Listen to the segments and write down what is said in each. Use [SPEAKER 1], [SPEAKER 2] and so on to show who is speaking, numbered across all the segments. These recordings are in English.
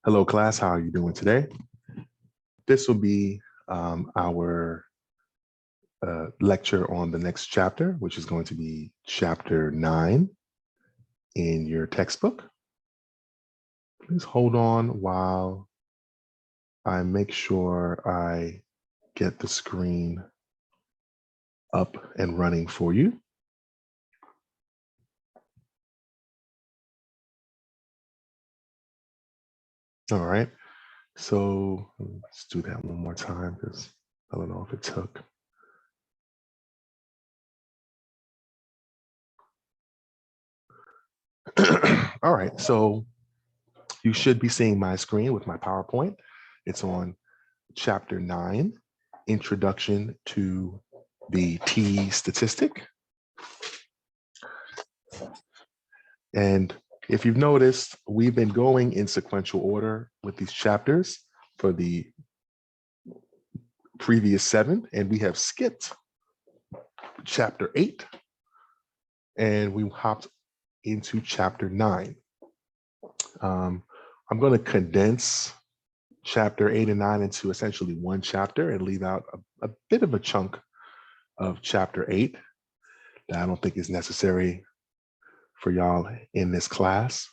[SPEAKER 1] Hello, class. How are you doing today? This will be our lecture on the next chapter, which is going to be chapter 9 in your textbook. Please hold on while I make sure I get the screen up and running for you. All right. So let's do that one more time because I don't know if it took. All right. So you should be seeing my screen with my PowerPoint. It's on chapter 9, Introduction to the T statistic. And if you've noticed, we've been going in sequential order with these chapters for the previous 7, and we have skipped chapter 8, and we hopped into chapter 9. I'm going to condense chapter 8 and 9 into essentially one chapter and leave out a bit of a chunk of chapter 8 that I don't think is necessary for y'all in this class.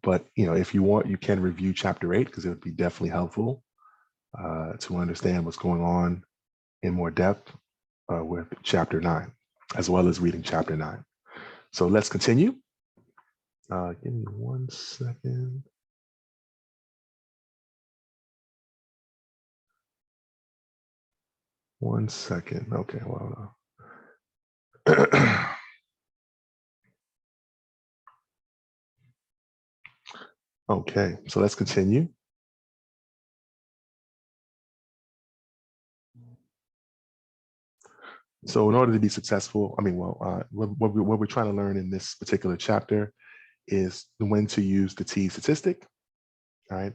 [SPEAKER 1] But if you want, you can review chapter 8 because it would be definitely helpful to understand what's going on in more depth with chapter 9, as well as reading chapter 9. So let's continue. Give me 1 second. Okay, well. Okay, so let's continue. So in order to be successful, what we're trying to learn in this particular chapter is when to use the T statistic, right?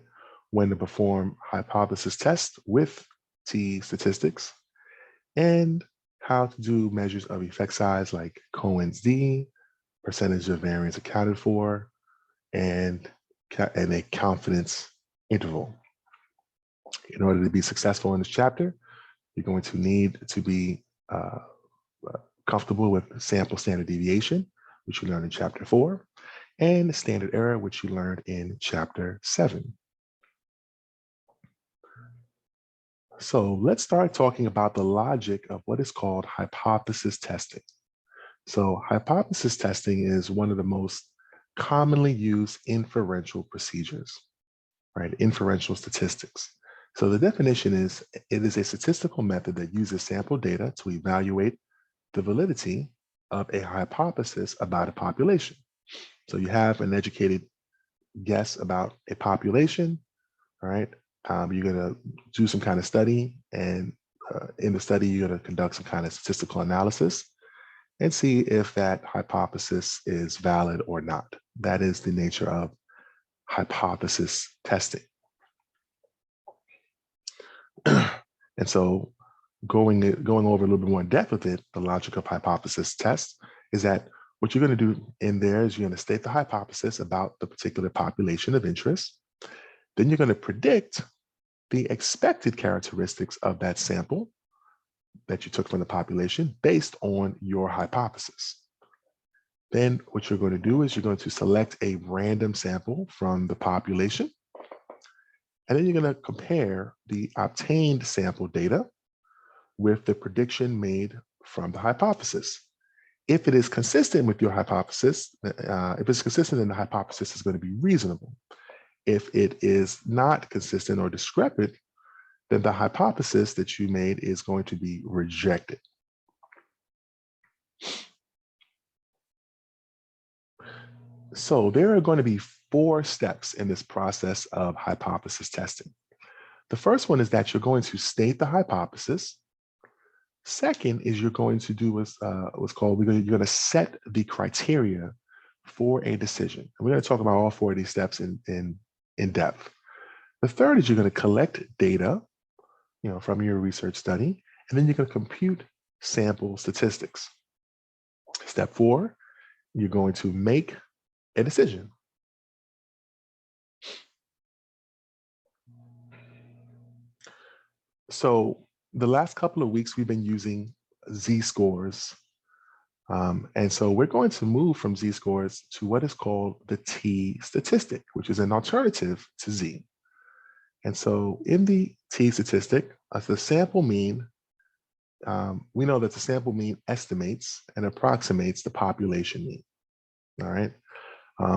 [SPEAKER 1] When to perform hypothesis tests with T statistics, and how to do measures of effect size like Cohen's d, percentage of variance accounted for, and a confidence interval. In order to be successful in this chapter, you're going to need to be comfortable with sample standard deviation, which you learned in chapter 4, and standard error, which you learned in chapter 7. So let's start talking about the logic of what is called hypothesis testing. So hypothesis testing is one of the most commonly used inferential procedures, right? Inferential statistics. So the definition is, it is a statistical method that uses sample data to evaluate the validity of a hypothesis about a population. So you have an educated guess about a population, right? You're going to do some kind of study, and in the study, you're going to conduct some kind of statistical analysis and see if that hypothesis is valid or not. That is the nature of hypothesis testing. And so going over a little bit more in depth with it, the logic of hypothesis test is that what you're going to do in there is you're going to state the hypothesis about the particular population of interest. Then you're going to predict the expected characteristics of that sample that you took from the population based on your hypothesis. Then what you're going to do is you're going to select a random sample from the population, and then you're going to compare the obtained sample data with the prediction made from the hypothesis. If it is consistent with your hypothesis, if it's consistent, then the hypothesis is going to be reasonable. If it is not consistent or discrepant, then the hypothesis that you made is going to be rejected. So there are going to be 4 steps in this process of hypothesis testing. The first one is that you're going to state the hypothesis. Second is you're going to do you're going to set the criteria for a decision. And we're going to talk about all 4 of these steps in depth. The third is you're going to collect data, from your research study, and then you're going to compute sample statistics. Step 4, you're going to make a decision. So the last couple of weeks, we've been using z-scores. And so we're going to move from z-scores to what is called the t-statistic, which is an alternative to z. And so in the t-statistic, the sample mean, we know that the sample mean estimates and approximates the population mean. All right.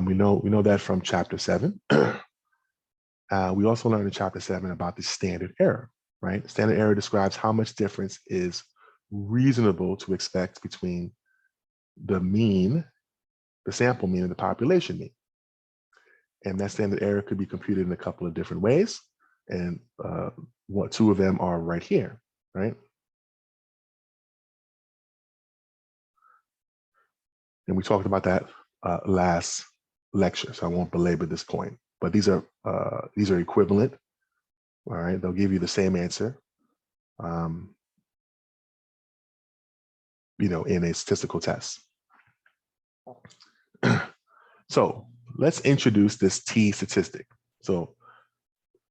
[SPEAKER 1] We know that from chapter 7. We also learned in chapter 7 about the standard error, right? Standard error describes how much difference is reasonable to expect between the mean, the sample mean, and the population mean. And that standard error could be computed in a couple of different ways. And two of them are right here, right? And we talked about that last lecture, so I won't belabor this point. But these are equivalent. All right, they'll give you the same answer, in a statistical test. So let's introduce this t-statistic. So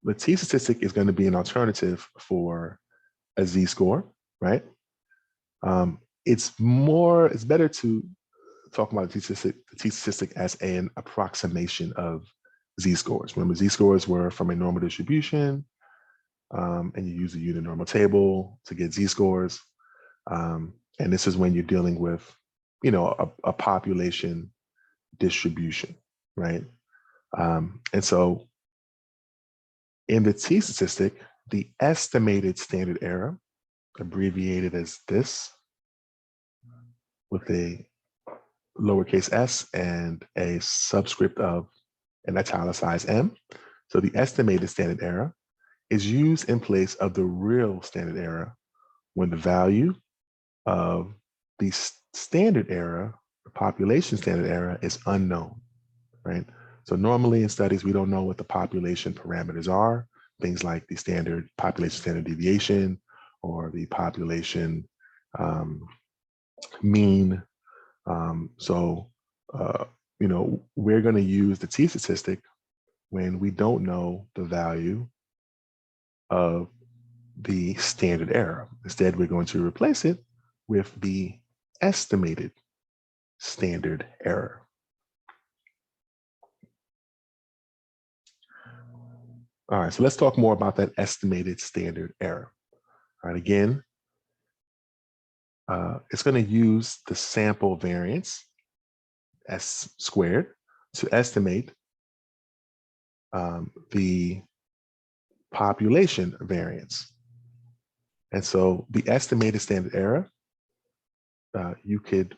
[SPEAKER 1] the t-statistic is going to be an alternative for a z-score, right? It's better to talk about the t-statistic as an approximation of z-scores. Remember, z-scores were from a normal distribution, and you use a unit normal table to get z-scores. And this is when you're dealing with, a population distribution, right? And so in the t-statistic, the estimated standard error, abbreviated as this, with a lowercase s and a subscript of an italicized m. So the estimated standard error is used in place of the real standard error when the value of the standard error, the population standard error, is unknown, right? So normally in studies, we don't know what the population parameters are, things like the standard population standard deviation or the population mean. We're going to use the t-statistic when we don't know the value of the standard error. Instead, we're going to replace it with the estimated standard error. All right, so let's talk more about that estimated standard error. All right, again, it's going to use the sample variance, S squared, to estimate the population variance. And so the estimated standard error, you could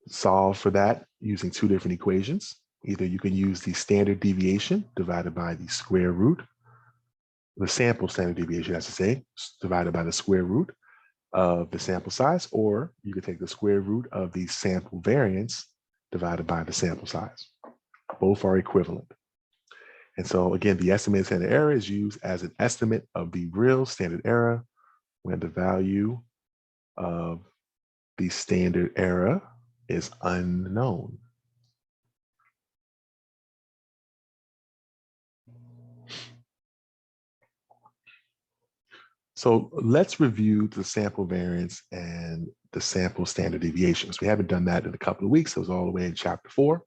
[SPEAKER 1] solve for that using two different equations. Either you can use the standard deviation divided by the square root, the sample standard deviation, I should say, divided by the square root of the sample size, or you could take the square root of the sample variance divided by the sample size. Both are equivalent. And so again, the estimated standard error is used as an estimate of the real standard error when the value of the standard error is unknown. So let's review the sample variance and the sample standard deviations. We haven't done that in a couple of weeks. It was all the way in chapter 4,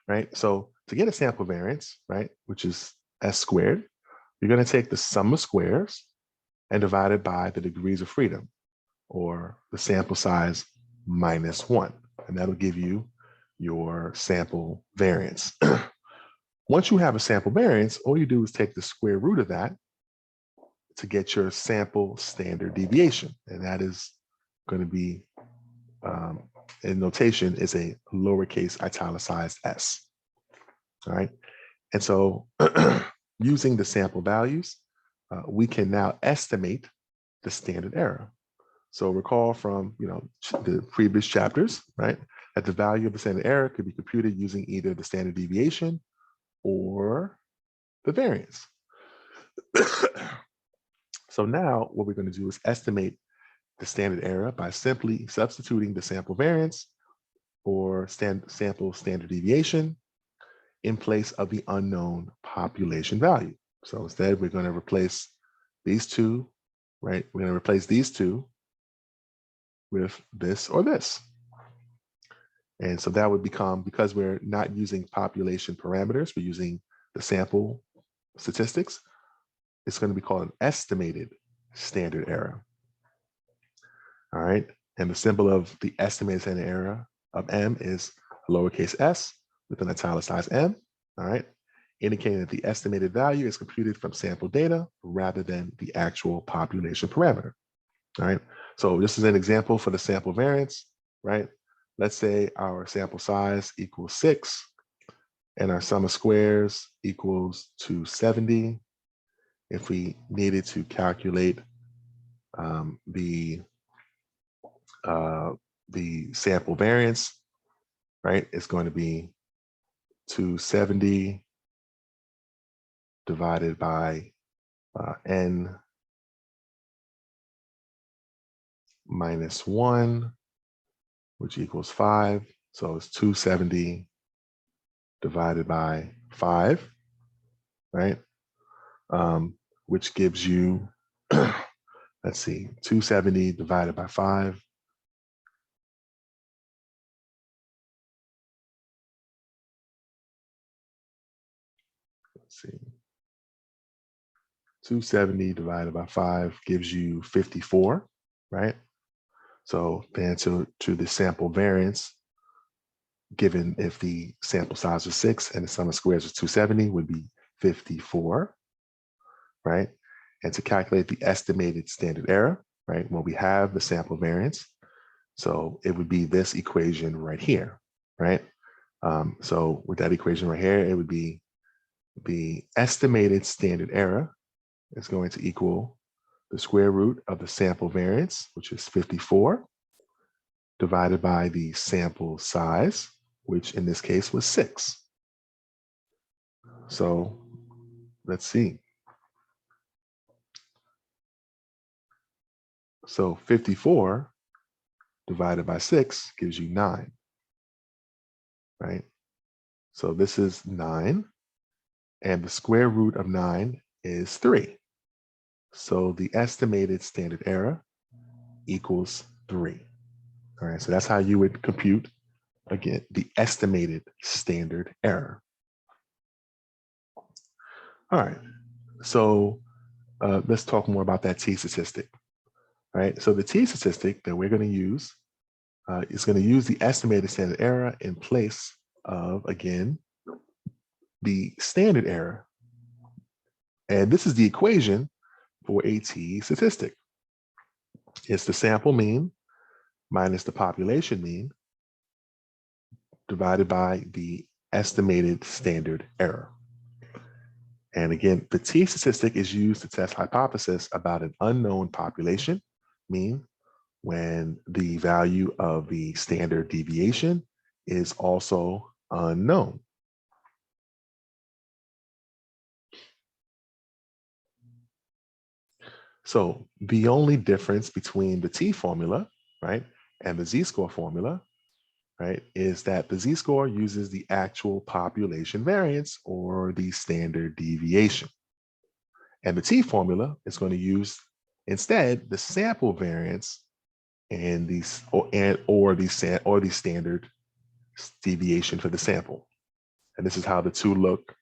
[SPEAKER 1] right? So to get a sample variance, right, which is S squared, you're going to take the sum of squares and divide it by the degrees of freedom, or the sample size minus 1. And that'll give you your sample variance. Once you have a sample variance, all you do is take the square root of that to get your sample standard deviation. And that is going to be, in notation, is a lowercase italicized s. All right. And so using the sample values, we can now estimate the standard error. So recall from the previous chapters, right, that the value of the standard error could be computed using either the standard deviation or the variance. So now what we're going to do is estimate the standard error by simply substituting the sample variance or sample standard deviation in place of the unknown population value. So instead, we're going to replace these two, right? We're going to replace these two with this or this. And so that would become, because we're not using population parameters, we're using the sample statistics, it's going to be called an estimated standard error. All right. And the symbol of the estimated standard error of M is lowercase s with an italicized M. All right. Indicating that the estimated value is computed from sample data rather than the actual population parameter. All right. So this is an example for the sample variance, right? Let's say our sample size equals 6 and our sum of squares equals 270. If we needed to calculate the sample variance, right, it's going to be 270 divided by n minus 1, which equals 5. So it's 270 divided by 5, right? Which gives you, let's see, 270 divided by 5. Let's see. 270 divided by 5 gives you 54, right? So the answer to the sample variance, given if the sample size was 6 and the sum of squares was 270, would be 54, right? And to calculate the estimated standard error, right, well, we have the sample variance. So it would be this equation right here, right? So with that equation right here, it would be the estimated standard error is going to equal the square root of the sample variance, which is 54, divided by the sample size, which in this case was 6. So let's see. So 54 divided by 6 gives you 9, right? So this is 9, and the square root of 9 is 3. So the estimated standard error equals 3. All right, so that's how you would compute, again, the estimated standard error. All right, so let's talk more about that t statistic. All right, so the t statistic that we're going to use is going to use the estimated standard error in place of, again, the standard error. And this is the equation for a t statistic. It's the sample mean minus the population mean divided by the estimated standard error. And again, the t statistic is used to test hypothesis about an unknown population mean when the value of the standard deviation is also unknown. So the only difference between the t formula, right, and the z-score formula, right, is that the z-score uses the actual population variance or the standard deviation. And the t formula is going to use instead the sample variance and the standard deviation for the sample. And this is how the two look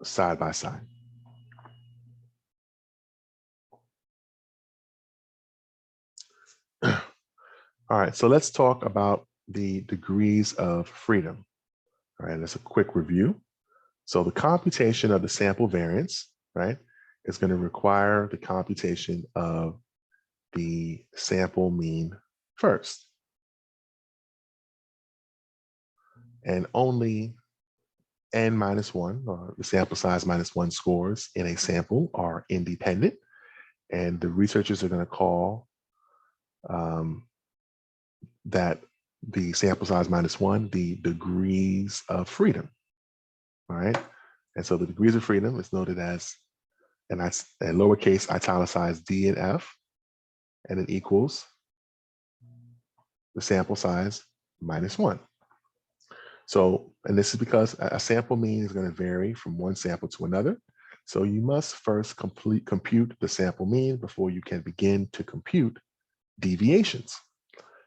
[SPEAKER 1] side by side. All right, so let's talk about the degrees of freedom. All right, that's a quick review. So the computation of the sample variance, right, is going to require the computation of the sample mean first. And only n minus 1, or the sample size minus 1 scores in a sample are independent. And the researchers are going to call that the sample size minus 1 the degrees of freedom. All right. And so the degrees of freedom is noted as, and that's a lowercase italicized d and f, and it equals the sample size minus 1. So, and this is because a sample mean is going to vary from one sample to another. So you must first compute the sample mean before you can begin to compute deviations.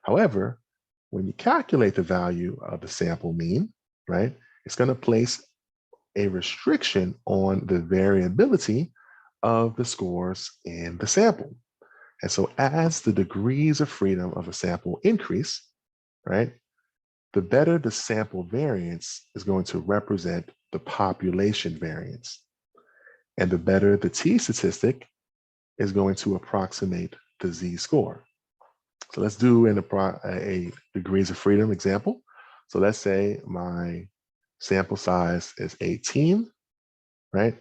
[SPEAKER 1] However, when you calculate the value of the sample mean, right, it's going to place a restriction on the variability of the scores in the sample. And so as the degrees of freedom of a sample increase, right, the better the sample variance is going to represent the population variance. And the better the t-statistic is going to approximate the z-score. So let's do a degrees of freedom example. So let's say my sample size is 18, right?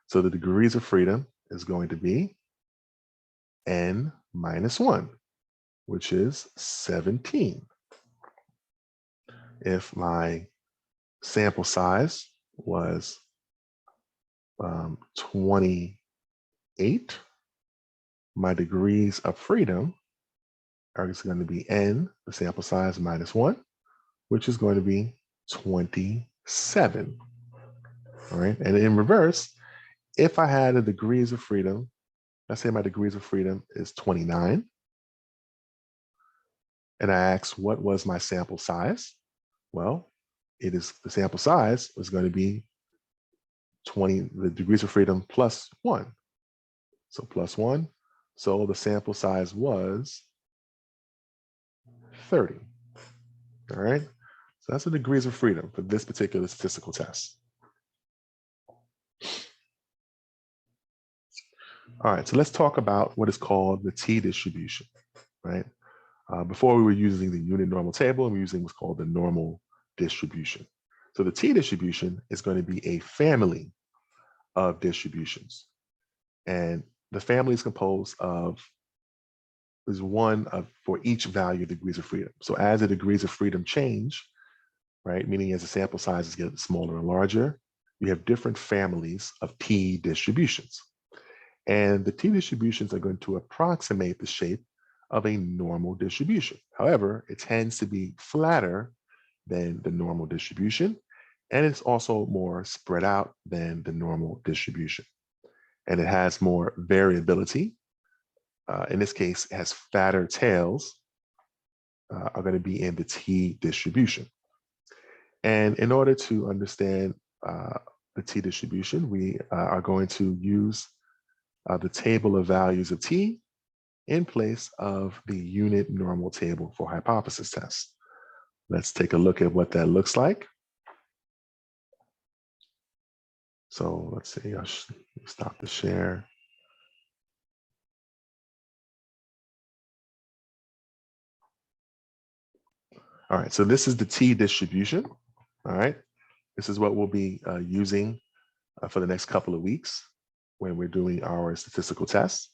[SPEAKER 1] So the degrees of freedom is going to be n minus 1, which is 17. If my sample size was 28, my degrees of freedom are going to be n, the sample size, minus 1, which is going to be 27. All right. And in reverse, if I had a degrees of freedom, let's say my degrees of freedom is 29, and I ask what was my sample size? Well, the sample size was going to be the degrees of freedom plus 1. So plus 1. So the sample size was 30. All right. So that's the degrees of freedom for this particular statistical test. All right, so let's talk about what is called the t-distribution, right? Before we were using the unit normal table, and we're using what's called the normal distribution. So the t-distribution is going to be a family of distributions. And the family is composed of, for each value of degrees of freedom. So as the degrees of freedom change, right, meaning as the sample sizes get smaller and larger, you have different families of t-distributions. And the t-distributions are going to approximate the shape of a normal distribution. However, it tends to be flatter than the normal distribution, and it's also more spread out than the normal distribution. And it has more variability. In this case, it has fatter tails are going to be in the t-distribution. And in order to understand the t-distribution, we are going to use the table of values of t in place of the unit normal table for hypothesis tests. Let's take a look at what that looks like. So let's see, I'll stop the share. All right, so this is the t-distribution. All right, this is what we'll be using for the next couple of weeks when we're doing our statistical tests.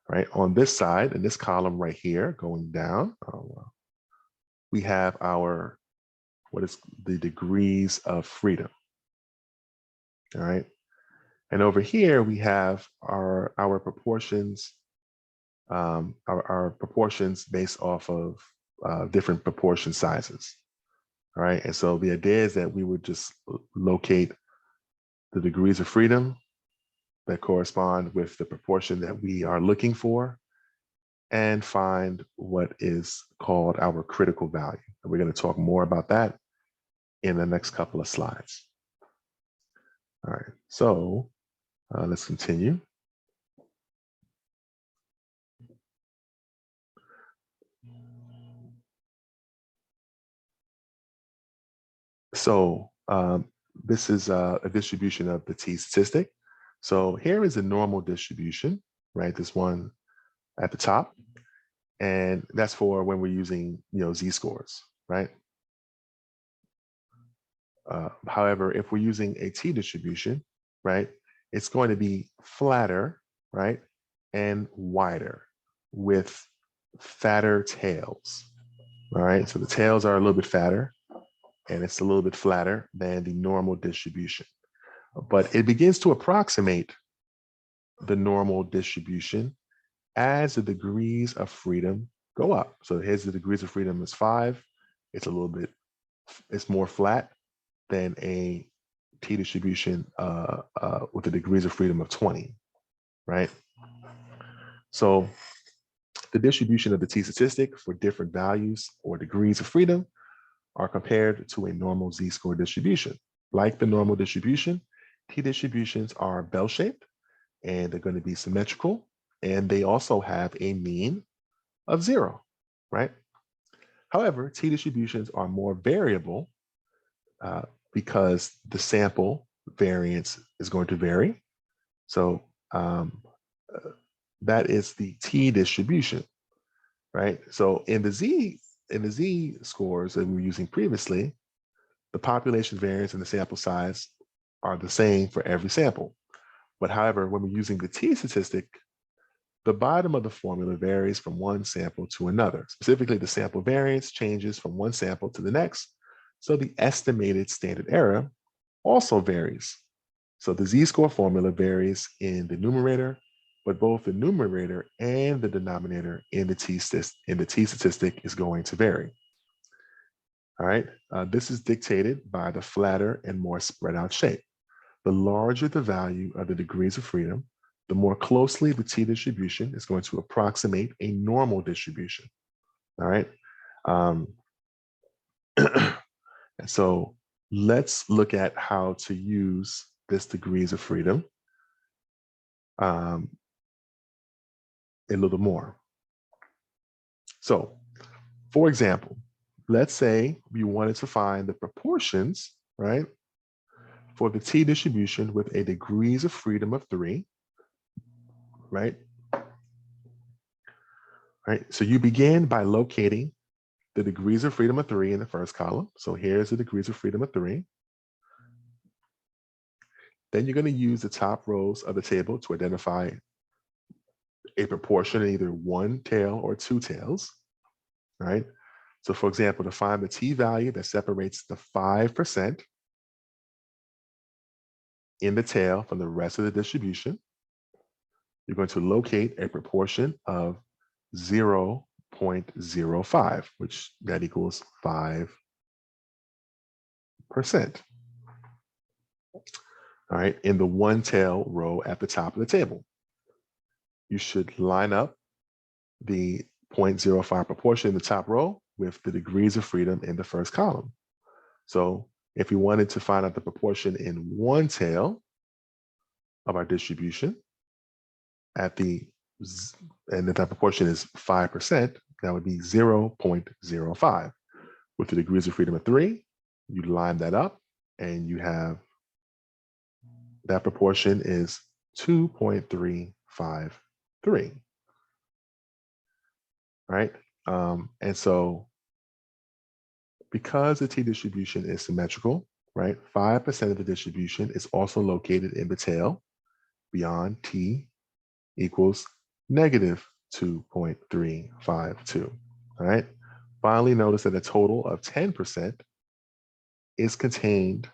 [SPEAKER 1] Right, on this side, in this column right here, going down, we have what is the degrees of freedom. All right, and over here we have our proportions, our proportions based off of different proportion sizes. All right, and so the idea is that we would just locate the degrees of freedom that correspond with the proportion that we are looking for and find what is called our critical value. And we're going to talk more about that in the next couple of slides. All right, so let's continue. So this is a distribution of the t-statistic. So here is a normal distribution, right? This one at the top. And that's for when we're using, z-scores, right? However, if we're using a t-distribution, right, it's going to be flatter, right, and wider with fatter tails. All right, so the tails are a little bit fatter and it's a little bit flatter than the normal distribution. But it begins to approximate the normal distribution as the degrees of freedom go up. So here's the degrees of freedom is 5. It's more flat than a t-distribution with the degrees of freedom of 20, right? So the distribution of the t-statistic for different values or degrees of freedom are compared to a normal z-score distribution. Like the normal distribution, t-distributions are bell-shaped, and they're going to be symmetrical, and they also have a mean of 0, right? However, t-distributions are more variable because the sample variance is going to vary. So that is the t-distribution, right? So in the z scores that we were using previously, the population variance and the sample size are the same for every sample. But however, when we're using the t-statistic, the bottom of the formula varies from one sample to another. Specifically, the sample variance changes from one sample to the next. So the estimated standard error also varies. So the z-score formula varies in the numerator, but both the numerator and the denominator in the t-statistic is going to vary. All right, this is dictated by the flatter and more spread out shape. The larger the value of the degrees of freedom, the more closely the t-distribution is going to approximate a normal distribution. All right. And so let's look at how to use this degrees of freedom a little more. So, for example, let's say we wanted to find the proportions, right, for the t-distribution with a degrees of freedom of 3, right? Right. So you begin by locating the degrees of freedom of 3 in the first column. So here's the degrees of freedom of 3. Then you're going to use the top rows of the table to identify a proportion in either one tail or two tails, right? So for example, to find the t-value that separates the 5% in the tail from the rest of the distribution, you're going to locate a proportion of 0.05, which that equals 5%. All right, in the one tail row at the top of the table. You should line up the 0.05 proportion in the top row with the degrees of freedom in the first column. So if we wanted to find out the proportion in one tail of our distribution and that proportion is 5%, that would be 0.05. With the degrees of freedom of 3, you line that up and you have that proportion is 2.353, right? And so because the t-distribution is symmetrical, right, 5% of the distribution is also located in the tail beyond t equals negative 2.352, all right? Finally, notice that a total of 10% is contained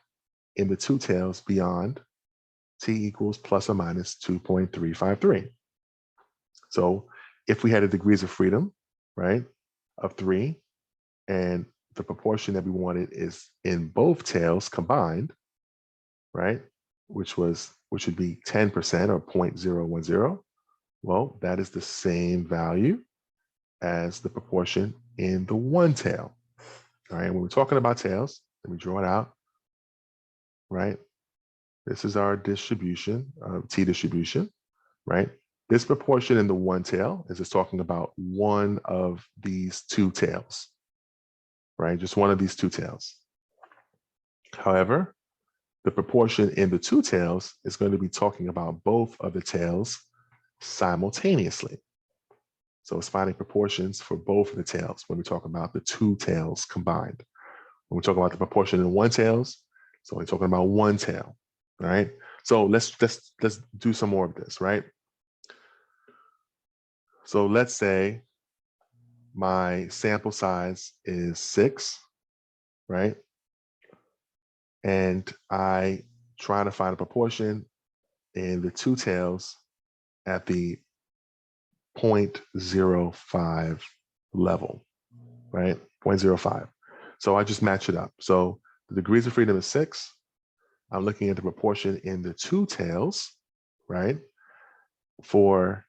[SPEAKER 1] in the two tails beyond t equals plus or minus 2.353. So if we had a degrees of freedom, right, of 3, and the proportion that we wanted is in both tails combined, right, which would be 10% or 0.010, well, that is the same value as the proportion in the one tail. All right, when we're talking about tails, let me draw it out, right? This is our distribution, t-distribution, right? This proportion in the one tail is just talking about one of these two tails, right? Just one of these two tails. However, the proportion in the two tails is going to be talking about both of the tails simultaneously. So it's finding proportions for both of the tails when we talk about the two tails combined. When we talk about the proportion in one tails, so we're talking about one tail, all right? So let's do some more of this, right? So let's say my sample size is 6, right? And I try to find a proportion in the two tails at the 0.05 level, right? 0.05. So I just match it up. So the degrees of freedom is 6. I'm looking at the proportion in the two tails, right, for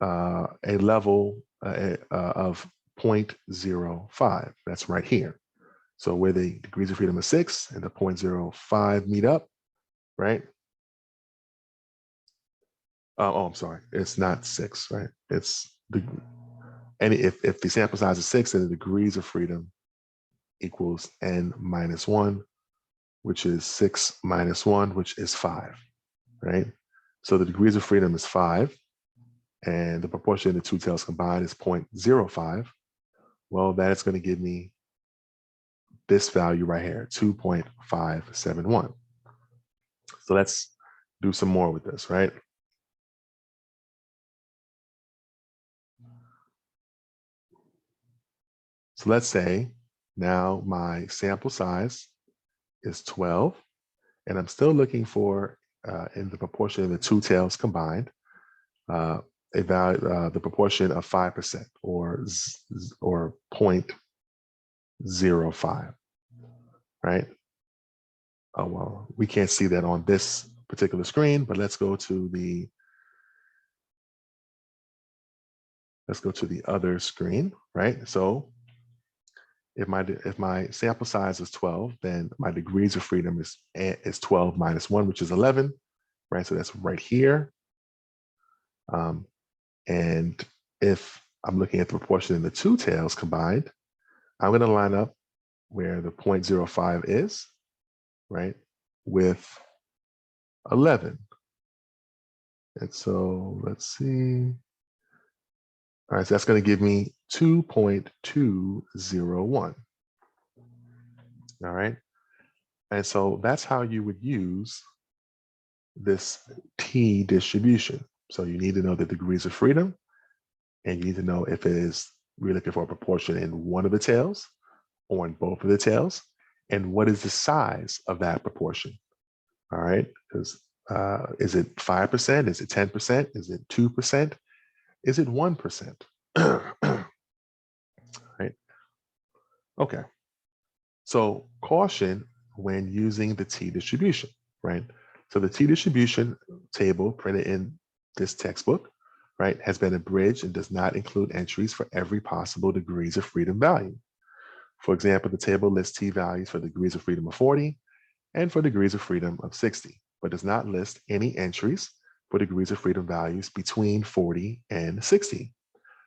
[SPEAKER 1] a level of 0.05. That's right here. So where the degrees of freedom is 6 and the 0.05 meet up, right? Oh, I'm sorry. It's not 6, right? It's the and if the sample size is 6, then the degrees of freedom equals n minus 1, which is 6 minus 1, which is 5, right? So the degrees of freedom is 5, and the proportion of the two tails combined is 0.05. Well, that's going to give me this value right here, 2.571. So let's do some more with this, right? So let's say now my sample size is 12, and I'm still looking for, in the proportion of the two tails combined, a value, the proportion of 5% or 0.05, right? Oh, well, we can't see that on this particular screen, but let's go to the other screen, right? So if my sample size is 12, then my degrees of freedom is 12 minus 1, which is 11, right? So that's right here. And if I'm looking at the proportion in the two tails combined, I'm going to line up where the 0.05 is, right, with 11. And so let's see. All right, so that's going to give me 2.201. All right. And so that's how you would use this T distribution. So you need to know the degrees of freedom, and you need to know if we're looking for a proportion in one of the tails or in both of the tails, and what is the size of that proportion. All right. Because is it 5%? Is it 10%? Is it 2%? Is it 1%? Right. Okay. So caution when using the T distribution, right? So the T distribution table printed in this textbook, right, has been abridged and does not include entries for every possible degrees of freedom value. For example, the table lists T values for degrees of freedom of 40 and for degrees of freedom of 60, but does not list any entries for degrees of freedom values between 40 and 60.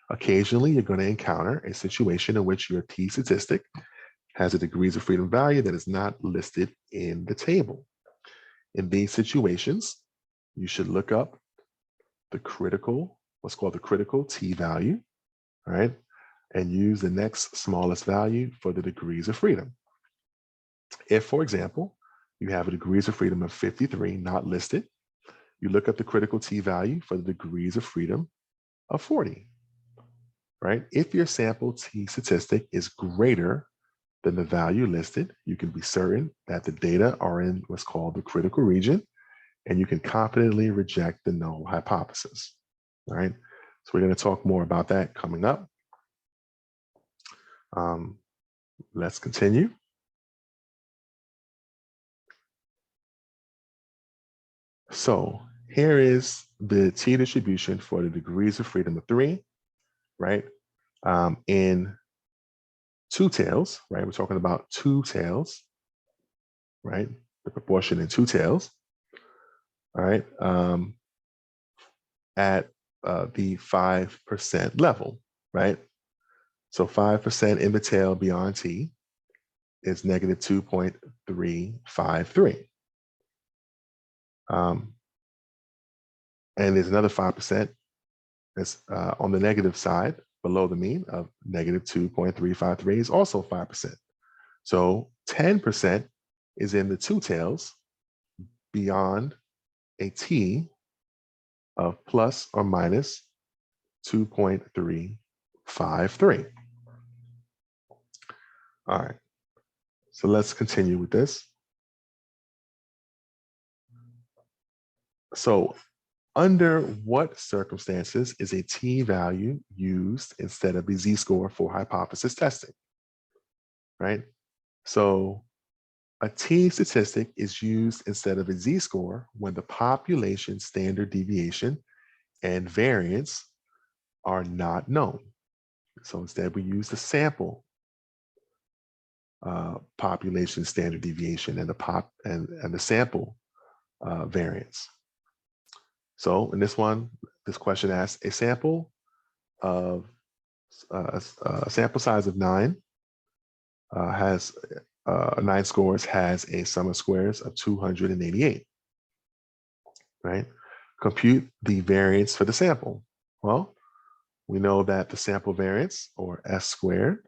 [SPEAKER 1] Occasionally, you're going to encounter a situation in which your T statistic has a degrees of freedom value that is not listed in the table. In these situations, you should look up the critical, what's called the critical T value, all right, and use the next smallest value for the degrees of freedom. If, for example, you have a degrees of freedom of 53 not listed, you look up the critical T value for the degrees of freedom of 40, right? If your sample T statistic is greater than the value listed, you can be certain that the data are in what's called the critical region, and you can confidently reject the null hypothesis, all right? So we're going to talk more about that coming up. Let's continue. So here is the T distribution for the degrees of freedom of 3, right? In two tails, right? We're talking about two tails, right? The proportion in two tails, all right? At the 5% level, right? So 5% in the tail beyond T is negative 2.353. And there's another 5% that's on the negative side below the mean of negative 2.353 is also 5%. So 10% is in the two tails beyond a T of plus or minus 2.353. All right, so let's continue with this. So under what circumstances is a T value used instead of a Z-score for hypothesis testing, right? So A T statistic is used instead of a Z-score when the population standard deviation and variance are not known. So instead, we use the sample population standard deviation and the sample variance. So in this one, this question asks a sample of a sample size of 9 has 9 scores has a sum of squares of 288. Right? Compute the variance for the sample. Well, we know that the sample variance, or S squared,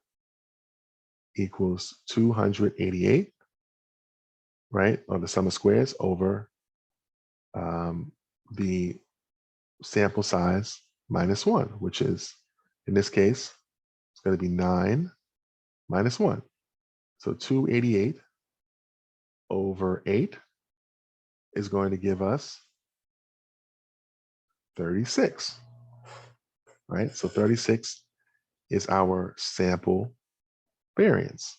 [SPEAKER 1] equals 288, right? Or the sum of squares over the sample size minus 1, which is, in this case, it's going to be 9 minus 1. So 288 over 8 is going to give us 36, right? So 36 is our sample variance.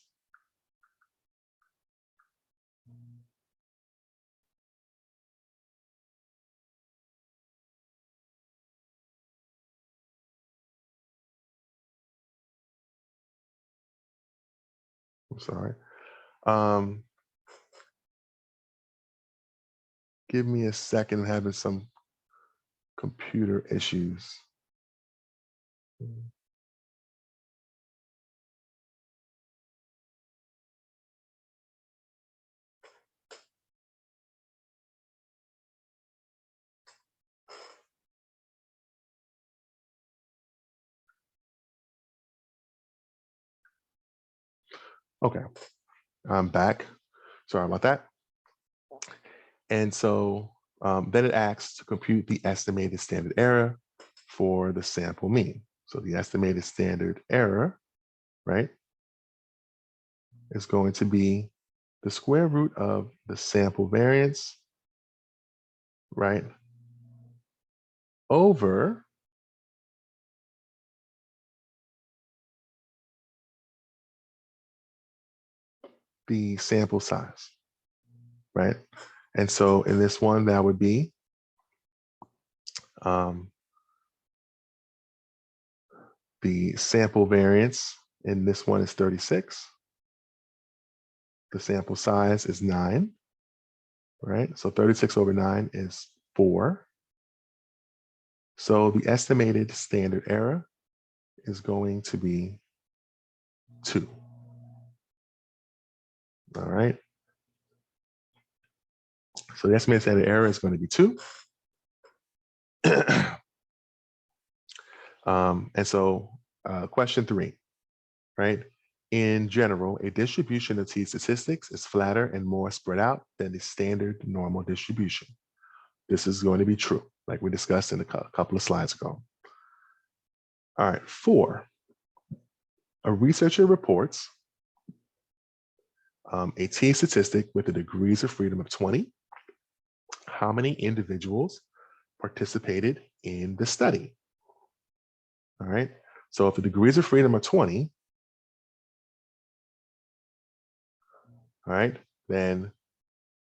[SPEAKER 1] I'm sorry. Give me a second. I'm having some computer issues. Okay, I'm back. Sorry about that. And so then it asks to compute the estimated standard error for the sample mean. So the estimated standard error, right, is going to be the square root of the sample variance, right, over the sample size, right? And so in this one, that would be the sample variance in this one is 36. The sample size is 9, right? So 36 over 9 is 4. So the estimated standard error is going to be 2. All right. So the estimated standard error is going to be 2. And so question 3, right? In general, a distribution of t-statistics is flatter and more spread out than the standard normal distribution. This is going to be true, like we discussed in a couple of slides ago. All right, 4. A researcher reports a t-statistic with the degrees of freedom of 20. How many individuals participated in the study? All right, so if the degrees of freedom are 20, all right, then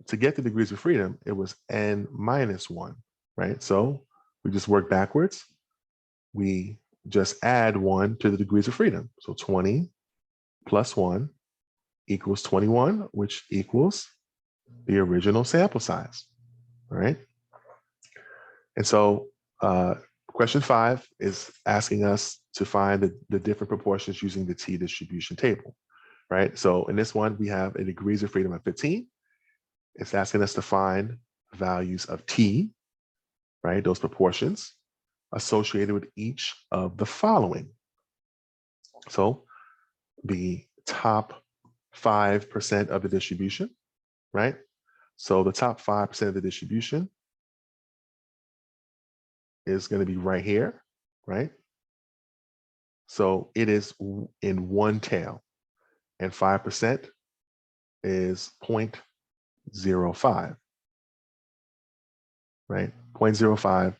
[SPEAKER 1] to get the degrees of freedom, it was n minus 1, right? So we just work backwards. We just add 1 to the degrees of freedom. So 20 plus 1 equals 21, which equals the original sample size, all right? And so question 5 is asking us to find the different proportions using the t-distribution table, right? So in this one, we have a degrees of freedom of 15. It's asking us to find values of t, right? Those proportions associated with each of the following. So the top 5% of the distribution, right? So the top 5% of the distribution is going to be right here, right? So it is in one tail, and 5% is 0.05, right? 0.05,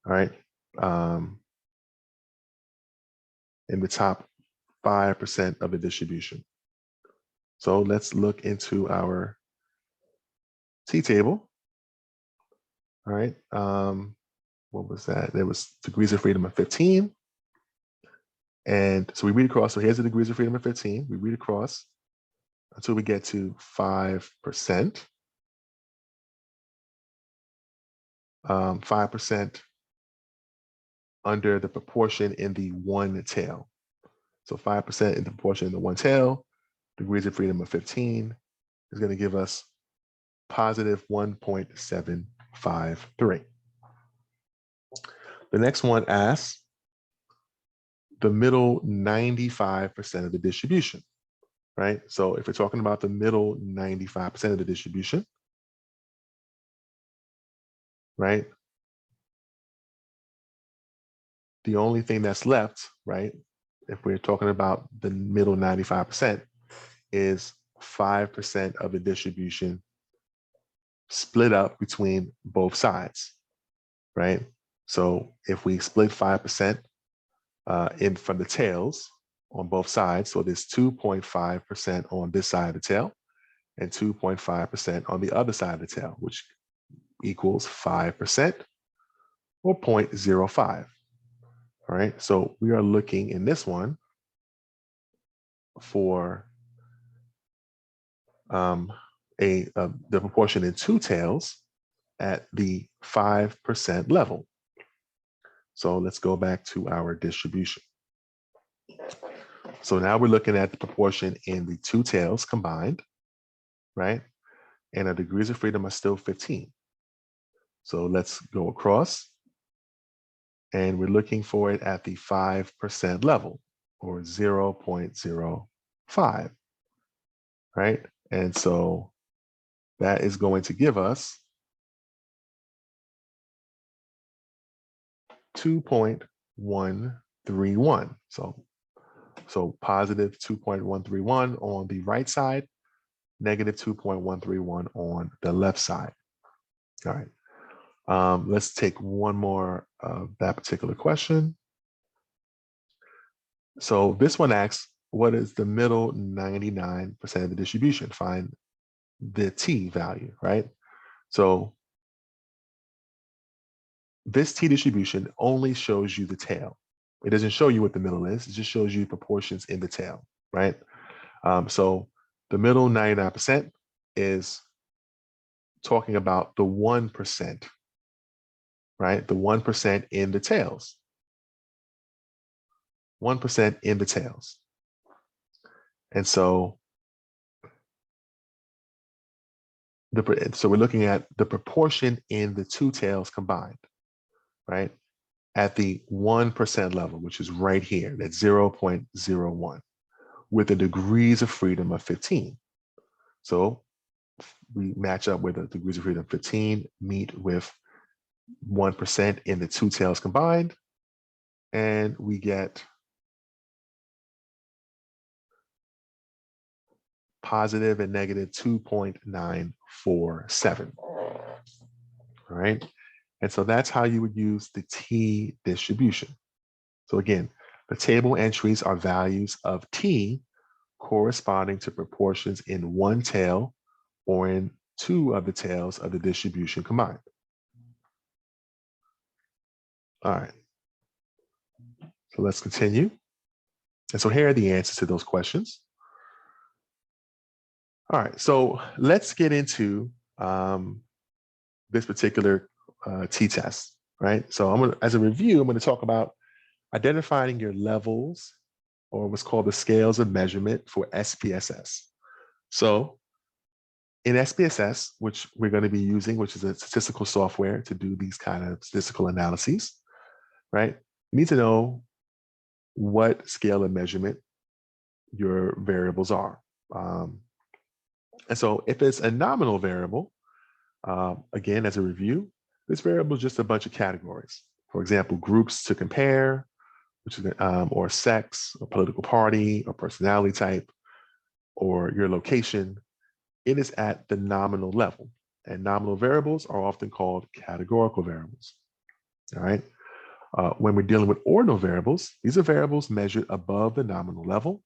[SPEAKER 1] all right? In the top 5% of the distribution. So let's look into our t-table. All right. What was that? There was degrees of freedom of 15. And so we read across. So here's the degrees of freedom of 15. We read across until we get to 5%. 5% under the proportion in the one tail. So 5% in the proportion in the one tail, degrees of freedom of 15 is going to give us positive 1.753. The next one asks the middle 95% of the distribution, right? So if we're talking about the middle 95% of the distribution, right? The only thing that's left, right, if we're talking about the middle 95%, is 5% of the distribution split up between both sides, right? So if we split 5% in from the tails on both sides, so there's 2.5% on this side of the tail and 2.5% on the other side of the tail, which equals 5% or 0.05. All right, so we are looking in this one for the proportion in two tails at the 5% level. So let's go back to our distribution. So now we're looking at the proportion in the two tails combined, right? And our degrees of freedom are still 15. So let's go across. And we're looking for it at the 5% level, or 0.05, right? And so that is going to give us 2.131. So positive 2.131 on the right side, negative 2.131 on the left side. All right. Let's take one more of that particular question. So this one asks, what is the middle 99% of the distribution? Find the t value, right? So this t distribution only shows you the tail. It doesn't show you what the middle is. It just shows you proportions in the tail, right? So the middle 99% is talking about the 1%, right? The 1% in the tails. 1% in the tails. And so we're looking at the proportion in the two tails combined, right? At the 1% level, which is right here, that's 0.01, with the degrees of freedom of 15. So we match up with the degrees of freedom of 15, meet with 1% in the two tails combined, and we get positive and negative 2.947. All right. And so that's how you would use the t distribution. So again, the table entries are values of t corresponding to proportions in one tail or in two of the tails of the distribution combined. All right. So let's continue. And so here are the answers to those questions. All right, so let's get into this particular t-test, right? So as a review, I'm gonna talk about identifying your levels, or what's called the scales of measurement for SPSS. So in SPSS, which we're gonna be using, which is a statistical software to do these kind of statistical analyses, right? You need to know what scale of measurement your variables are. And so if it's a nominal variable, again, as a review, this variable is just a bunch of categories. For example, groups to compare, which is, or sex, or political party, or personality type, or your location. It is at the nominal level. And nominal variables are often called categorical variables. All right. When we're dealing with ordinal variables, these are variables measured above the nominal level,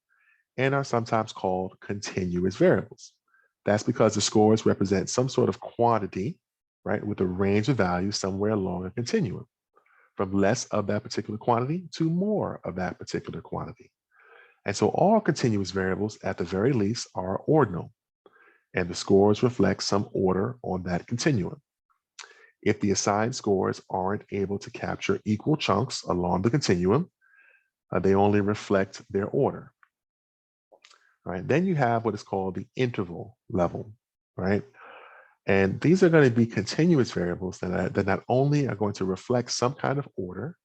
[SPEAKER 1] and are sometimes called continuous variables. That's because the scores represent some sort of quantity, right, with a range of values somewhere along a continuum, from less of that particular quantity to more of that particular quantity. And so all continuous variables, at the very least, are ordinal, and the scores reflect some order on that continuum. If the assigned scores aren't able to capture equal chunks along the continuum, they only reflect their order. All right, then you have what is called the interval level, right? And these are going to be continuous variables that not only are going to reflect some kind of order,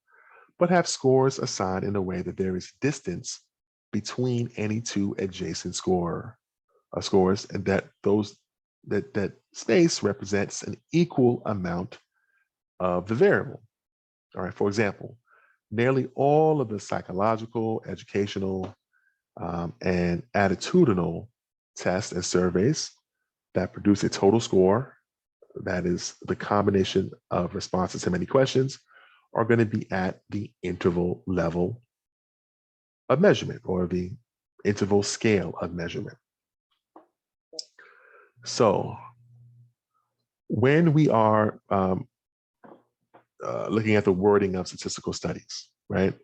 [SPEAKER 1] but have scores assigned in a way that there is distance between any two adjacent scores, and that space represents an equal amount of the variable. All right, for example, nearly all of the psychological, educational, and attitudinal tests and surveys that produce a total score that is the combination of responses to many questions are going to be at the interval level of measurement, or the interval scale of measurement. So when we are looking at the wording of statistical studies, right,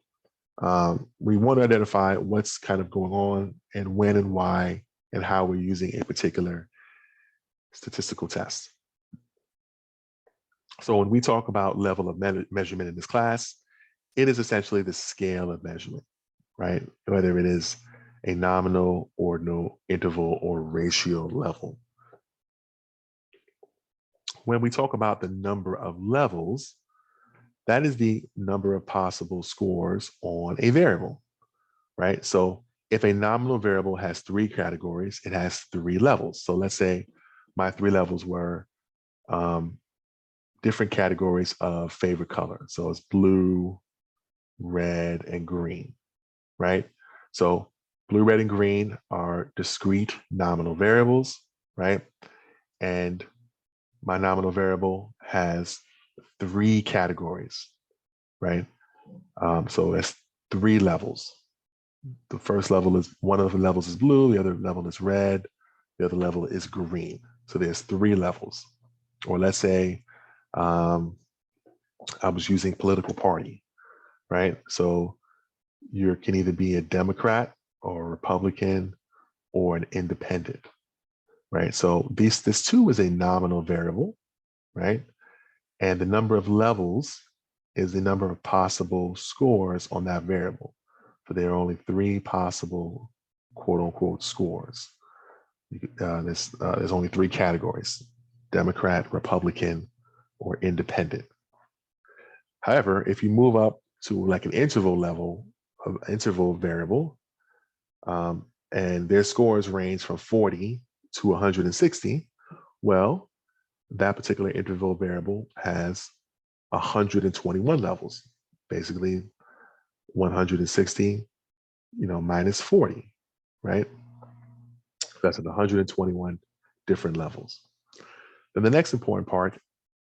[SPEAKER 1] we want to identify what's kind of going on and when and why and how we're using a particular statistical test. So when we talk about level of measurement in this class, it is essentially the scale of measurement, right? Whether it is a nominal, ordinal, interval, or ratio level. When we talk about the number of levels, that is the number of possible scores on a variable, right? So if a nominal variable has 3 categories, it has 3 levels. So let's say my 3 levels were different categories of favorite color. So it's blue, red, and green, right? So blue, red, and green are discrete nominal variables, right? And my nominal variable has 3 categories, right? So that's 3 levels. The first level is, one of the levels is blue, the other level is red, the other level is green. So there's 3 levels. Or let's say I was using political party, right? So you can either be a Democrat or a Republican or an independent, right? So this too is a nominal variable, right? And the number of levels is the number of possible scores on that variable. So there are only 3 possible quote unquote scores. There's only 3 categories: Democrat, Republican, or independent. However, if you move up to like an interval level of interval variable, and their scores range from 40 to 160, well, that particular interval variable has 121 levels, basically 160, minus 40, right? That's at 121 different levels. Then the next important part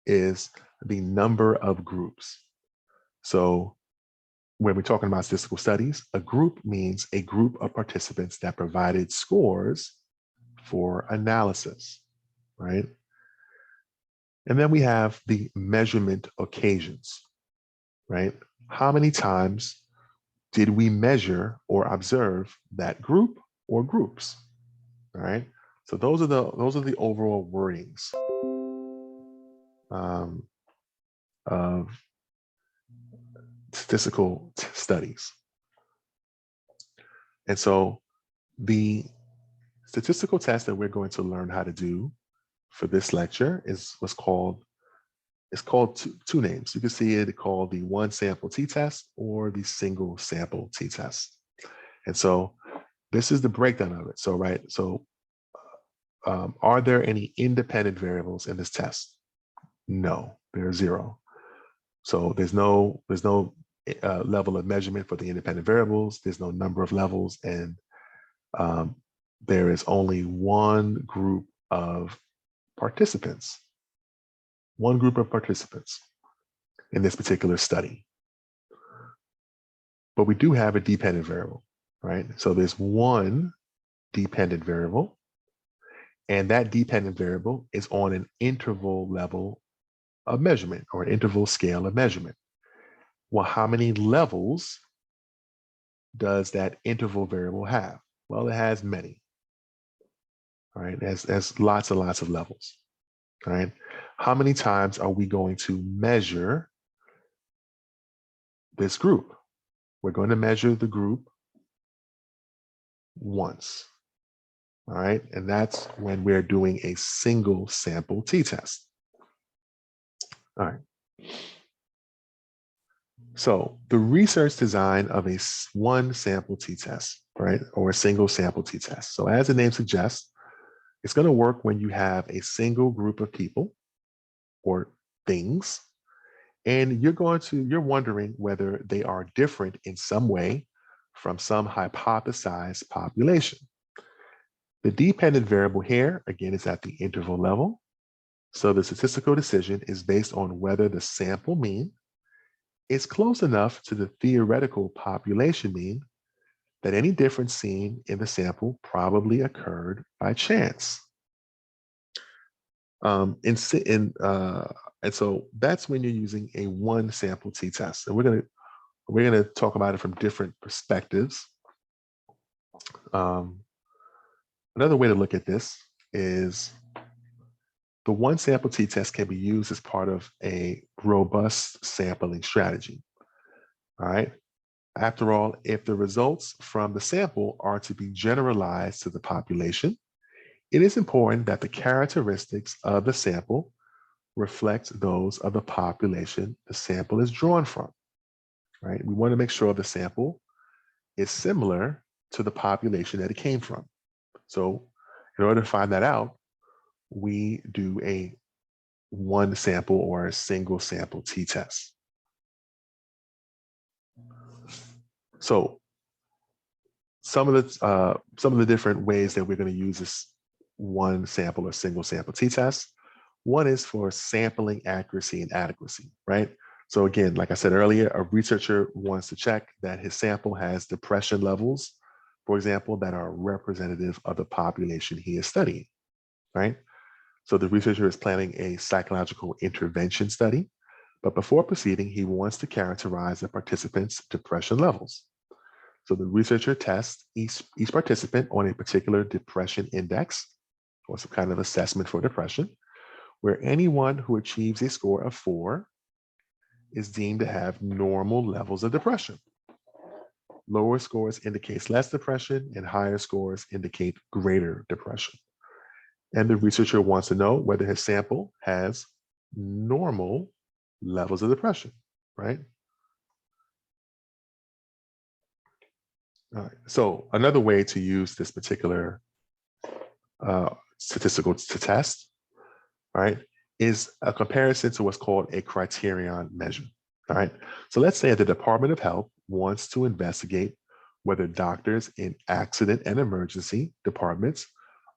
[SPEAKER 1] is the number of groups. So when we're talking about statistical studies, a group means a group of participants that provided scores for analysis, right? And then we have the measurement occasions, right? How many times did we measure or observe that group or groups, all right? So those are the overall wordings of statistical studies. And so the statistical test that we're going to learn how to do for this lecture is called two names. You can see it called the one sample t-test or the single sample t-test. And so this is the breakdown of it. So, right, so are there any independent variables in this test? No, there are 0. So there's no level of measurement for the independent variables. There's no number of levels, and there is only one group of participants. One group of participants in this particular study. But we do have a dependent variable, right? So there's one dependent variable, and that dependent variable is on an interval level of measurement or an interval scale of measurement. Well, how many levels does that interval variable have? Well, it has many, all right? It has lots and lots of levels, all right? How many times are we going to measure this group? We're going to measure the group once, all right? And that's when we're doing a single sample t-test. All right. So the research design of a one sample t-test, right? Or a single sample t-test. So as the name suggests, it's going to work when you have a single group of people or things, and you're wondering whether they are different in some way from some hypothesized population. The dependent variable here, again, is at the interval level. So the statistical decision is based on whether the sample mean is close enough to the theoretical population mean that any difference seen in the sample probably occurred by chance. And so that's when you're using a one sample t-test. And we're gonna talk about it from different perspectives. Another way to look at this is the one sample t-test can be used as part of a robust sampling strategy. All right. After all, if the results from the sample are to be generalized to the population, it is important that the characteristics of the sample reflect those of the population the sample is drawn from, right? We want to make sure the sample is similar to the population that it came from. So in order to find that out, we do a one sample or a single sample t-test. So some of the different ways that we're going to use this one sample or single sample t-test. One is for sampling accuracy and adequacy, right? So again, like I said earlier, a researcher wants to check that his sample has depression levels, for example, that are representative of the population he is studying, right? So the researcher is planning a psychological intervention study, but before proceeding, he wants to characterize the participants' depression levels. So the researcher tests each participant on a particular depression index or some kind of assessment for depression, where anyone who achieves a score of 4 is deemed to have normal levels of depression. Lower scores indicates less depression and higher scores indicate greater depression. And the researcher wants to know whether his sample has normal levels of depression, right? All right. So another way to use this particular statistical test, right, is a comparison to what's called a criterion measure. All right. So let's say the Department of Health wants to investigate whether doctors in accident and emergency departments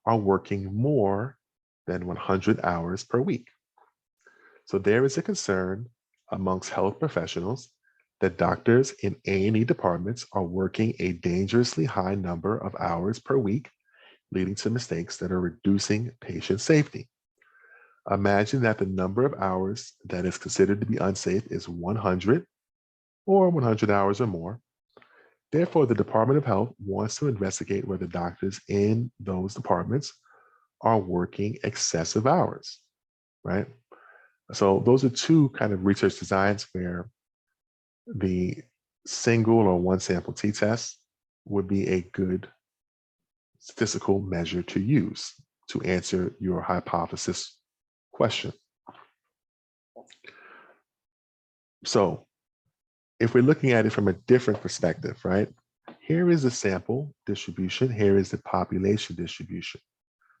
[SPEAKER 1] are working more than 100 hours per week. So there is a concern amongst health professionals that doctors in A&E departments are working a dangerously high number of hours per week, leading to mistakes that are reducing patient safety. Imagine that the number of hours that is considered to be unsafe is 100 or 100 hours or more. Therefore, the Department of Health wants to investigate whether doctors in those departments are working excessive hours, right? So those are two kind of research designs where the single or one sample t-test would be a good statistical measure to use to answer your hypothesis question. So if we're looking at it from a different perspective, right? Here is the sample distribution. Here is the population distribution,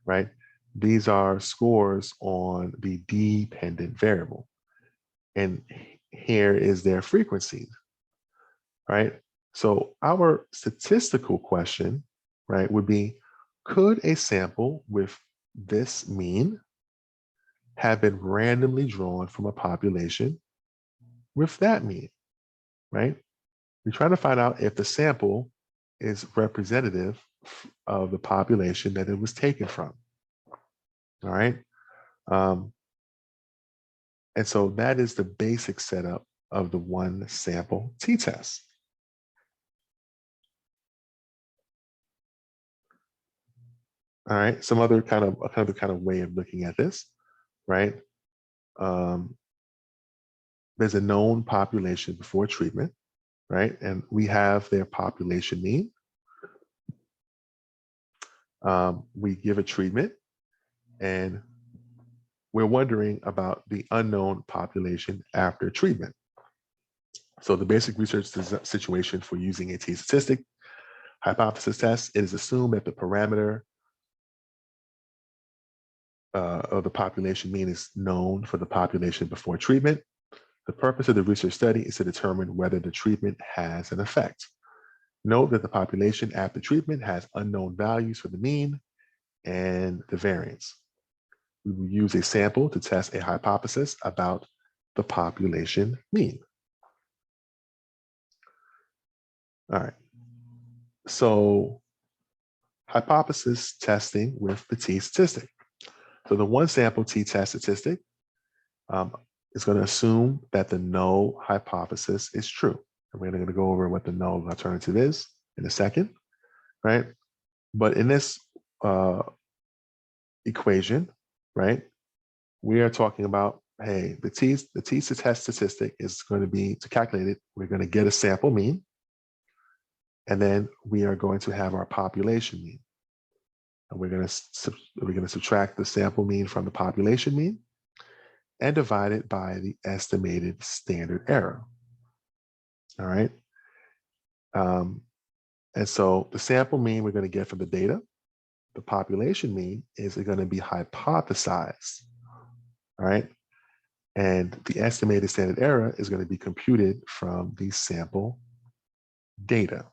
[SPEAKER 1] right? These are scores on the dependent variable. And here is their frequency, right? So our statistical question, right, would be, could a sample with this mean have been randomly drawn from a population with that mean, right? We're trying to find out if the sample is representative of the population that it was taken from. All right. Um, and so that is the basic setup of the one sample t-test. All right. Some other kind of way of looking at this, right? There's a known population before treatment, right? And we have their population mean. We give a treatment, and we're wondering about the unknown population after treatment. So the basic research situation for using a t-statistic hypothesis test, it is assumed that the parameter of the population mean is known for the population before treatment. The purpose of the research study is to determine whether the treatment has an effect. Note that the population after treatment has unknown values for the mean and the variance. We will use a sample to test a hypothesis about the population mean. All right. So hypothesis testing with the t-statistic. So the one sample t-test statistic is going to assume that the null hypothesis is true. And we're going to go over what the null alternative is in a second, right? But in this equation, right, we are talking about, hey, the t-test statistic is going to be, to calculate it, we're going to get a sample mean, and then we are going to have our population mean. And we're going to subtract the sample mean from the population mean and divide it by the estimated standard error. All right. And so the sample mean we're going to get from the data. The population mean is going to be hypothesized. All right. And the estimated standard error is going to be computed from the sample data.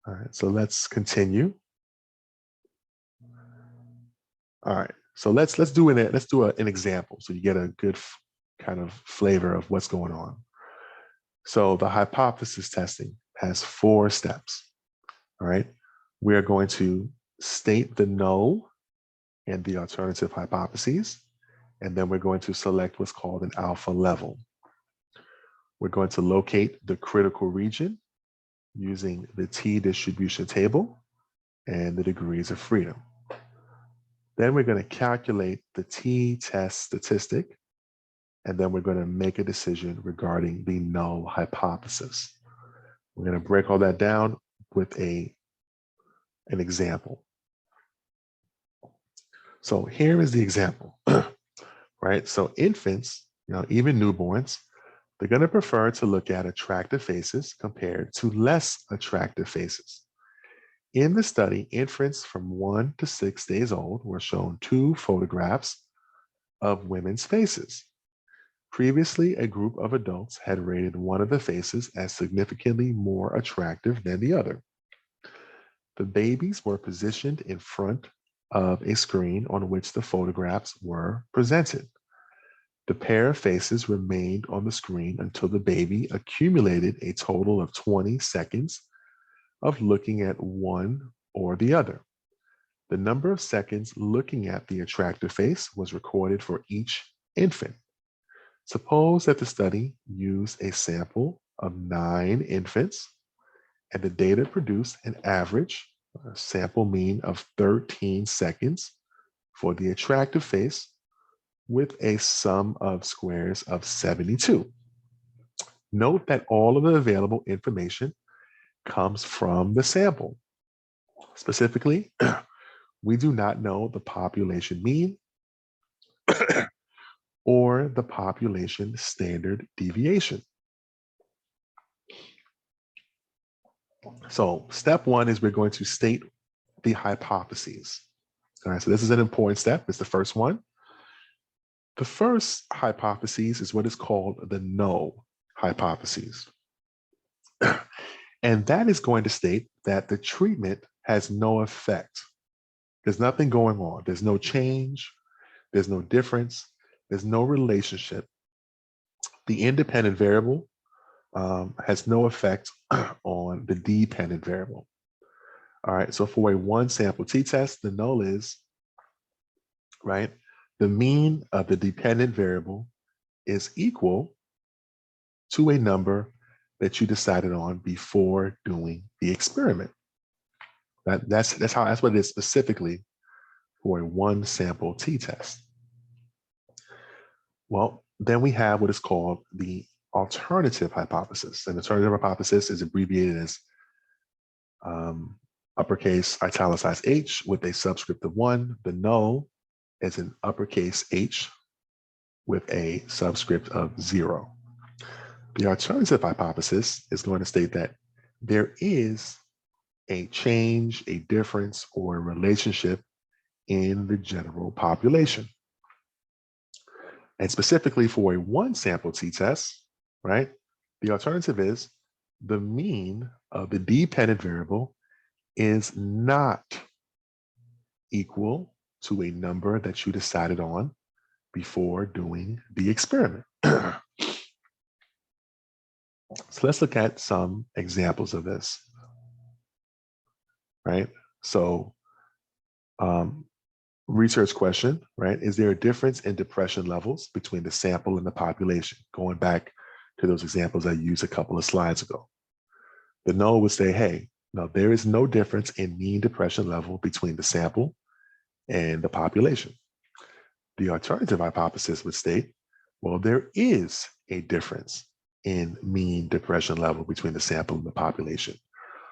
[SPEAKER 1] All right, so let's continue. All right, so let's do an example so you get a good kind of flavor of what's going on. So the hypothesis testing has 4 steps. All right, we are going to state the null and the alternative hypotheses, and then we're going to select what's called an alpha level. We're going to locate the critical region using the t-distribution table and the degrees of freedom. Then we're going to calculate the t-test statistic, and then we're going to make a decision regarding the null hypothesis. We're going to break all that down with an example. So here is the example, right? So infants, even newborns, they're going to prefer to look at attractive faces compared to less attractive faces. In the study, infants from 1 to 6 days old were shown 2 photographs of women's faces. Previously, a group of adults had rated one of the faces as significantly more attractive than the other. The babies were positioned in front of a screen on which the photographs were presented. The pair of faces remained on the screen until the baby accumulated a total of 20 seconds of looking at one or the other. The number of seconds looking at the attractive face was recorded for each infant. Suppose that the study used a sample of 9 infants and the data produced an average sample mean of 13 seconds for the attractive face with a sum of squares of 72. Note that all of the available information comes from the sample. Specifically, we do not know the population mean or the population standard deviation. So step 1 is we're going to state the hypotheses. All right, so this is an important step. It's the first one. The first hypothesis is what is called the null hypothesis. And that is going to state that the treatment has no effect. There's nothing going on. There's no change. There's no difference. There's no relationship. The independent variable has no effect on the dependent variable. All right, so for a one sample t-test, the null is, right, the mean of the dependent variable is equal to a number that you decided on before doing the experiment. That's what it is specifically for a one sample t-test. Well, then we have what is called the alternative hypothesis. And the alternative hypothesis is abbreviated as uppercase italicized H with a subscript of 1. The null is an uppercase H with a subscript of 0. The alternative hypothesis is going to state that there is a change, a difference, or a relationship in the general population. And specifically for a one sample t-test, right, the alternative is the mean of the dependent variable is not equal to a number that you decided on before doing the experiment. So let's look at some examples of this, right? So research question, right? Is there a difference in depression levels between the sample and the population? Going back to those examples I used a couple of slides ago. The null would say, hey, no, there is no difference in mean depression level between the sample and the population. The alternative hypothesis would state, well, there is a difference in mean depression level between the sample and the population.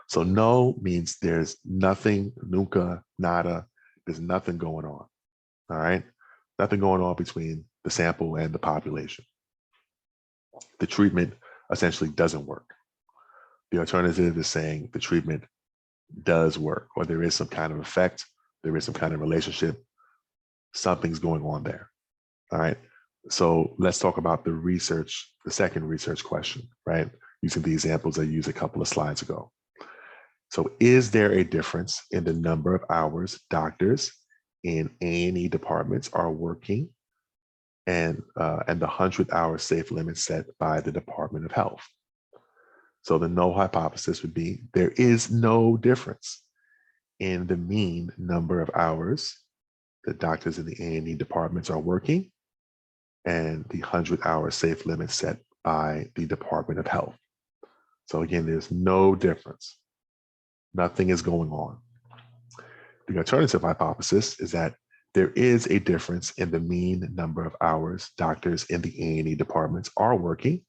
[SPEAKER 1] So no means there's nothing, nunca, nada, there's nothing going on, all right? Nothing going on between the sample and the population. The treatment essentially doesn't work. The alternative is saying the treatment does work, or there is some kind of effect, there is some kind of relationship, something's going on there, all right? So let's talk about the research, the second research question, right? Using the examples I used a couple of slides ago. So is there a difference in the number of hours doctors in A&E departments are working and the 100-hour safe limit set by the Department of Health? So the null hypothesis would be there is no difference in the mean number of hours that doctors in the A&E departments are working and the 100-hour safe limit set by the Department of Health. So again, there's no difference. Nothing is going on. The alternative hypothesis is that there is a difference in the mean number of hours doctors in the A&E departments are working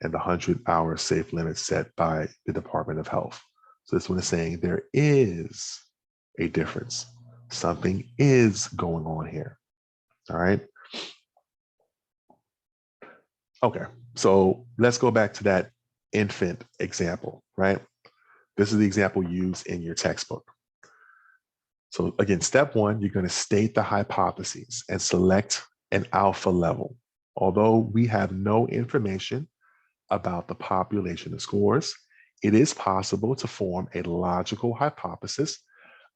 [SPEAKER 1] and the 100-hour safe limit set by the Department of Health. So this one is saying there is a difference. Something is going on here, all right? Okay, so let's go back to that infant example, right? This is the example used in your textbook. So again, step one, you're going to state the hypotheses and select an alpha level. Although we have no information about the population of scores, it is possible to form a logical hypothesis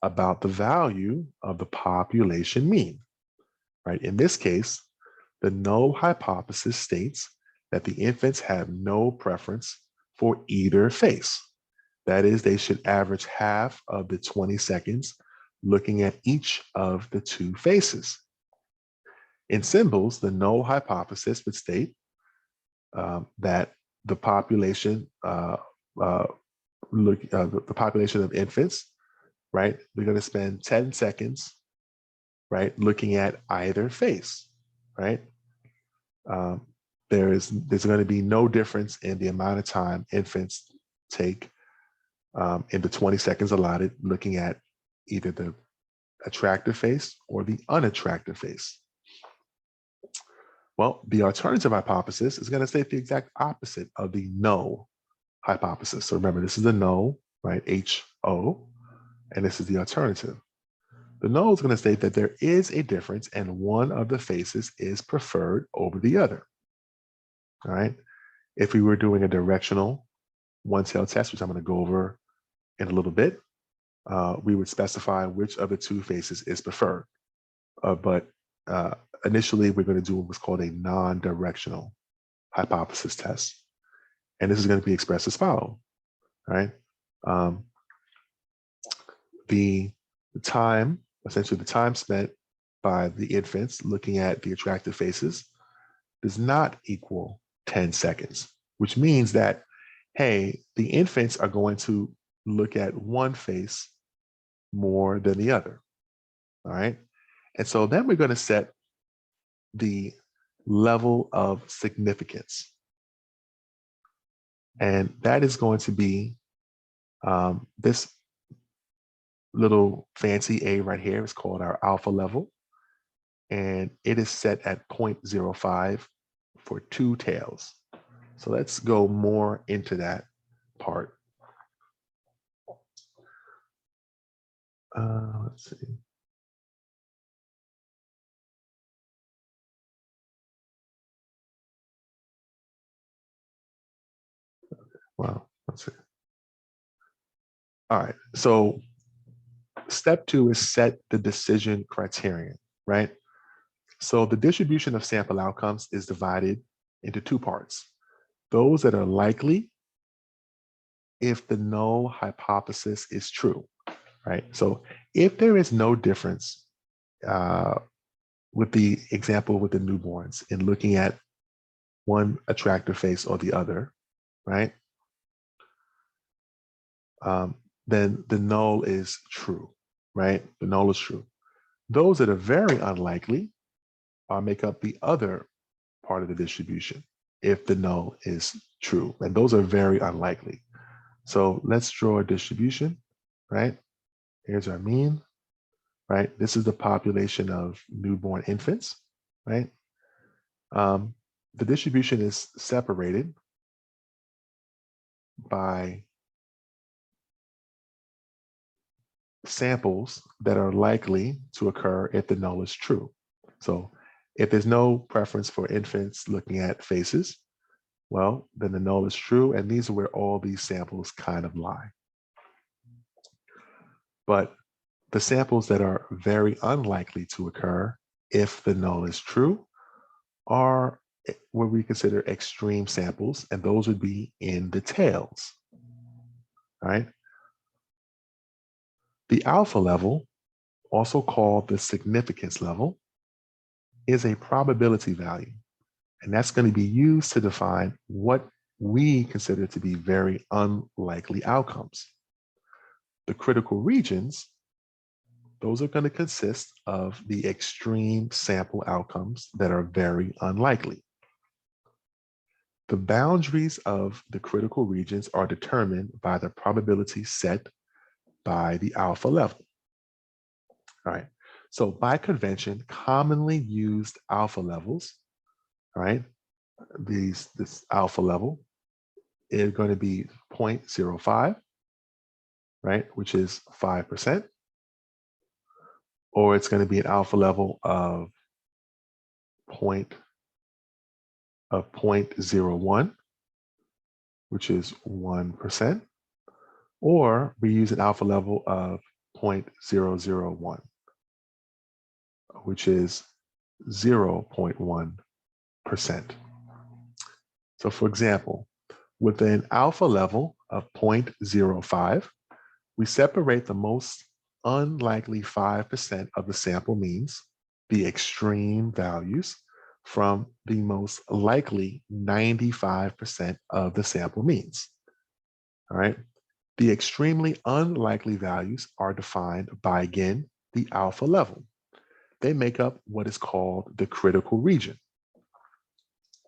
[SPEAKER 1] about the value of the population mean, right? In this case, the null hypothesis states that the infants have no preference for either face. That is, they should average half of the 20 seconds looking at each of the two faces. In symbols, the null hypothesis would state that the population, the population of infants, right, they're going to spend 10 seconds, right, looking at either face, right? There's going to be no difference in the amount of time infants take in the 20 seconds allotted looking at either the attractive face or the unattractive face. Well, the alternative hypothesis is going to state the exact opposite of the null hypothesis. So remember, this is the null, right, HO, and this is the alternative. The null is going to state that there is a difference and one of the faces is preferred over the other, all right? If we were doing a directional one-tailed test, which I'm going to go over in a little bit, we would specify which of the two faces is preferred. But initially, we're going to do what's called a non-directional hypothesis test. And this is going to be expressed as follows, right? Um, the time, essentially the time spent by the infants looking at the attractive faces does not equal 10 seconds, which means that, hey, the infants are going to look at one face more than the other, all right? And so then we're going to set the level of significance. And that is going to be this little fancy A right here is called our alpha level. And it is set at 0.05 for 2 tails. So let's go more into that part. Let's see. Wow, let's see. All right, so step 2 is set the decision criterion, right? So the distribution of sample outcomes is divided into 2 parts. Those that are likely if the null hypothesis is true, right? So if there is no difference with the example with the newborns in looking at one attractive face or the other, right? Then the null is true, right? The null is true. Those that are very unlikely make up the other part of the distribution if the null is true. And those are very unlikely. So let's draw a distribution, right? Here's our mean, right? This is the population of newborn infants, right? The distribution is separated by samples that are likely to occur if the null is true. So if there's no preference for infants looking at faces, well, then the null is true, and these are where all these samples kind of lie. But the samples that are very unlikely to occur if the null is true are what we consider extreme samples, and those would be in the tails, right? The alpha level, also called the significance level, is a probability value. And that's going to be used to define what we consider to be very unlikely outcomes. The critical regions, those are going to consist of the extreme sample outcomes that are very unlikely. The boundaries of the critical regions are determined by the probability set by the alpha level. All right. So by convention, commonly used alpha levels, right? This alpha level is going to be 0.05, right? Which is 5%. Or it's going to be an alpha level of 0.01, which is 1%. Or we use an alpha level of 0.001, which is 0.1%. So for example, with an alpha level of 0.05, we separate the most unlikely 5% of the sample means, the extreme values, from the most likely 95% of the sample means. All right. The extremely unlikely values are defined by, again, the alpha level. They make up what is called the critical region.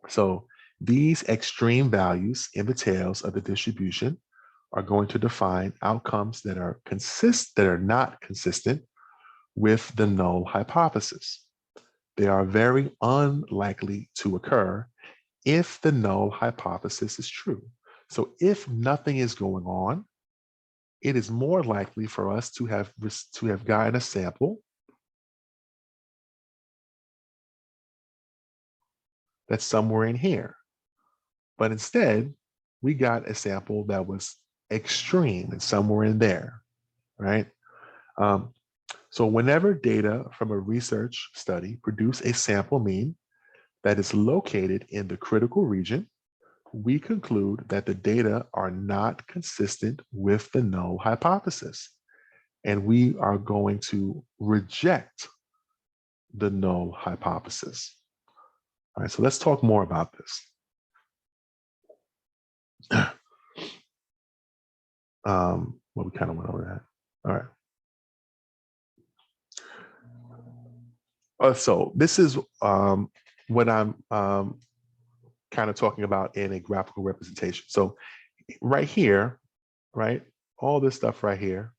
[SPEAKER 1] So these extreme values in the tails of the distribution are going to define outcomes that are not consistent with the null hypothesis. They are very unlikely to occur if the null hypothesis is true. So if nothing is going on, it is more likely for us to have gotten a sample that's somewhere in here. But instead, we got a sample that was extreme and somewhere in there, right? So whenever data from a research study produce a sample mean that is located in the critical region, we conclude that the data are not consistent with the null hypothesis. And we are going to reject the null hypothesis. All right, so let's talk more about this. Well, we kind of went over that. All right. So this is what I'm kind of talking about in a graphical representation. So right here, right, all this stuff right here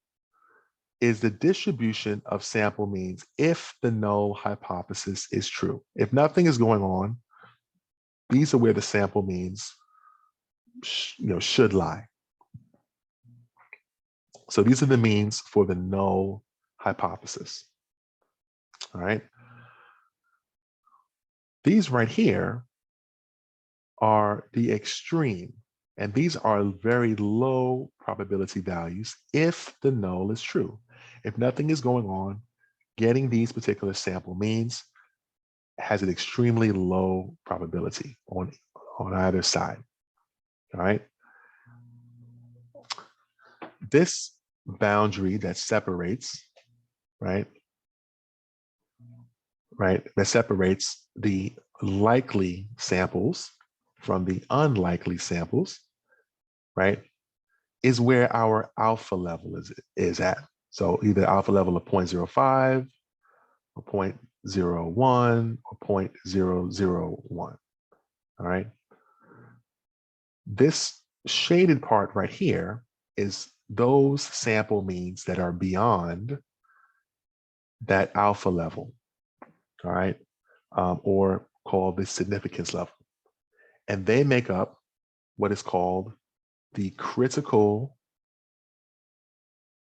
[SPEAKER 1] is the distribution of sample means if the null hypothesis is true. If nothing is going on, these are where the sample means should lie. So these are the means for the null hypothesis. All right. These right here are the extreme, and these are very low probability values if the null is true. If nothing is going on, getting these particular sample means has an extremely low probability on either side. All right. This boundary that separates, right, that separates the likely samples from the unlikely samples, right, is where our alpha level is at. So either alpha level of 0.05 or 0.01 or 0.001. All right. This shaded part right here is those sample means that are beyond that alpha level, all right, or called the significance level. And they make up what is called the critical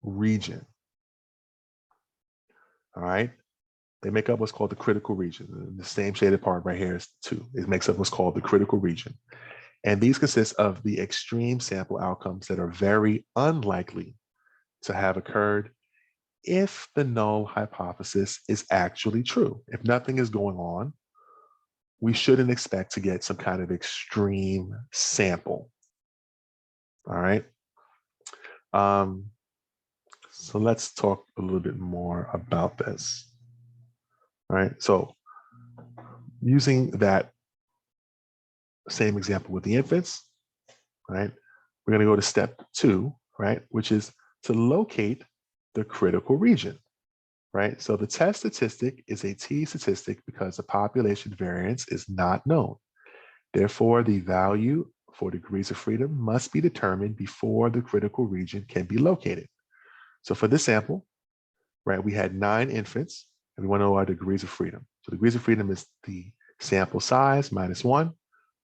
[SPEAKER 1] region. All right. They make up what's called the critical region. The same shaded part right here is 2. It makes up what's called the critical region. And these consist of the extreme sample outcomes that are very unlikely to have occurred if the null hypothesis is actually true. If nothing is going on, we shouldn't expect to get some kind of extreme sample. All right. So let's talk a little bit more about this. All right. So using that same example with the infants, right, we're going to go to step 2, right, which is to locate the critical region, right? So the test statistic is a t-statistic because the population variance is not known. Therefore, the value for degrees of freedom must be determined before the critical region can be located. So for this sample, right, we had 9 infants, and we want to know our degrees of freedom. So degrees of freedom is the sample size minus 1,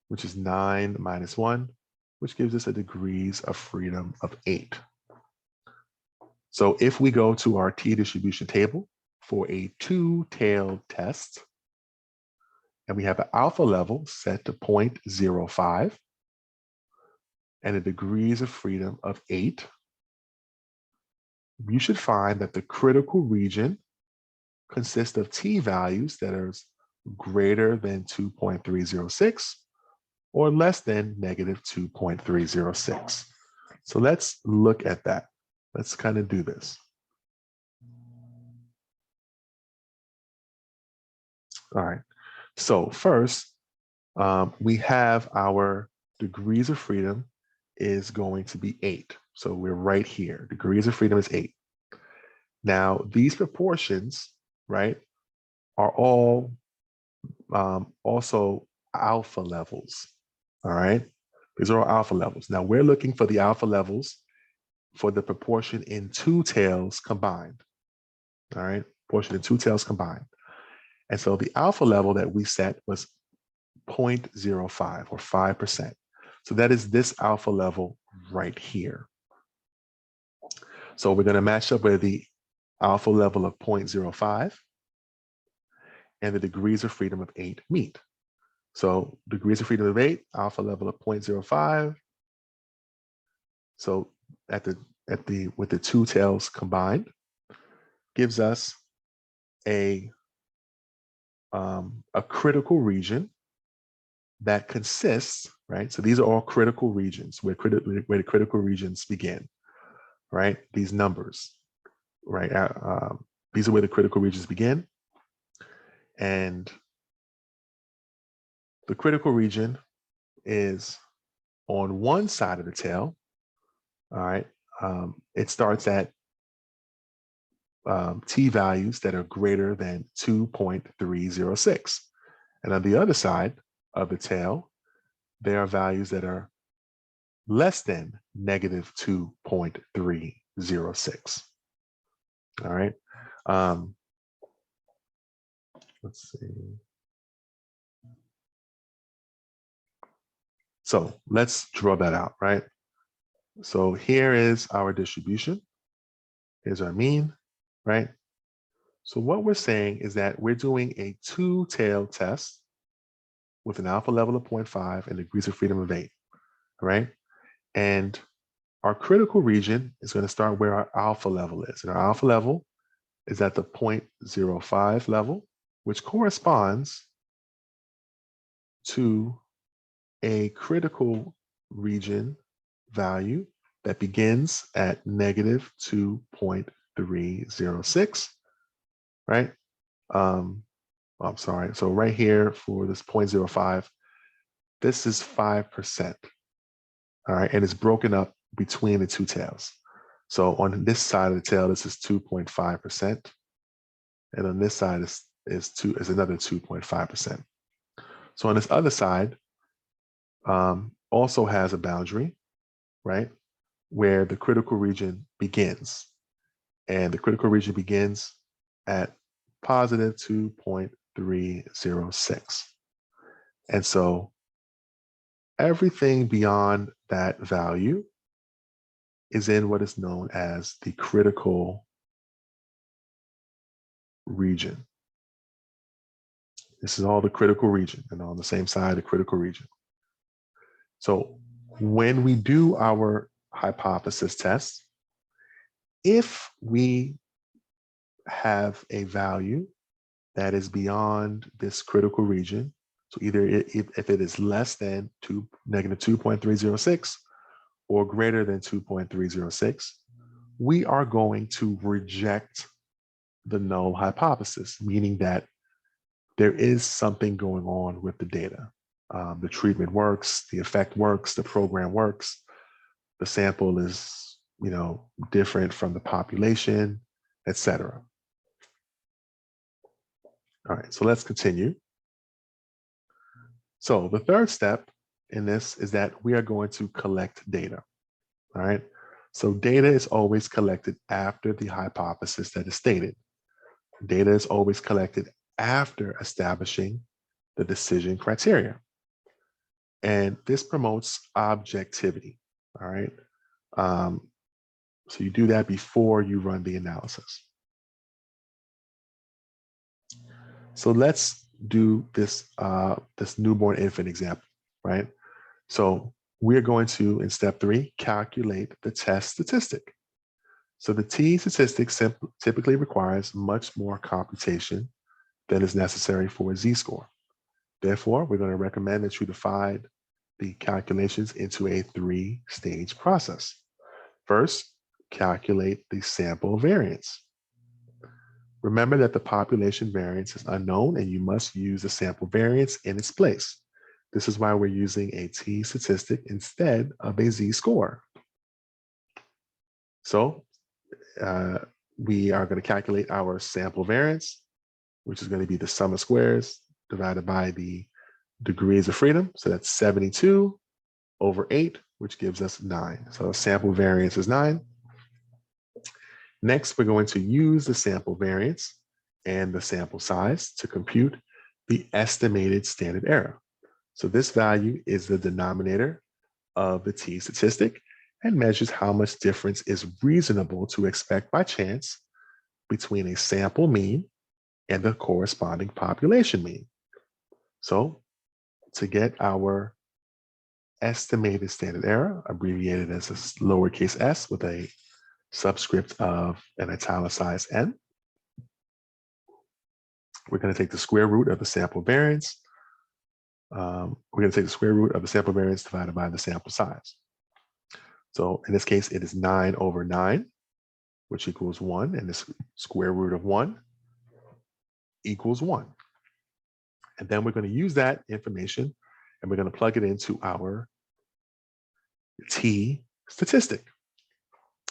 [SPEAKER 1] which is 9 minus 1, which gives us a degrees of freedom of 8. So if we go to our t-distribution table for a 2-tailed test, and we have an alpha level set to 0.05 and a degrees of freedom of 8, you should find that the critical region consists of t values that are greater than 2.306 or less than negative 2.306. So let's look at that. Let's kind of do this. All right. So first, we have our degrees of freedom is going to be 8. So we're right here. Degrees of freedom is 8. Now, these proportions, right, are all also alpha levels. All right. These are all alpha levels. Now, we're looking for the alpha levels for the proportion in 2 tails combined. All right. Proportion in 2 tails combined. And so the alpha level that we set was 0.05 or 5%. So that is this alpha level right here. So we're going to match up where the alpha level of 0.05 and the degrees of freedom of 8 meet. So degrees of freedom of 8, alpha level of 0.05. So with the 2 tails combined, gives us a critical region that consists, right? So these are all critical regions where the critical regions begin, right? These numbers, right? These are where the critical regions begin. And the critical region is on one side of the tail, all right? It starts at t values that are greater than 2.306. And on the other side of the tail, there are values that are less than negative 2.306. All right. Let's see. So let's draw that out, right? So here is our distribution. Here's our mean, right? So what we're saying is that we're doing a two-tailed test with an alpha level of 0.5 and degrees of freedom of 8, right? And our critical region is going to start where our alpha level is. And our alpha level is at the 0.05 level, which corresponds to a critical region value that begins at negative 2.306, right? I'm sorry. So right here for this 0.05, this is 5%, all right? And it's broken up between the two tails. So on this side of the tail, this is 2.5%. And on this side is another 2.5%. So on this other side, also has a boundary, right, where the critical region begins. And the critical region begins at positive 2.306. And so everything beyond that value is in what is known as the critical region. This is all the critical region, and on the same side, the critical region. So when we do our hypothesis test, if we have a value that is beyond this critical region, so either if it is less than negative 2.306 or greater than 2.306, we are going to reject the null hypothesis, meaning that there is something going on with the data. The treatment works, the effect works, the program works, the sample is, different from the population, etc. All right, so let's continue. So the third step in this is that we are going to collect data. All right, so data is always collected after the hypothesis that is stated. Data is always collected after establishing the decision criteria. And this promotes objectivity, all right? So you do that before you run the analysis. So let's do this, this newborn infant example, right? So we're going to, in step 3, calculate the test statistic. So the t statistic typically requires much more computation than is necessary for a z-score. Therefore, we're going to recommend that you divide the calculations into a 3-stage process. First, calculate the sample variance. Remember that the population variance is unknown and you must use the sample variance in its place. This is why we're using a t-statistic instead of a z-score. So we are going to calculate our sample variance, which is going to be the sum of squares divided by the degrees of freedom. So that's 72 over 8, which gives us 9. So sample variance is 9. Next, we're going to use the sample variance and the sample size to compute the estimated standard error. So this value is the denominator of the t statistic and measures how much difference is reasonable to expect by chance between a sample mean and the corresponding population mean. So to get our estimated standard error, abbreviated as a lowercase s with a subscript of an italicized n, we're going to take the square root of the sample variance we're going to take the square root of the sample variance divided by the sample size. So in this case, it is 9/9, which equals 1, and the square root of 1 equals 1. And then we're going to use that information and we're going to plug it into our t statistic.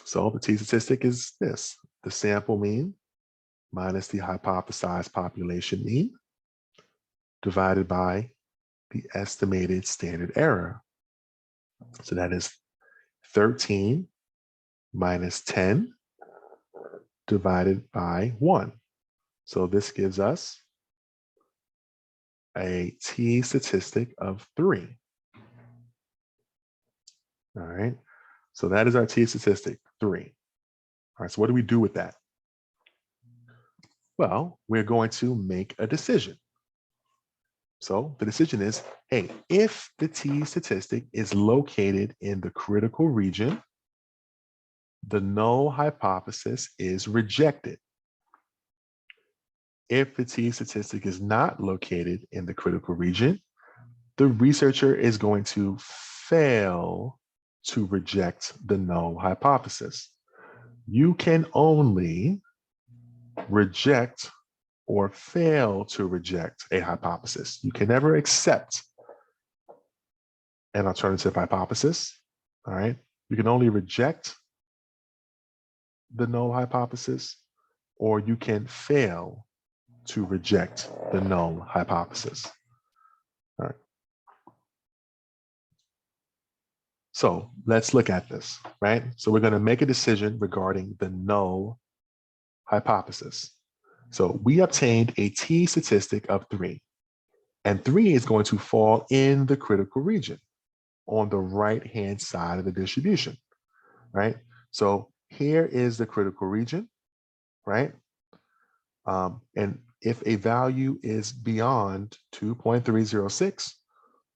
[SPEAKER 1] So the t statistic is this: the sample mean minus the hypothesized population mean divided by the estimated standard error. So that is 13 minus 10 divided by 1. So this gives us a t statistic of 3. All right. So that is our t statistic, 3. All right. So what do we do with that? Well, we're going to make a decision. So the decision is, hey, if the t statistic is located in the critical region, the null hypothesis is rejected. If the t statistic is not located in the critical region, the researcher is going to fail to reject the null hypothesis. You can only reject or fail to reject a hypothesis. You can never accept an alternative hypothesis. All right. You can only reject the null hypothesis, or you can fail to reject the null hypothesis. All right. So let's look at this, right? So we're going to make a decision regarding the null hypothesis. So we obtained a t statistic of 3, and 3 is going to fall in the critical region on the right-hand side of the distribution, right? So here is the critical region, right? And if a value is beyond 2.306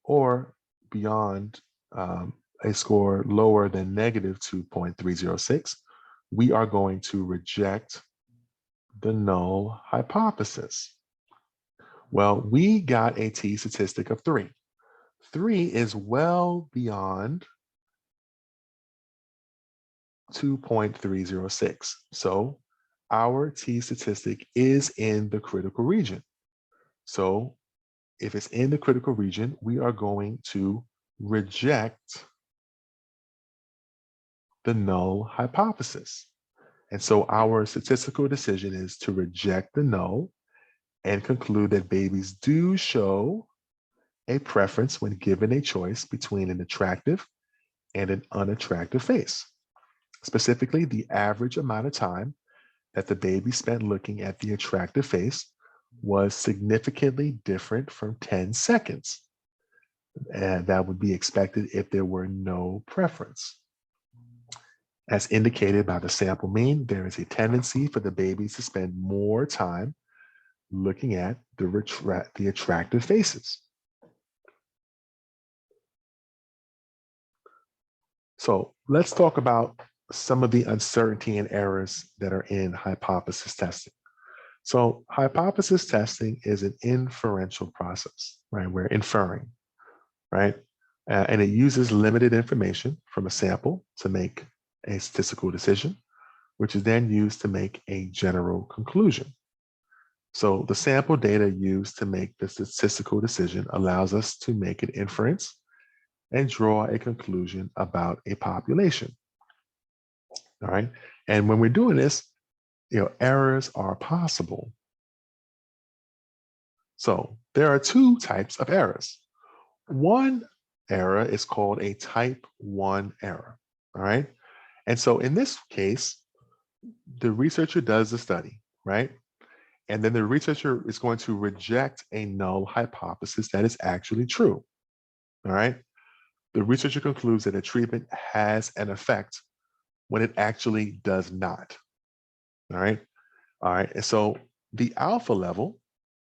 [SPEAKER 1] or beyond a score lower than negative 2.306, we are going to reject the null hypothesis. Well, we got a t statistic of 3. 3 is well beyond 2.306. So our t statistic is in the critical region. So if it's in the critical region, we are going to reject the null hypothesis. And so our statistical decision is to reject the null and conclude that babies do show a preference when given a choice between an attractive and an unattractive face. Specifically, the average amount of time that the baby spent looking at the attractive face was significantly different from 10 seconds. And that would be expected if there were no preference. As indicated by the sample mean, there is a tendency for the babies to spend more time looking at the attractive faces. So let's talk about some of the uncertainty and errors that are in hypothesis testing. So hypothesis testing is an inferential process, right? We're inferring, right? And it uses limited information from a sample to make a statistical decision, which is then used to make a general conclusion. So the sample data used to make the statistical decision allows us to make an inference and draw a conclusion about a population. All right. And when we're doing this, errors are possible. So there are 2 types of errors. One error is called a type 1 error. All right. And so in this case, the researcher does the study, right? And then the researcher is going to reject a null hypothesis that is actually true. All right. The researcher concludes that a treatment has an effect when it actually does not. All right. All right. And so the alpha level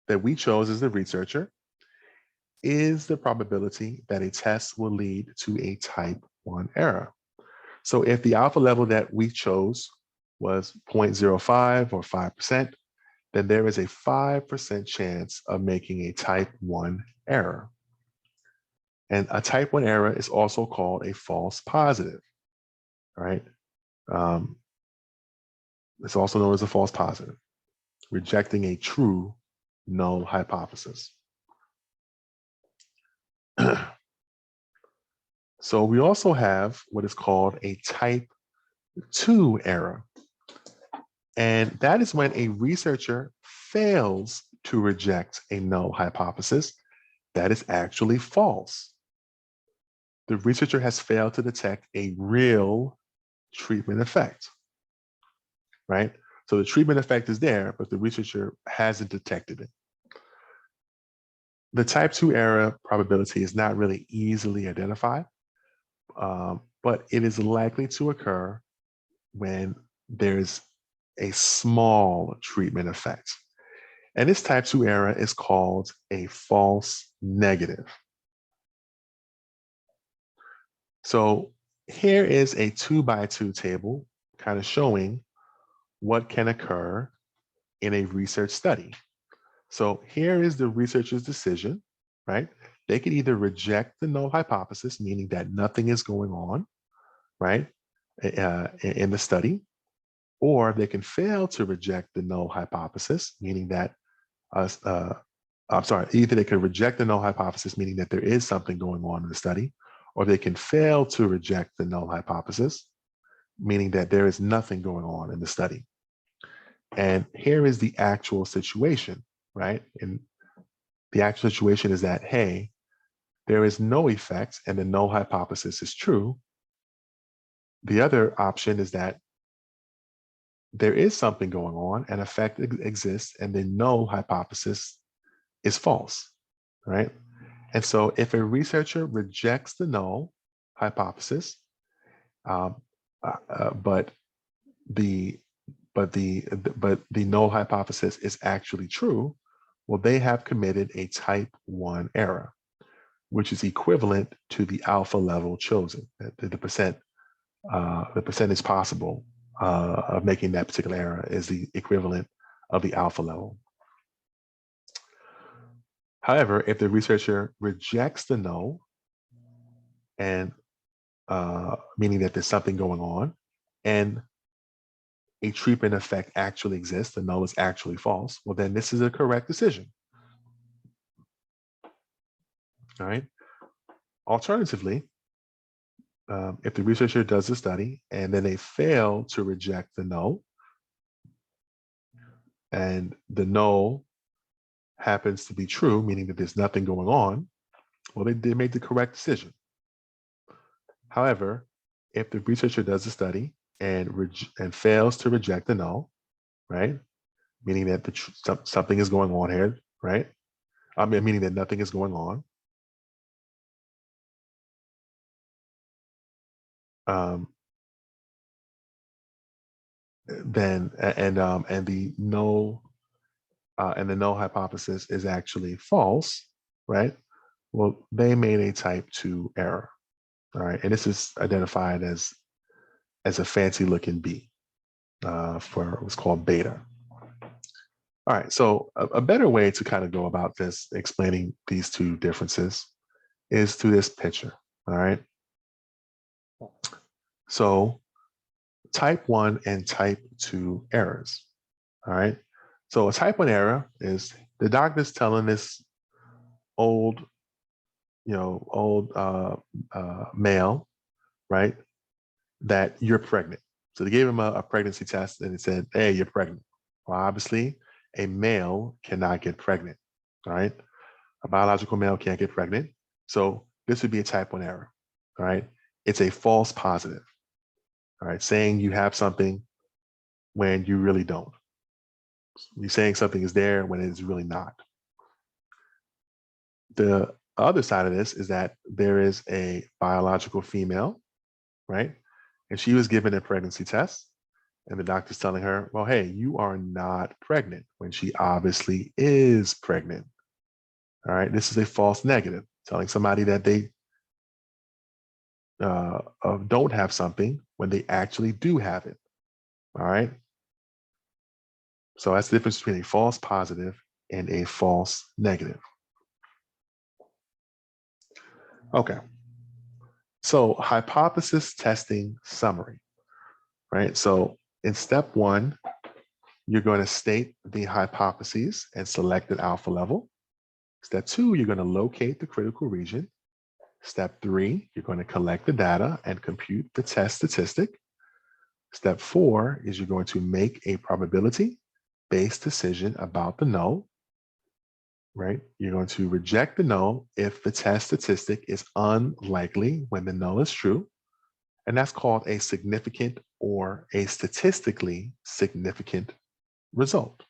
[SPEAKER 1] that we chose as the researcher is the probability that a test will lead to a type 1 error. So if the alpha level that we chose was 0.05 or 5%, then there is a 5% chance of making a type 1 error. And a type 1 error is also called a false positive, right? It's also known as a false positive, rejecting a true null hypothesis. So we also have what is called a type 2 error. And that is when a researcher fails to reject a null hypothesis that is actually false. The researcher has failed to detect a real treatment effect, right? So the treatment effect is there, but the researcher hasn't detected it. The type 2 error probability is not really easily identified, but it is likely to occur when there's a small treatment effect. And this type 2 error is called a false negative. So here is a 2x2 table kind of showing what can occur in a research study. So here is the researcher's decision, right? They can either reject the null hypothesis, meaning that nothing is going on, right, in the study, or they can fail to reject the null hypothesis, meaning that, either they can reject the null hypothesis, meaning that there is something going on in the study, or they can fail to reject the null hypothesis, meaning that there is nothing going on in the study. And here is the actual situation, right? And the actual situation is that, hey, there is no effect and the null hypothesis is true. The other option is that there is something going on, an effect exists, and the null hypothesis is false, right? And so if a researcher rejects the null hypothesis, but the null hypothesis is actually true, well, they have committed a type 1 error, which is equivalent to the alpha level chosen, the percentage possible of making that particular error is the equivalent of the alpha level. However, if the researcher rejects the null, and meaning that there's something going on, and a treatment effect actually exists, the null is actually false, well, then this is a correct decision. All right. Alternatively, if the researcher does the study and then they fail to reject the null, and the null happens to be true, meaning that there's nothing going on, well, they made the correct decision. However, if the researcher does the study and fails to reject the null, right, meaning that something is going on here, right? Meaning that nothing is going on. Then and the null hypothesis is actually false, right? Well, they made a type 2 error. All right, and this is identified as a fancy looking B for what's called beta. All right, so a better way to kind of go about this, explaining these two differences, is through this picture. All right, so type 1 and type 2 errors. All right, so a type 1 error is the doctor's telling this old male, right, that you're pregnant. So they gave him a pregnancy test and it said, hey, you're pregnant. Well, obviously, a male cannot get pregnant, all right? A biological male can't get pregnant. So this would be a type 1 error, all right? It's a false positive, all right? Saying you have something when you really don't. You're saying something is there when it's really not. The other side of this is that there is a biological female, right? And she was given a pregnancy test, and the doctor's telling her, well, hey, you are not pregnant, when she obviously is pregnant. All right, this is a false negative, telling somebody that they don't have something when they actually do have it. All right. So that's the difference between a false positive and a false negative. Okay, so hypothesis testing summary, right? So in step one, you're going to state the hypotheses and select an alpha level. Step two, you're going to locate the critical region. Step three, you're going to collect the data and compute the test statistic. Step four is you're going to make a probability-based decision about the null, right? You're going to reject the null if the test statistic is unlikely when the null is true. And that's called a significant or a statistically significant result.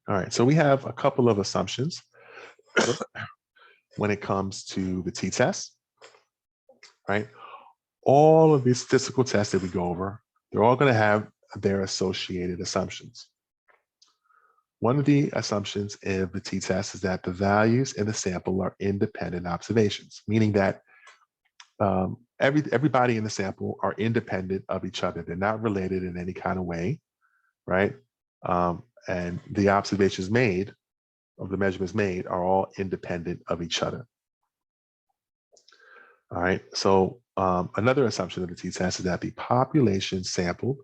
[SPEAKER 1] All right, so we have a couple of assumptions when it comes to the t-test, right? All of these statistical tests that we go over, they're all going to have their associated assumptions. One of the assumptions of the t-test is that the values in the sample are independent observations, meaning that everybody in the sample are independent of each other. They're not related in any kind of way, right? And the observations made, of the measurements made, are all independent of each other. All right, so another assumption of the t-test is that the population sampled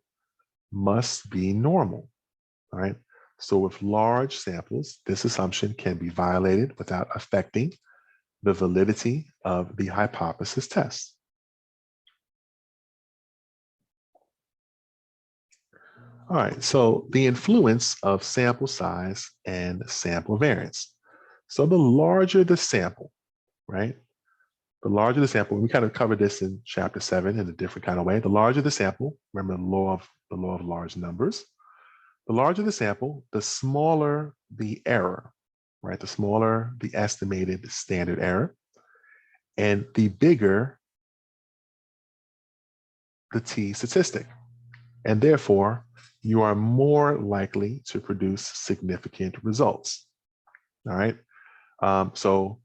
[SPEAKER 1] must be normal. All right, so with large samples, this assumption can be violated without affecting the validity of the hypothesis test. All right, so the influence of sample size and sample variance. So the larger the sample, right? The larger the sample, we kind of covered this in chapter 7 in a different kind of way. The larger the sample, remember the law of large numbers. The larger the sample, the smaller the error, right? The smaller the estimated standard error, and the bigger the t statistic. And therefore, you are more likely to produce significant results. All right. So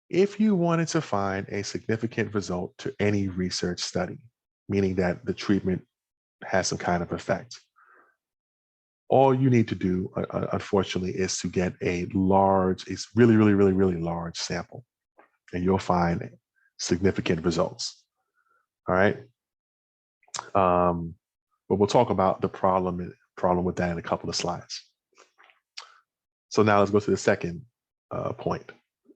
[SPEAKER 1] if you wanted to find a significant result to any research study, meaning that the treatment has some kind of effect, all you need to do, unfortunately, is to get a large, it's really, really, really, really large sample, and you'll find significant results. All right. But we'll talk about the problem with that in a couple of slides. So now let's go to the second point.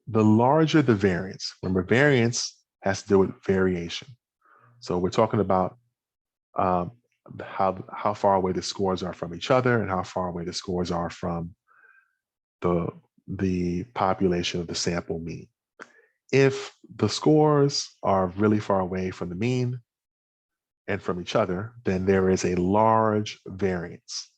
[SPEAKER 1] The larger the variance, remember variance has to do with variation. So we're talking about how far away the scores are from each other and how far away the scores are from the population of the sample mean. If the scores are really far away from the mean and from each other, then there is a large variance.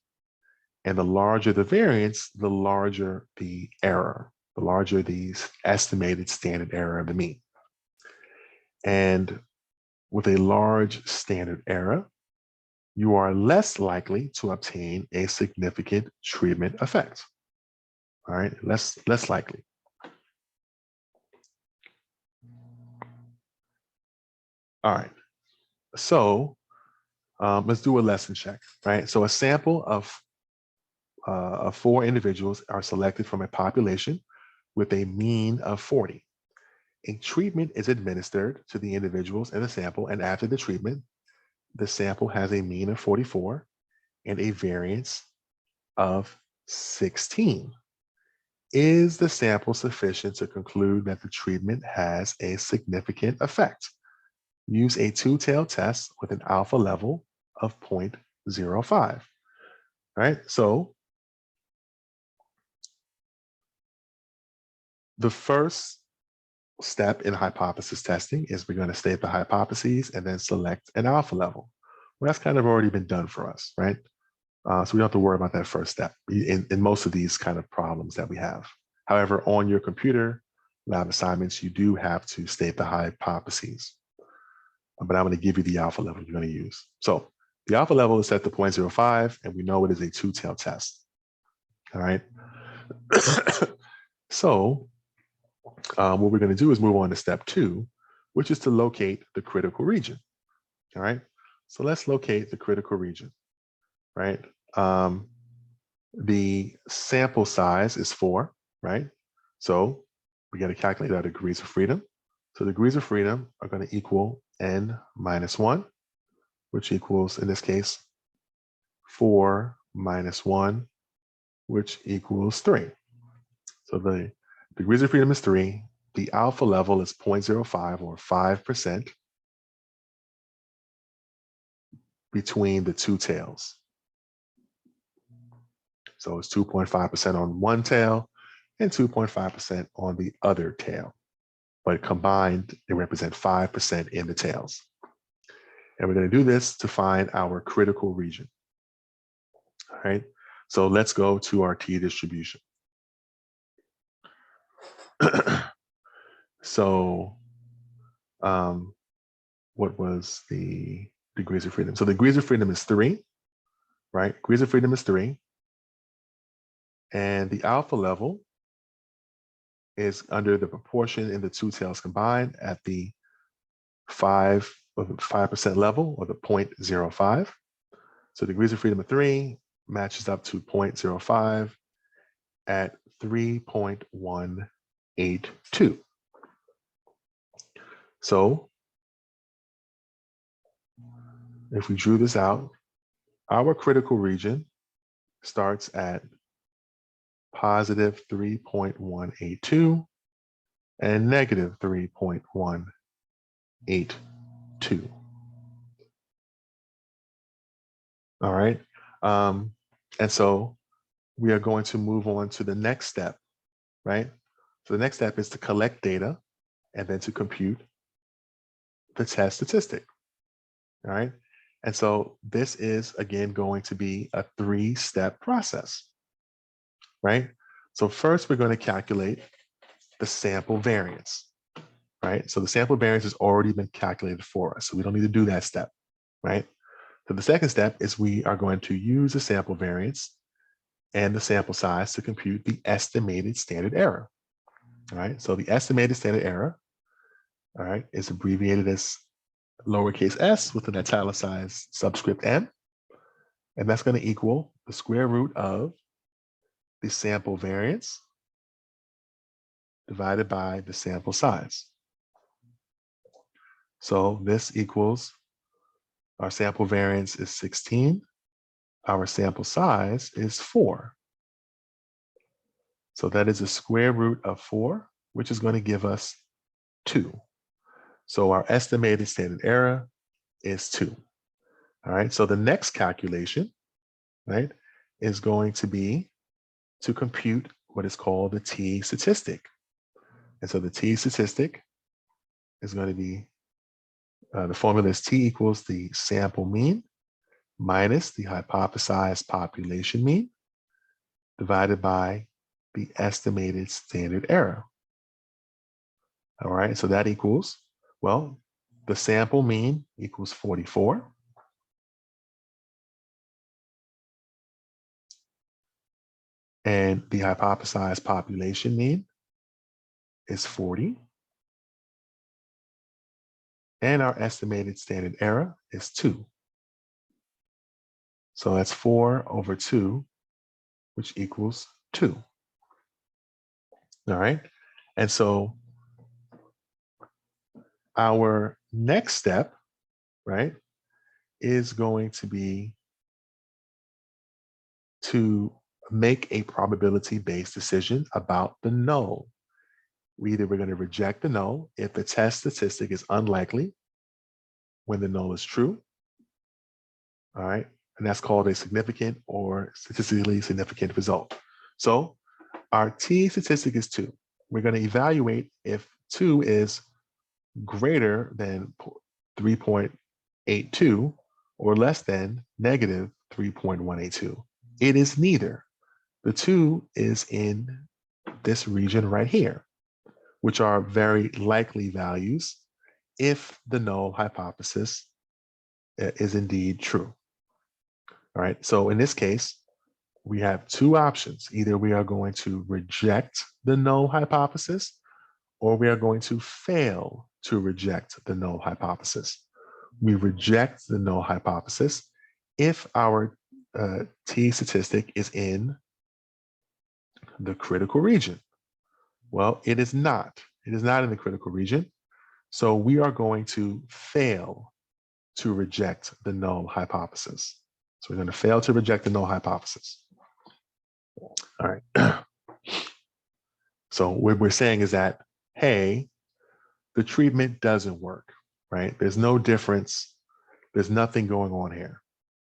[SPEAKER 1] And the larger the variance, the larger the error, the larger the estimated standard error of the mean. And with a large standard error, you are less likely to obtain a significant treatment effect. All right, less likely. All right, so let's do a lesson check, right? So a sample of 4 individuals are selected from a population with a mean of 40. A treatment is administered to the individuals in the sample, and after the treatment, the sample has a mean of 44 and a variance of 16. Is the sample sufficient to conclude that the treatment has a significant effect? Use a two-tailed test with an alpha level of 0.05. All right, so the first step in hypothesis testing is we're going to state the hypotheses and then select an alpha level. Well, that's kind of already been done for us, right? So we don't have to worry about that first step in most of these kind of problems that we have. However, on your computer lab assignments, you do have to state the hypotheses. But I'm going to give you the alpha level you're going to use. So the alpha level is set to 0.05, and we know it is a two-tailed test. All right. So what we're going to do is move on to step 2, which is to locate the critical region. All right. So let's locate the critical region, right? The sample size is 4, right? So we got to calculate our degrees of freedom. So degrees of freedom are going to equal n minus 1, which equals, in this case, 4 minus 1, which equals 3. So the degrees of freedom is 3. The alpha level is 0.05 or 5% between the two tails. So it's 2.5% on one tail and 2.5% on the other tail. But combined, they represent 5% in the tails. And we're going to do this to find our critical region. All right, so let's go to our t distribution. So what was the degrees of freedom? So the degrees of freedom is 3, right? Degrees of freedom is 3. And the alpha level is under the proportion in the two tails combined at the 5% level, or the 0.05. So degrees of freedom of 3 matches up to 0.05 at 3.182. So if we drew this out, our critical region starts at positive 3.182 and negative 3.182. All right. And so we are going to move on to the next step, right? So the next step is to collect data and then to compute the test statistic. All right. And so this is, again, going to be a 3-step process, right? So first, we're going to calculate the sample variance, right? So the sample variance has already been calculated for us, so we don't need to do that step, right? So the second step is we are going to use the sample variance and the sample size to compute the estimated standard error, all right? So the estimated standard error, all right, is abbreviated as lowercase s with an italicized subscript m, and that's going to equal the square root of the sample variance divided by the sample size. So this equals, our sample variance is 16, our sample size is 4. So that is the square root of 4, which is going to give us 2. So our estimated standard error is 2. All right, so the next calculation, right, is going to be to compute what is called the t statistic. And so the t statistic is going to be, the formula is t equals the sample mean minus the hypothesized population mean divided by the estimated standard error. All right, so that equals, well, the sample mean equals 44. And the hypothesized population mean is 40. And our estimated standard error is 2. So that's 4 over 2, which equals 2. All right. And so our next step, right, is going to be to make a probability-based decision about the null. We're going to reject the null if the test statistic is unlikely when the null is true. All right. And that's called a significant or statistically significant result. So our t statistic is 2. We're going to evaluate if 2 is greater than 3.82 or less than negative 3.182. It is neither. The 2 is in this region right here, which are very likely values if the null hypothesis is indeed true. All right, so in this case, we have 2 options. Either we are going to reject the null hypothesis, or we are going to fail to reject the null hypothesis. We reject the null hypothesis if our t statistic is in the critical region. Well, it is not. It is not in the critical region. So we are going to fail to reject the null hypothesis. So we're going to fail to reject the null hypothesis. All right. So what we're saying is that, hey, the treatment doesn't work, right? There's no difference. There's nothing going on here.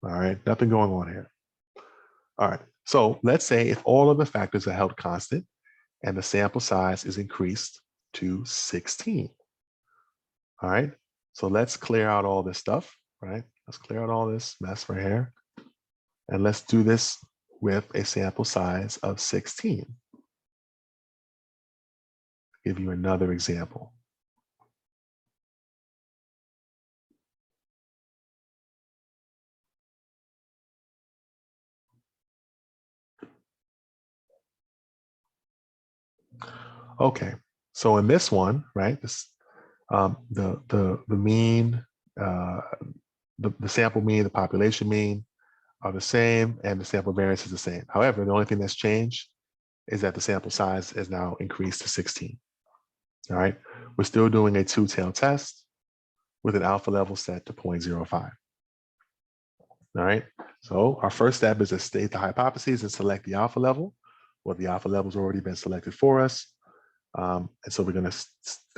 [SPEAKER 1] All right, nothing going on here. All right, so let's say if all of the factors are held constant and the sample size is increased to 16. All right, so let's clear out all this stuff, right? Let's clear out all this mess right here. And let's do this with a sample size of 16. Give you another example. Okay, so in this one, right, this the mean, the sample mean, the population mean are the same, and the sample variance is the same. However, the only thing that's changed is that the sample size is now increased to 16. All right, we're still doing a two-tailed test with an alpha level set to 0.05. All right, so our first step is to state the hypotheses and select the alpha level. Well, the alpha level's already been selected for us. And so we're going to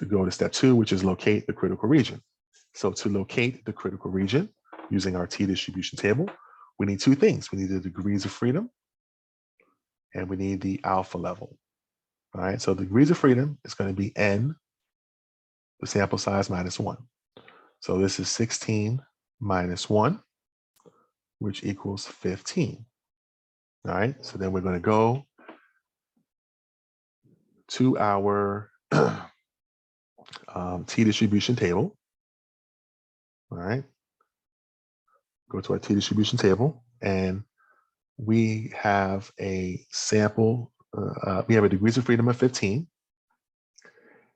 [SPEAKER 1] go to step 2, which is locate the critical region. So to locate the critical region using our t-distribution table, we need 2 things. We need the degrees of freedom and we need the alpha level. All right, so the degrees of freedom is going to be n, the sample size minus 1. So this is 16 minus 1, which equals 15. All right, so then we're going to go to our t-distribution table. All right, go to our t-distribution table, and we have a sample, we have a degrees of freedom of 15,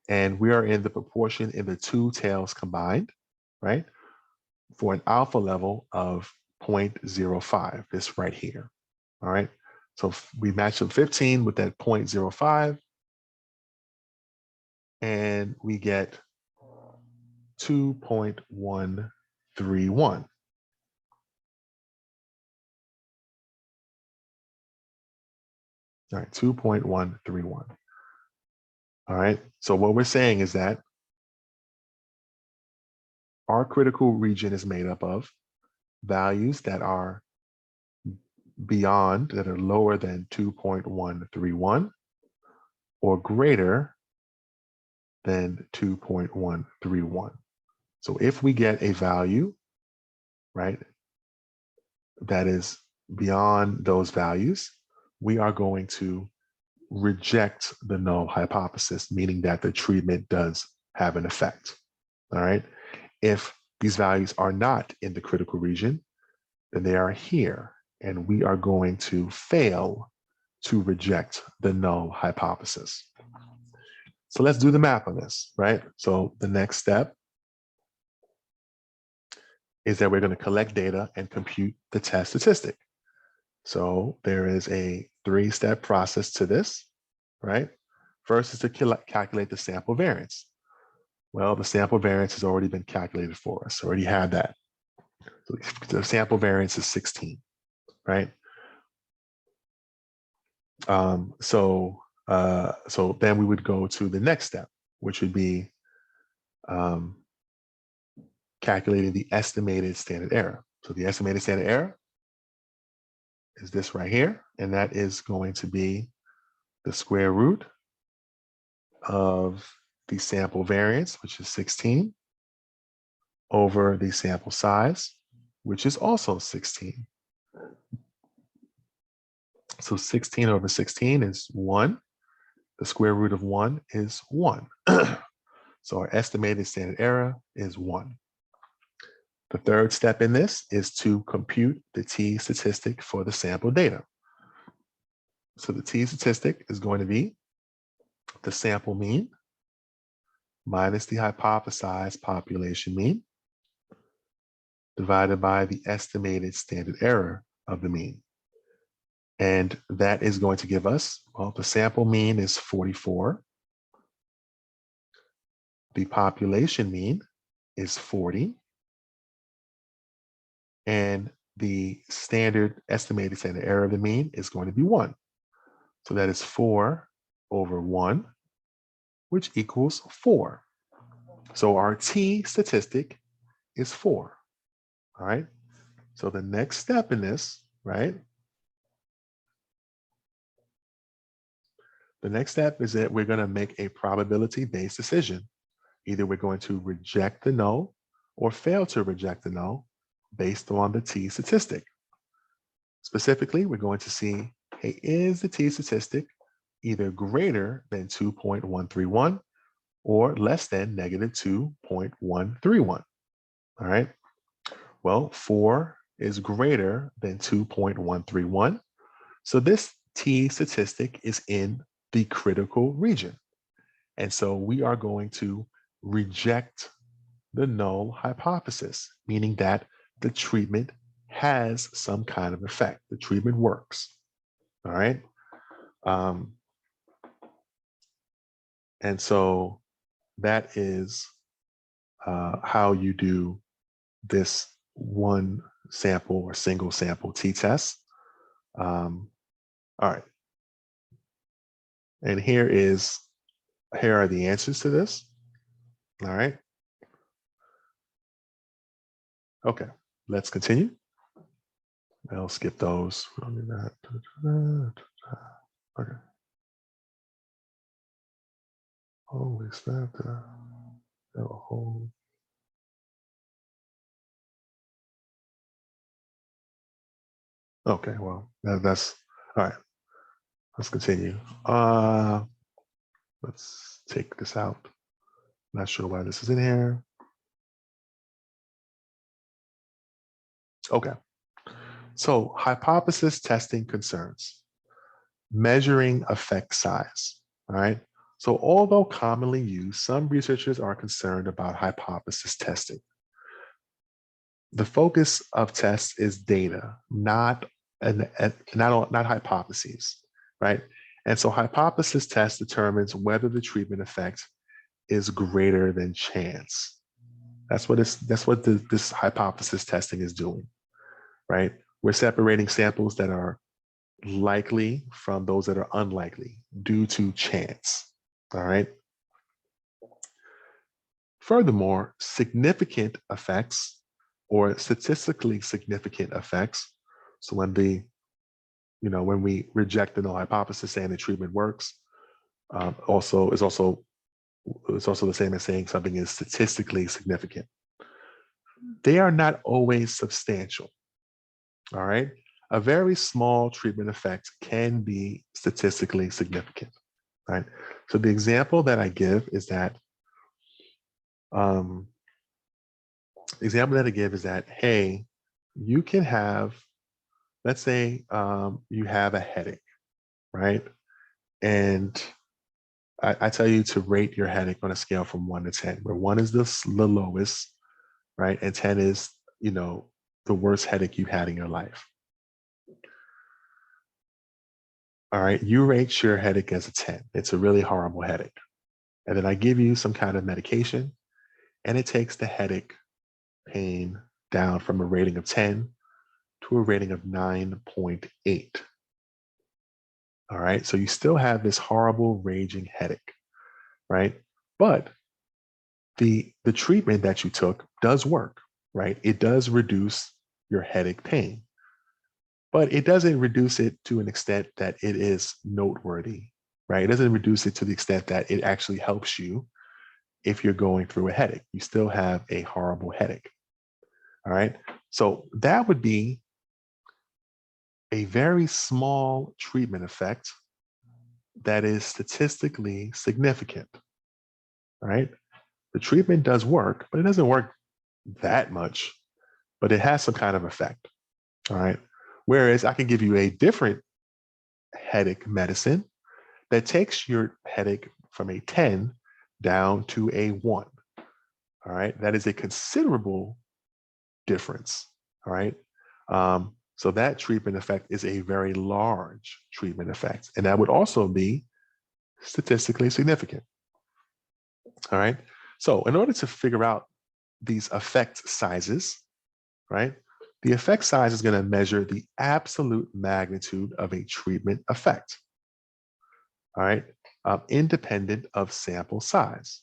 [SPEAKER 1] and we are in the proportion in the 2 tails combined, right, for an alpha level of 0.05, this right here. All right, so we match up 15 with that 0.05, and we get 2.131. All right, 2.131. All right, so what we're saying is that our critical region is made up of values that are beyond, that are lower than 2.131 or greater than 2.131. So if we get a value, right, that is beyond those values, we are going to reject the null hypothesis, meaning that the treatment does have an effect. All right. If these values are not in the critical region, then they are here, and we are going to fail to reject the null hypothesis. So let's do the math on this, right? So the next step is that we're going to collect data and compute the test statistic. So there is a 3-step process to this, right? First is to calculate the sample variance. Well, the sample variance has already been calculated for us, already have that. So the sample variance is 16, right? So then we would go to the next step, which would be calculating the estimated standard error. So the estimated standard error is this right here, and that is going to be the square root of the sample variance, which is 16, over the sample size, which is also 16. So 16 over 16 is 1. The square root of 1 is 1. So our estimated standard error is 1. The third step in this is to compute the t statistic for the sample data. So the t statistic is going to be the sample mean minus the hypothesized population mean divided by the estimated standard error of the mean. And that is going to give us, well, the sample mean is 44, the population mean is 40, and the estimated standard error of the mean is going to be 1. So that is 4 over 1, which equals 4. So our t statistic is 4. All right. So the next step in this, right? The next step is that we're going to make a probability-based decision. Either we're going to reject the null or fail to reject the null based on the t statistic. Specifically, we're going to see, hey, is the t statistic either greater than 2.131 or less than negative 2.131? All right. Well, 4 is greater than 2.131. So this t statistic is in the critical region. And so we are going to reject the null hypothesis, meaning that the treatment has some kind of effect. The treatment works. All right. And so that is how you do this one sample or single sample t-test. All right. And here are the answers to this. All right. Okay, let's continue. I'll skip those. Okay. Holy snap. Okay, well, that's all right. Let's continue. Let's take this out. Not sure why this is in here. Okay. So hypothesis testing concerns. Measuring effect size. All right. So although commonly used, some researchers are concerned about hypothesis testing. The focus of tests is data, not hypotheses, right? And so hypothesis test determines whether the treatment effect is greater than chance. That's what this hypothesis testing is doing, right? We're separating samples that are likely from those that are unlikely due to chance, all right? Furthermore, significant effects or statistically significant effects. So when when we reject the null hypothesis saying the treatment works, also it's also the same as saying something is statistically significant. They are not always substantial. All right. A very small treatment effect can be statistically significant. Right. So the example that I give is that hey, you can have, let's say you have a headache, right? And I tell you to rate your headache on a scale from 1 to 10, where 1 is the lowest, right? And 10 is, the worst headache you've had in your life. All right, you rate your headache as a 10. It's a really horrible headache. And then I give you some kind of medication, and it takes the headache pain down from a rating of 10 to a rating of 9.8. All right, so you still have this horrible raging headache, right? But the treatment that you took does work, right? It does reduce your headache pain, but it doesn't reduce it to an extent that it is noteworthy, right? It doesn't reduce it to the extent that it actually helps you if you're going through a headache. You still have a horrible headache. All right. So that would be a very small treatment effect that is statistically significant. All right. The treatment does work, but it doesn't work that much, but it has some kind of effect. All right. Whereas I can give you a different headache medicine that takes your headache from a 10 down to a 1. All right. That is a considerable difference. All right. So that treatment effect is a very large treatment effect. And that would also be statistically significant. All right. So in order to figure out these effect sizes, right? The effect size is going to measure the absolute magnitude of a treatment effect, all right, independent of sample size.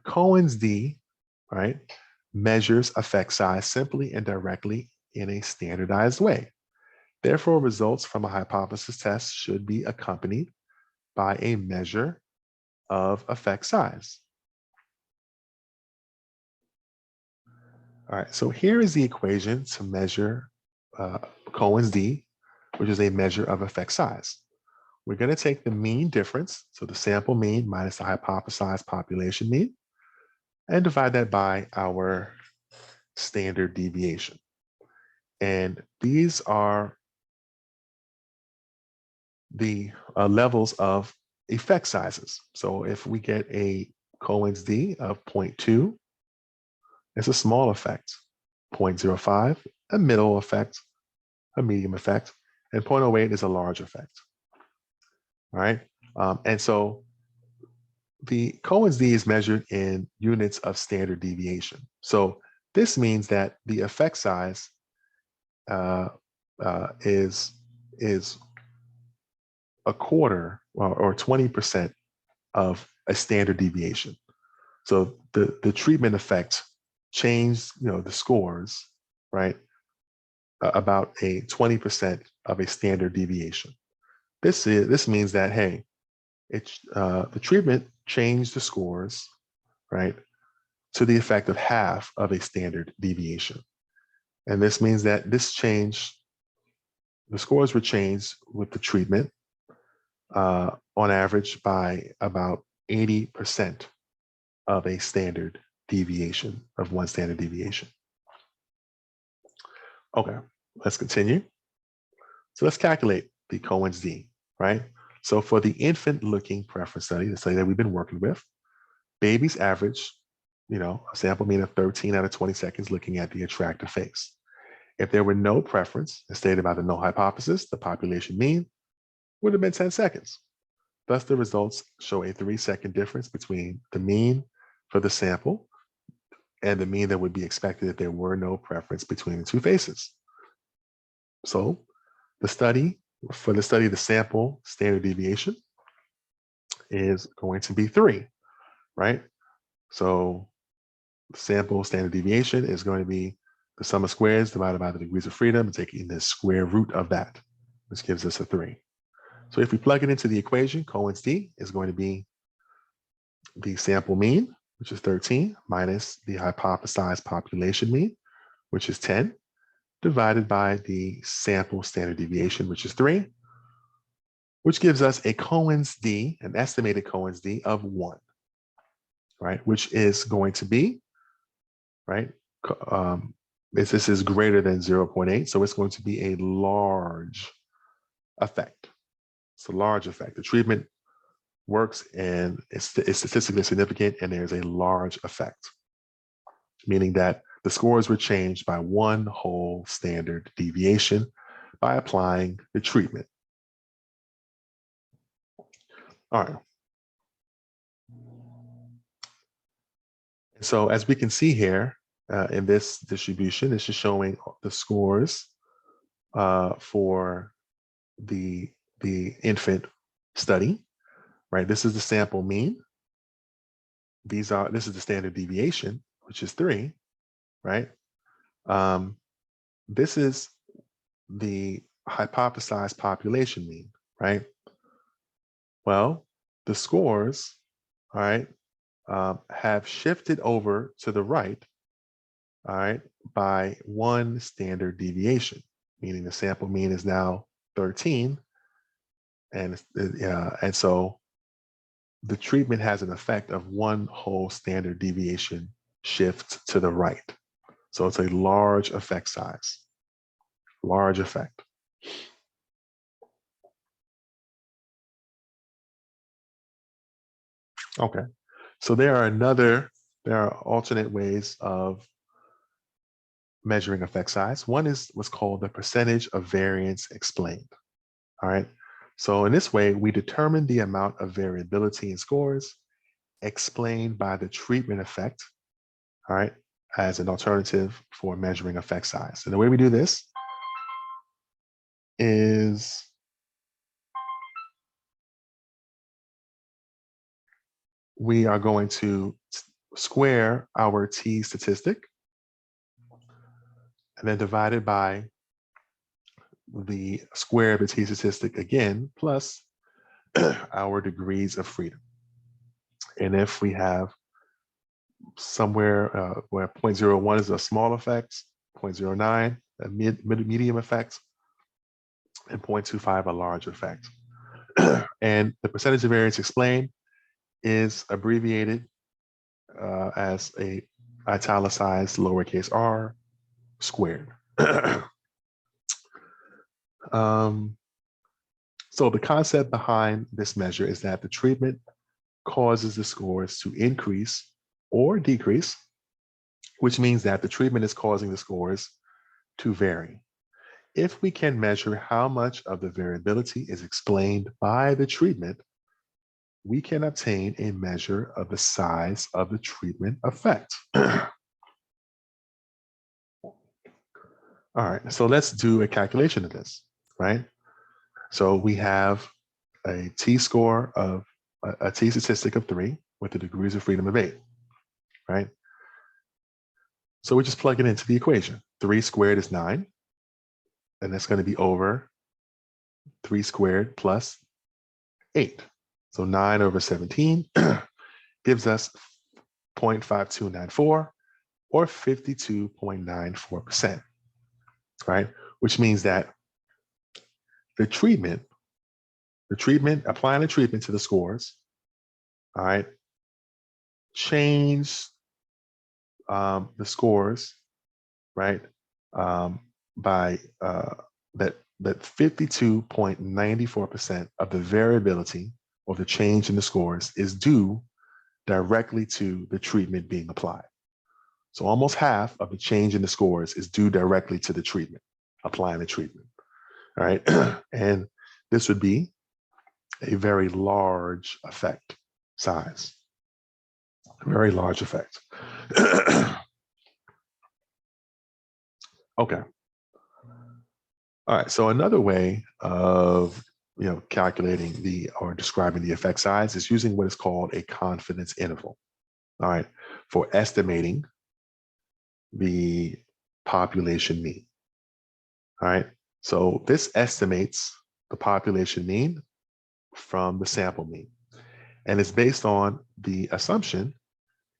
[SPEAKER 1] Cohen's d, right, measures effect size simply and directly in a standardized way. Therefore, results from a hypothesis test should be accompanied by a measure of effect size. All right, so here is the equation to measure Cohen's d, which is a measure of effect size. We're going to take the mean difference, so the sample mean minus the hypothesized population mean, and divide that by our standard deviation. And these are the levels of effect sizes. So if we get a Cohen's d of 0.2, it's a small effect. 0.05, a middle effect, a medium effect, and 0.08 is a large effect. All right. And so the Cohen's d is measured in units of standard deviation. So this means that the effect size is a quarter or 20% of a standard deviation. So the treatment effect changed, the scores, right, about a 20% of a standard deviation. This means that, hey, the treatment changed the scores, right, to the effect of half of a standard deviation. And this means that the scores were changed with the treatment on average by about 80% of a standard deviation, of one standard deviation. Okay, let's continue. So let's calculate the Cohen's d, right? So for the infant looking preference study, the study that we've been working with, babies average, a sample mean of 13 out of 20 seconds looking at the attractive face. If there were no preference, as stated by the null hypothesis, the population mean would have been 10 seconds. Thus, the results show a 3-second difference between the mean for the sample and the mean that would be expected if there were no preference between the two faces. So the study, the sample standard deviation is going to be 3, right? So the sample standard deviation is going to be the sum of squares divided by the degrees of freedom and taking the square root of that, which gives us a 3. So if we plug it into the equation, Cohen's d is going to be the sample mean, which is 13, minus the hypothesized population mean, which is 10, divided by the sample standard deviation, which is 3, which gives us a Cohen's d, an estimated Cohen's d of 1, right? Which is going to be, right? This is greater than 0.8, so it's going to be a large effect. It's a large effect. The treatment works and it's statistically significant, and there's a large effect, meaning that the scores were changed by 1 whole standard deviation by applying the treatment. All right. So as we can see here in this distribution, this is showing the scores for the infant study, right? This is the sample mean. This is the standard deviation, which is 3, right? This is the hypothesized population mean, right? Well, the scores, all right, have shifted over to the right, all right, by 1 standard deviation, meaning the sample mean is now 13, and so the treatment has an effect of 1 whole standard deviation shift to the right. So it's a large effect size, large effect. Okay, so there are alternate ways of measuring effect size. One is what's called the percentage of variance explained. All right, so in this way, we determine the amount of variability in scores explained by the treatment effect, all right, as an alternative for measuring effect size. And the way we do this is we are going to square our t statistic and then divide it by the square of the t statistic again, plus our degrees of freedom. And if we have somewhere where 0.01 is a small effect, 0.09 a medium effect, and 0.25 a large effect. And the percentage of variance explained is abbreviated as a italicized lowercase r squared. So the concept behind this measure is that the treatment causes the scores to increase or decrease, which means that the treatment is causing the scores to vary. If we can measure how much of the variability is explained by the treatment, we can obtain a measure of the size of the treatment effect. All right, so let's do a calculation of this, right? So we have a t-score of a t-statistic of 3 with the degrees of freedom of 8, right? So we just plug it into the equation. 3 squared is 9, and that's going to be over 3 squared plus 8. So 9 over 17 gives us 0.5294 or 52.94%, right? Which means that applying the treatment to the scores, all right, change the scores, right, by that 52.94% of the variability or the change in the scores is due directly to the treatment being applied. So almost half of the change in the scores is due directly to the treatment, applying the treatment, all right? And this would be a very large effect size, very large effect. Okay. All right, so another way of calculating or describing the effect size is using what is called a confidence interval, all right, for estimating the population mean. All right, so this estimates the population mean from the sample mean, and it's based on the assumption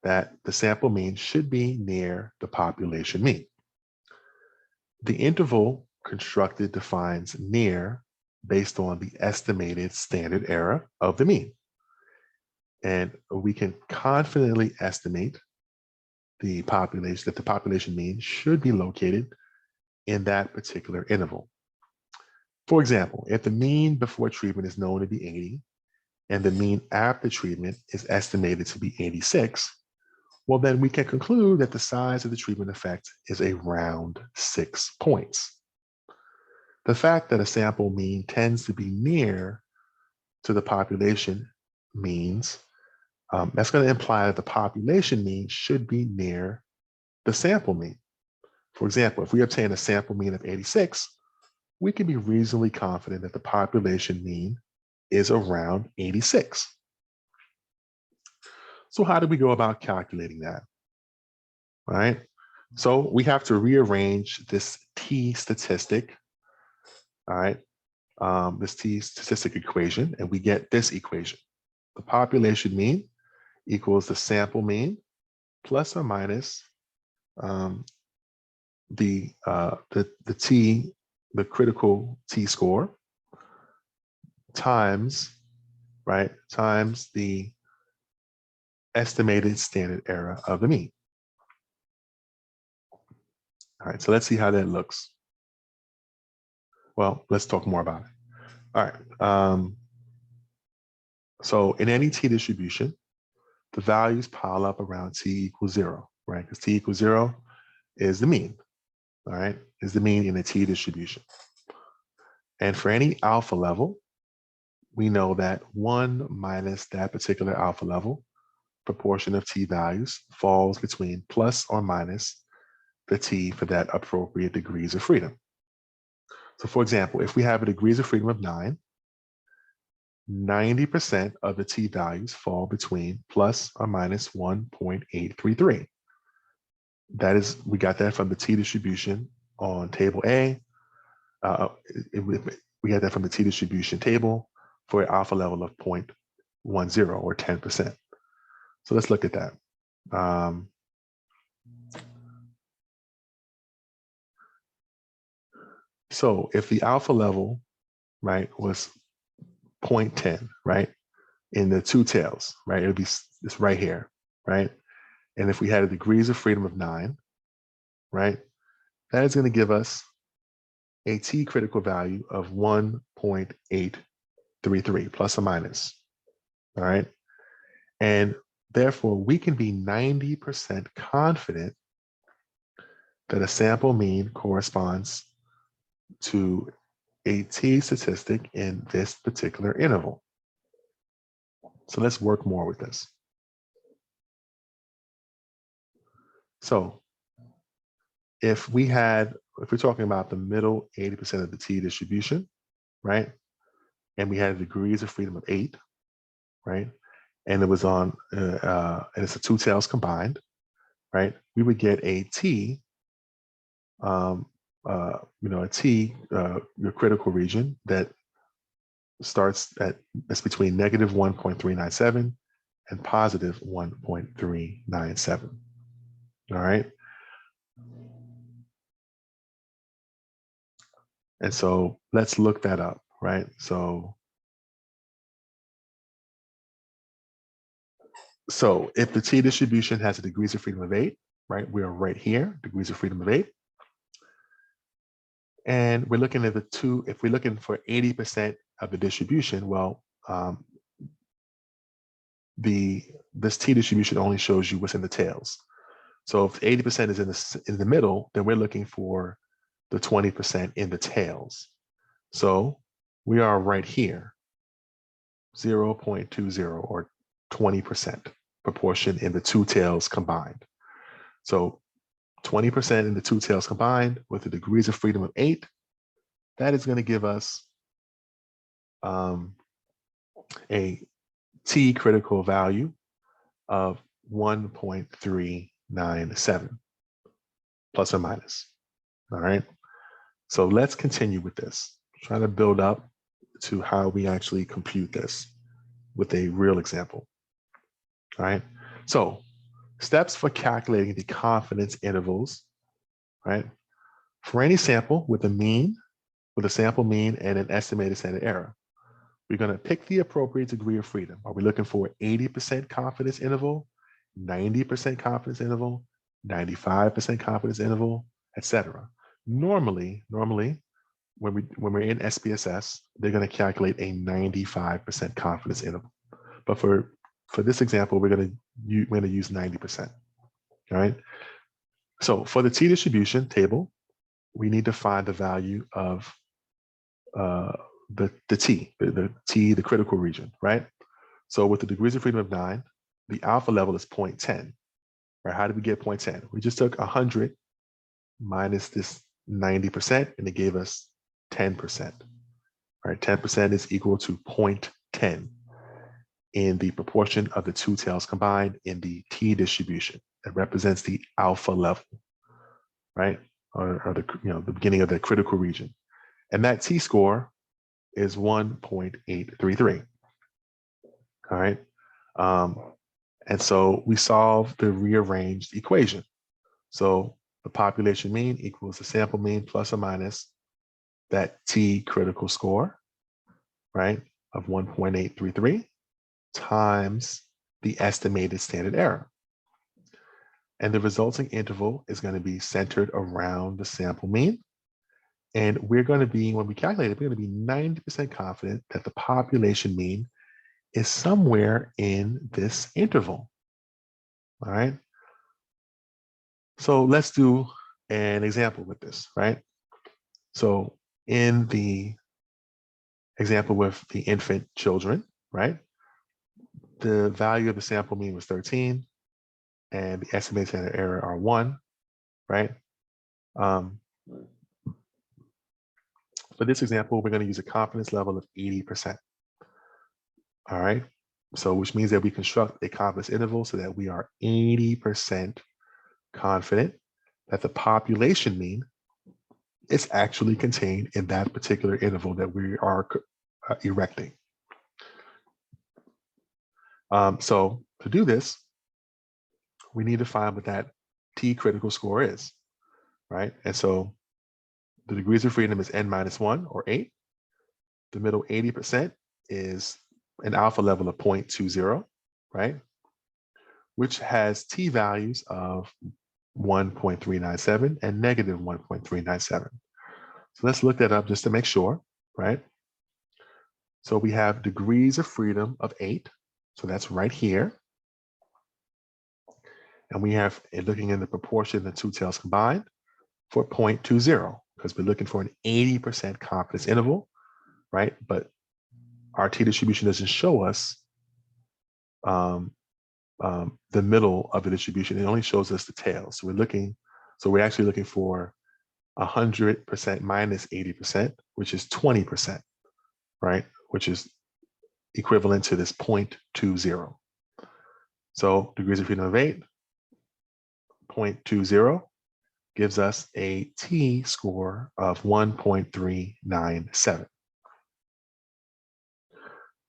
[SPEAKER 1] that the sample mean should be near the population mean. The interval constructed defines near based on the estimated standard error of the mean. And we can confidently estimate the population mean should be located in that particular interval. For example, if the mean before treatment is known to be 80 and the mean after treatment is estimated to be 86, well, then we can conclude that the size of the treatment effect is around 6 points. The fact that a sample mean tends to be near to the population means that's going to imply that the population mean should be near the sample mean. For example, if we obtain a sample mean of 86, we can be reasonably confident that the population mean is around 86. So how do we go about calculating that? All right. So we have to rearrange this t statistic, all right, this t statistic equation, and we get this equation. The population mean equals the sample mean plus or minus the critical t-score times, right, times the estimated standard error of the mean. All right, so let's see how that looks. Well, let's talk more about it. All right. So in any t distribution, the values pile up around t equals 0, right? Because t equals 0 is the mean, all right? Is the mean in a t distribution. And for any alpha level, we know that 1 minus that particular alpha level proportion of t values falls between plus or minus the t for that appropriate degrees of freedom. So for example, if we have a degrees of freedom of 9, 90% of the t values fall between plus or minus 1.833. That is, we got that from the t distribution on table A. We got that from the t distribution table for an alpha level of 0.10 or 10%. So let's look at that. So if the alpha level, right, was 0.10, right, in the two tails, right, it'll be this right here, right? And if we had a degrees of freedom of 9, right, that is going to give us a t critical value of 1.833 plus or minus, all right? And therefore, we can be 90% confident that a sample mean corresponds to a t statistic in this particular interval. So let's work more with this. So if we're talking about the middle 80% of the t distribution, right? And we had degrees of freedom of 8, right? And it was on, and it's the two tails combined, right? We would get a t, your critical region that starts that's between negative 1.397 and positive 1.397. All right. And so let's look that up, right? So if the t distribution has a degrees of freedom of 8, right? We are right here, degrees of freedom of 8. And we're looking at if we're looking for 80% of the distribution, well, this t distribution only shows you what's in the tails. So if 80% is in the middle, then we're looking for the 20% in the tails. So we are right here, 0.20 or 20% proportion in the two tails combined. So 20% in the two tails combined with the degrees of freedom of 8, that is going to give us a t critical value of 1.397 plus or minus. All right. So let's continue with this. Trying to build up to how we actually compute this with a real example. All right. So steps for calculating the confidence intervals, right? For any sample with a sample mean and an estimated standard error, we're going to pick the appropriate degree of freedom. Are we looking for 80% confidence interval, 90% confidence interval, 95% confidence interval, etc.? Normally, when we're in SPSS, they're going to calculate a 95% confidence interval. But for this example, we're going to use 90%. All right. So for the t distribution table, we need to find the value of the critical region, right? So with the degrees of freedom of 9, the alpha level is 0.10, right? How did we get 0.10? We just took 100 minus this 90%, and it gave us 10%, right? 10% is equal to 0.10 in the proportion of the two tails combined in the t distribution. It represents the alpha level, right? Or the beginning of the critical region. And that t-score is 1.833. All right. And so we solve the rearranged equation. So the population mean equals the sample mean plus or minus that t critical score, right, of 1.833 times the estimated standard error. And the resulting interval is going to be centered around the sample mean. And we're going to be, when we calculate it, we're going to be 90% confident that the population mean is somewhere in this interval. All right. So let's do an example with this, right? So in the example with the infant children, right? the value of the sample mean was 13, and the estimated standard error are 1, right? For this example, we're going to use a confidence level of 80%. All right. So which means that we construct a confidence interval so that we are 80% confident that the population mean is actually contained in that particular interval that we are erecting. So to do this, we need to find what that T critical score is, right? And so the degrees of freedom is n-1 or 8. The middle 80% is an alpha level of 0.20, right? Which has T values of 1.397 and negative 1.397. So let's look that up just to make sure, right? So we have degrees of freedom of 8. So that's right here. And we have, looking in the proportion of the two tails combined, for 0.20, because we're looking for an 80% confidence interval, right? But our T distribution doesn't show us the middle of the distribution. It only shows us the tails. So we're actually looking for 100% minus 80%, which is 20%, right? Which is equivalent to this 0.20. So degrees of freedom of 8, 0.20 gives us a T score of 1.397.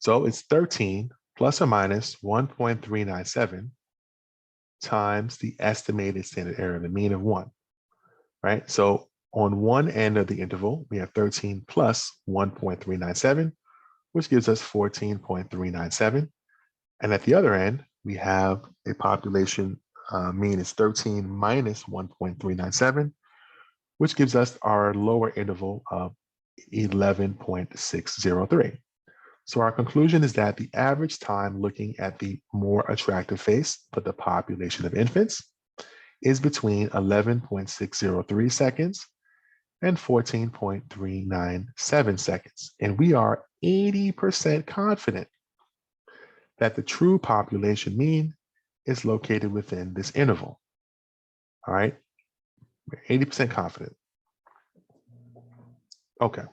[SPEAKER 1] So it's 13 plus or minus 1.397 times the estimated standard error, the mean of 1, right? So on one end of the interval, we have 13 plus 1.397, which gives us 14.397. And at the other end, we have a population mean is 13 minus 1.397, which gives us our lower interval of 11.603. So our conclusion is that the average time looking at the more attractive face for the population of infants is between 11.603 seconds and 14.397 seconds. And we are 80% confident that the true population mean is located within this interval. All right, we're 80% confident. Okay.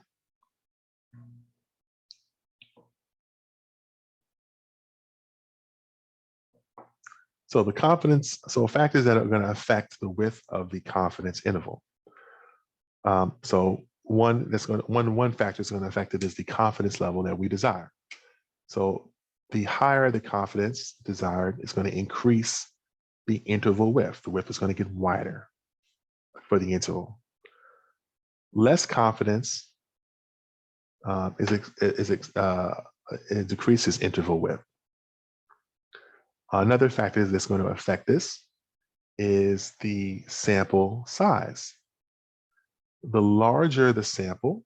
[SPEAKER 1] So factors that are going to affect the width of the confidence interval. So one factor that's going to affect it is the confidence level that we desire. So the higher the confidence desired is going to increase the interval width. The width is going to get wider for the interval. Less confidence it decreases interval width. Another factor that's going to affect this is the sample size. The larger the sample,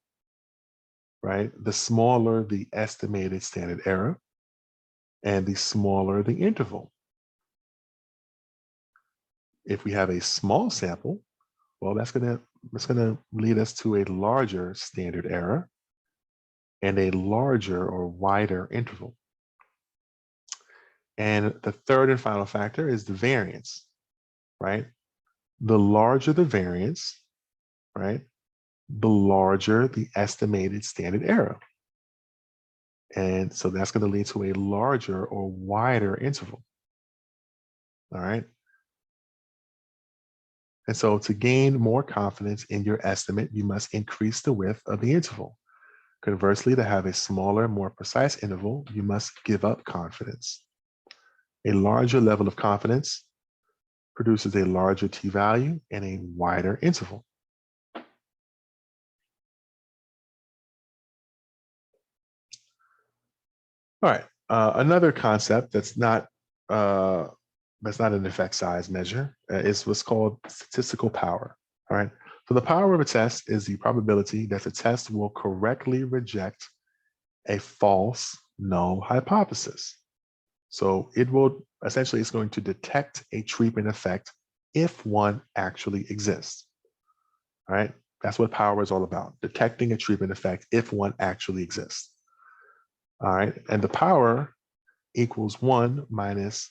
[SPEAKER 1] right, the smaller the estimated standard error, and the smaller the interval. If we have a small sample, well, that's going to lead us to a larger standard error and a larger or wider interval. And the third and final factor is the variance, right? The larger the variance, right, the larger the estimated standard error. And so that's going to lead to a larger or wider interval. All right. And so to gain more confidence in your estimate, you must increase the width of the interval. Conversely, to have a smaller, more precise interval, you must give up confidence. A larger level of confidence produces a larger t-value and a wider interval. All right, another concept that's not an effect size measure is what's called statistical power. All right, so the power of a test is the probability that the test will correctly reject a false null hypothesis. So it will essentially, it's going to detect a treatment effect if one actually exists. All right, that's what power is all about, detecting a treatment effect if one actually exists. All right, and the power equals 1 minus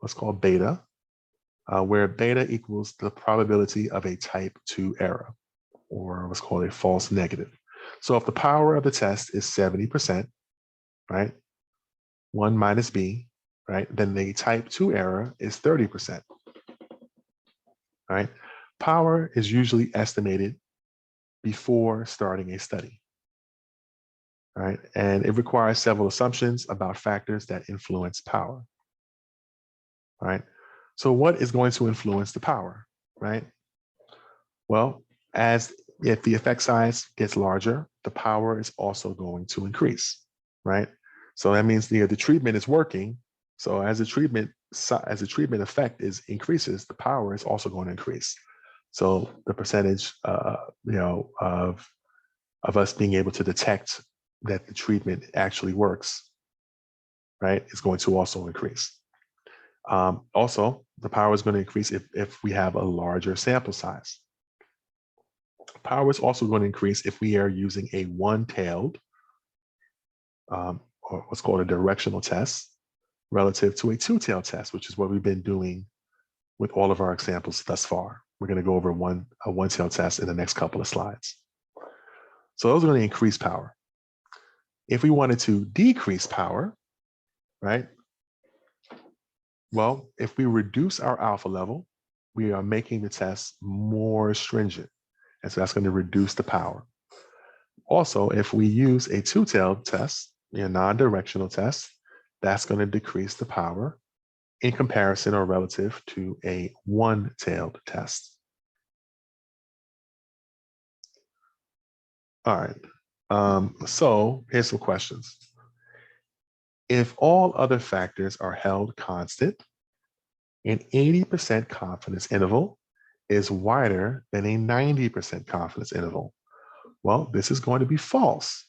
[SPEAKER 1] what's called beta, where beta equals the probability of a type 2 error, or what's called a false negative. So if the power of the test is 70%, right, 1 minus b, right, then the type 2 error is 30%, right? Power is usually estimated before starting a study, right? And it requires several assumptions about factors that influence power, right? So what is going to influence the power, right? Well, if the effect size gets larger, the power is also going to increase, right? So that means the treatment is working. So as the treatment effect increases, the power is also going to increase. So the percentage, of us being able to detect that the treatment actually works, right, is going to also increase. Also, the power is going to increase if we have a larger sample size. Power is also going to increase if we are using a one-tailed, or what's called a directional test, relative to a two-tailed test, which is what we've been doing with all of our examples thus far. We're going to go over a one-tailed test in the next couple of slides. So those are going to increase power. If we wanted to decrease power, right? Well, if we reduce our alpha level, we are making the test more stringent. And so that's going to reduce the power. Also, if we use a two-tailed test, a non-directional test, that's going to decrease the power in comparison or relative to a one-tailed test. All right. So here's some questions. If all other factors are held constant, an 80% confidence interval is wider than a 90% confidence interval. Well, this is going to be false.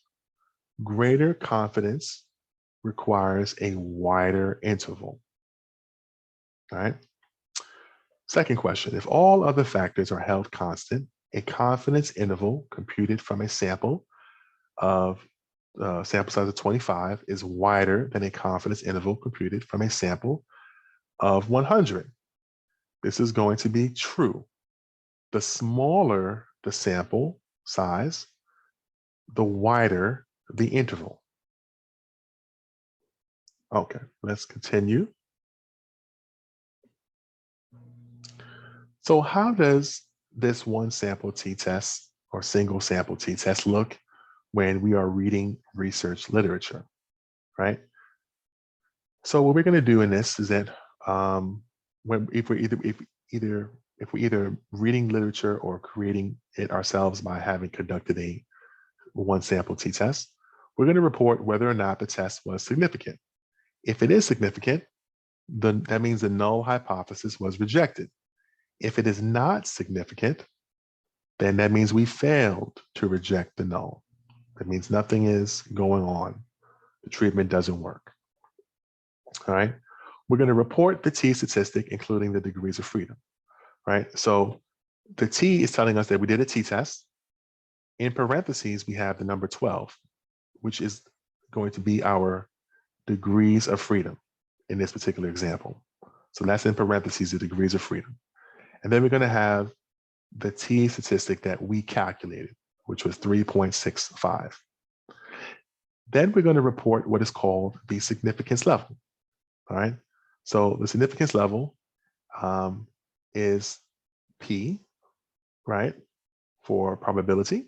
[SPEAKER 1] Greater confidence requires a wider interval. All right. Second question, if all other factors are held constant, a confidence interval computed from a sample of sample size of 25 is wider than a confidence interval computed from a sample of 100. This is going to be true. The smaller the sample size, the wider the interval. Okay, let's continue. So how does this one sample t-test or single sample t-test look when we are reading research literature, right? So what we're going to do in this is that if we're either reading literature or creating it ourselves by having conducted a one sample t-test, we're going to report whether or not the test was significant. If it is significant, then that means the null hypothesis was rejected. If it is not significant, then that means we failed to reject the null. That means nothing is going on. The treatment doesn't work. All right. We're going to report the T statistic, including the degrees of freedom. Right. So the T is telling us that we did a t-test. In parentheses, we have the number 12, which is going to be our degrees of freedom in this particular example. So that's in parentheses, the degrees of freedom. And then we're going to have the T statistic that we calculated, which was 3.65. Then we're going to report what is called the significance level. All right. So the significance level is P, right, for probability,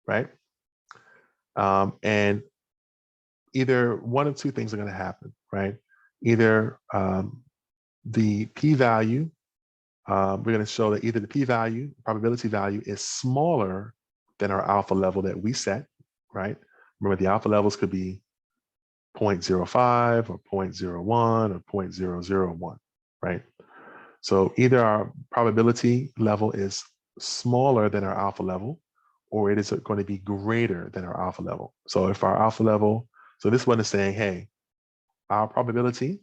[SPEAKER 1] right? And either one of two things are going to happen, right? Either the p-value, we're going to show that either the p-value, probability value, is smaller than our alpha level that we set, right? Remember, the alpha levels could be 0.05 or 0.01 or 0.001, right? So either our probability level is smaller than our alpha level, or it is going to be greater than our alpha level. So if our alpha level, so this one is saying, hey, our probability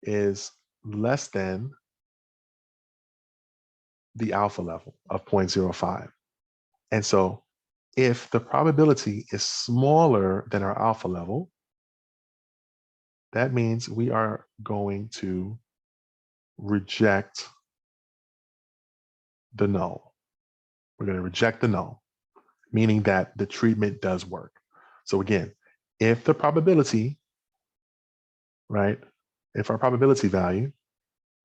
[SPEAKER 1] is less than the alpha level of 0.05. And so if the probability is smaller than our alpha level, that means we are going to reject the null. We're going to reject the null, meaning that the treatment does work. So again, if the probability, right, if our probability value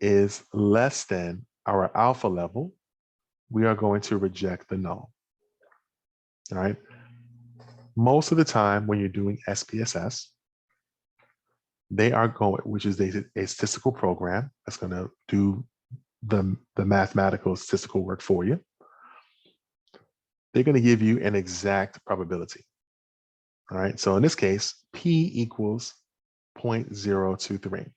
[SPEAKER 1] is less than our alpha level, we are going to reject the null. All right. Most of the time when you're doing SPSS, they are going, which is a statistical program that's going to do the mathematical statistical work for you. They're going to give you an exact probability. All right. So in this case, P equals 0.023.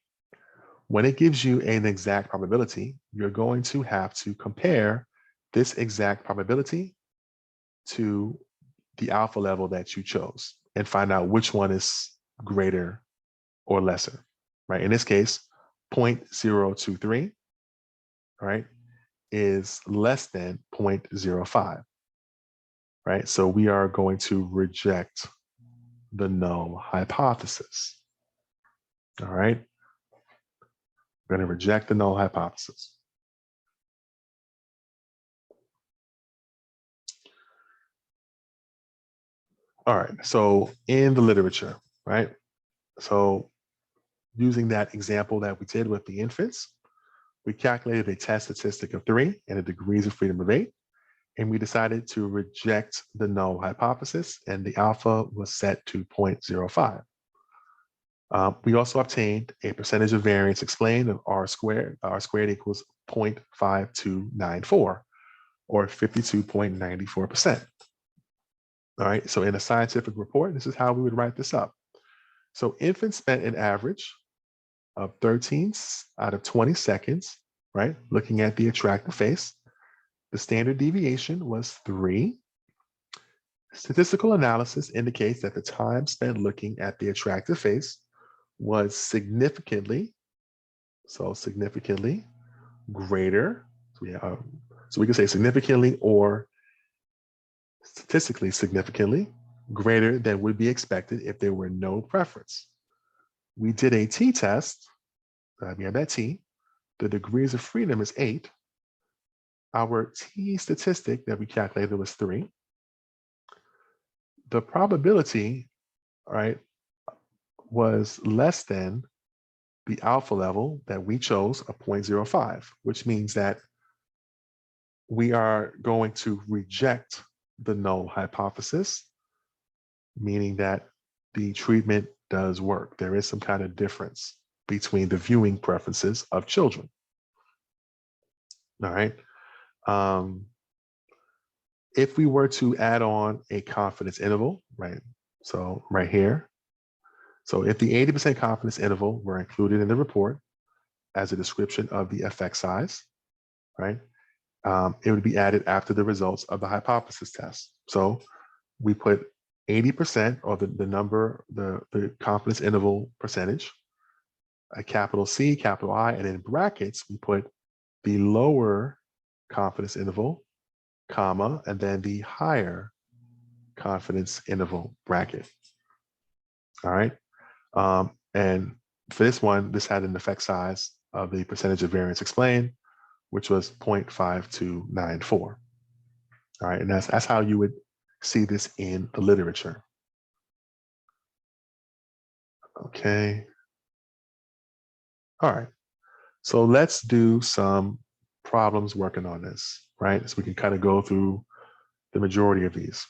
[SPEAKER 1] When it gives you an exact probability, you're going to have to compare this exact probability to the alpha level that you chose and find out which one is greater or lesser, right? In this case, 0.023, right, is less than 0.05, right? So we are going to reject the null hypothesis, all right? We're going to reject the null hypothesis. All right, so in the literature, right? So using that example that we did with the infants, we calculated a test statistic of 3 and a degrees of freedom of 8, and we decided to reject the null hypothesis, and the alpha was set to 0.05. We also obtained a percentage of variance explained of R squared. R squared equals 0.5294, or 52.94%. All right, so in a scientific report, this is how we would write this up. So infants spent an average of 13 out of 20 seconds, right, looking at the attractive face. The standard deviation was 3. Statistical analysis indicates that the time spent looking at the attractive face was significantly greater. So we can say significantly or statistically significantly greater than would be expected if there were no preference. We did a t-test. We have that t. The degrees of freedom is 8. Our t statistic that we calculated was 3. The probability, right, was less than the alpha level that we chose of 0.05, which means that we are going to reject the null hypothesis, meaning that the treatment does work. There is some kind of difference between the viewing preferences of children. All right. If we were to add on a confidence interval, right? So right here. So if the 80% confidence interval were included in the report as a description of the effect size, right? It would be added after the results of the hypothesis test. So we put 80%, or the number, the confidence interval percentage, a capital C, capital I, and in brackets, we put the lower confidence interval, comma, and then the higher confidence interval bracket. All right. And for this one, this had an effect size of the percentage of variance explained, which was 0.5294. All right. And that's how you would see this in the literature. Okay. All right. So let's do some problems working on this, right? So we can kind of go through the majority of these.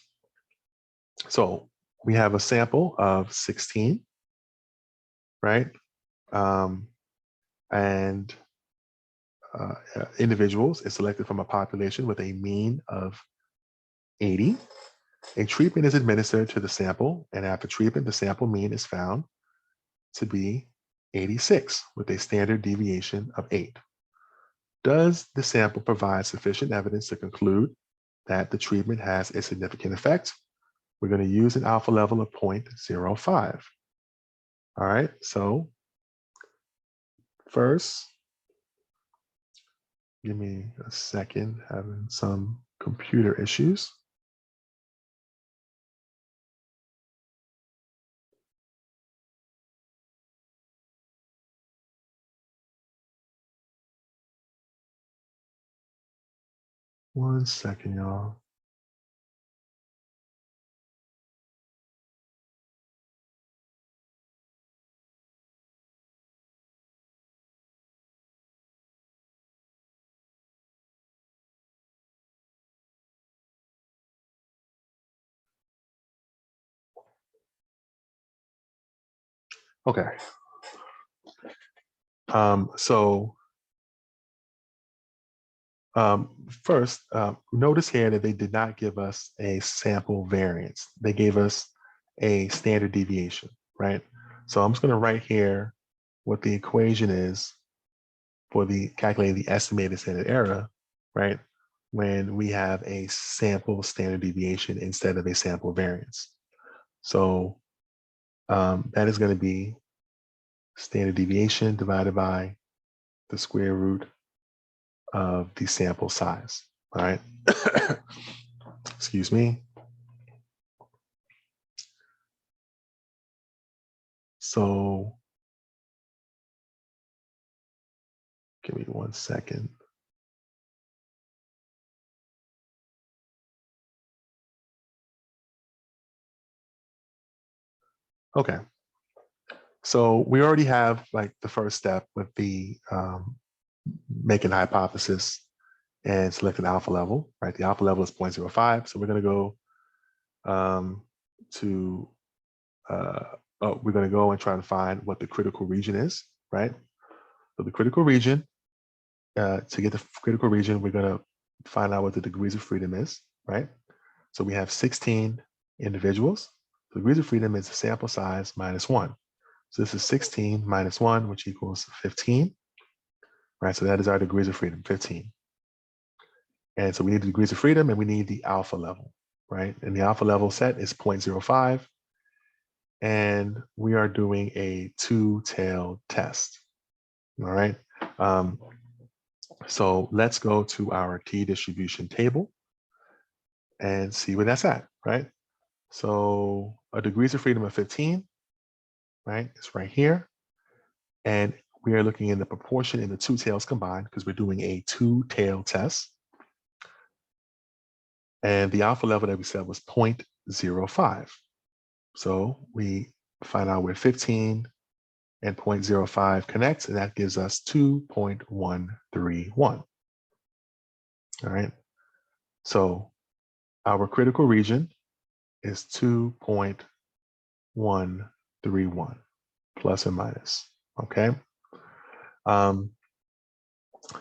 [SPEAKER 1] So we have a sample of 16, right? And individuals is selected from a population with a mean of 80. A treatment is administered to the sample, and after treatment, the sample mean is found to be 86 with a standard deviation of 8. Does the sample provide sufficient evidence to conclude that the treatment has a significant effect? We're going to use an alpha level of 0.05. All right, so first, give me a second, having some computer issues. 1 second, y'all. Okay. So first, notice here that they did not give us a sample variance. They gave us a standard deviation, right? So I'm just going to write here what the equation is for the calculating the estimated standard error, right? When we have a sample standard deviation instead of a sample variance. So that is going to be standard deviation divided by the square root of the sample size, all right? Excuse me. So give me 1 second. Okay. So we already have like the first step with the making a hypothesis and selecting alpha level, right? The alpha level is 0.05. So we're going to go to, we're going to go and try to find what the critical region is, right? So the critical region, to get the critical region, we're going to find out what the degrees of freedom is, right? So we have 16 individuals. The degrees of freedom is the sample size minus 1. So this is 16 minus 1, which equals 15, right? So that is our degrees of freedom, 15. And so we need the degrees of freedom and we need the alpha level, right? And the alpha level set is 0.05. And we are doing a two-tailed test, all right? So let's go to our t-distribution table and see where that's at, right? So a degrees of freedom of 15, right? It's right here. And we are looking in the proportion in the two tails combined because we're doing a two-tailed test. And the alpha level that we said was 0.05. So we find out where 15 and 0.05 connects, and that gives us 2.131. All right. So our critical region is 2.131 plus or minus. Okay.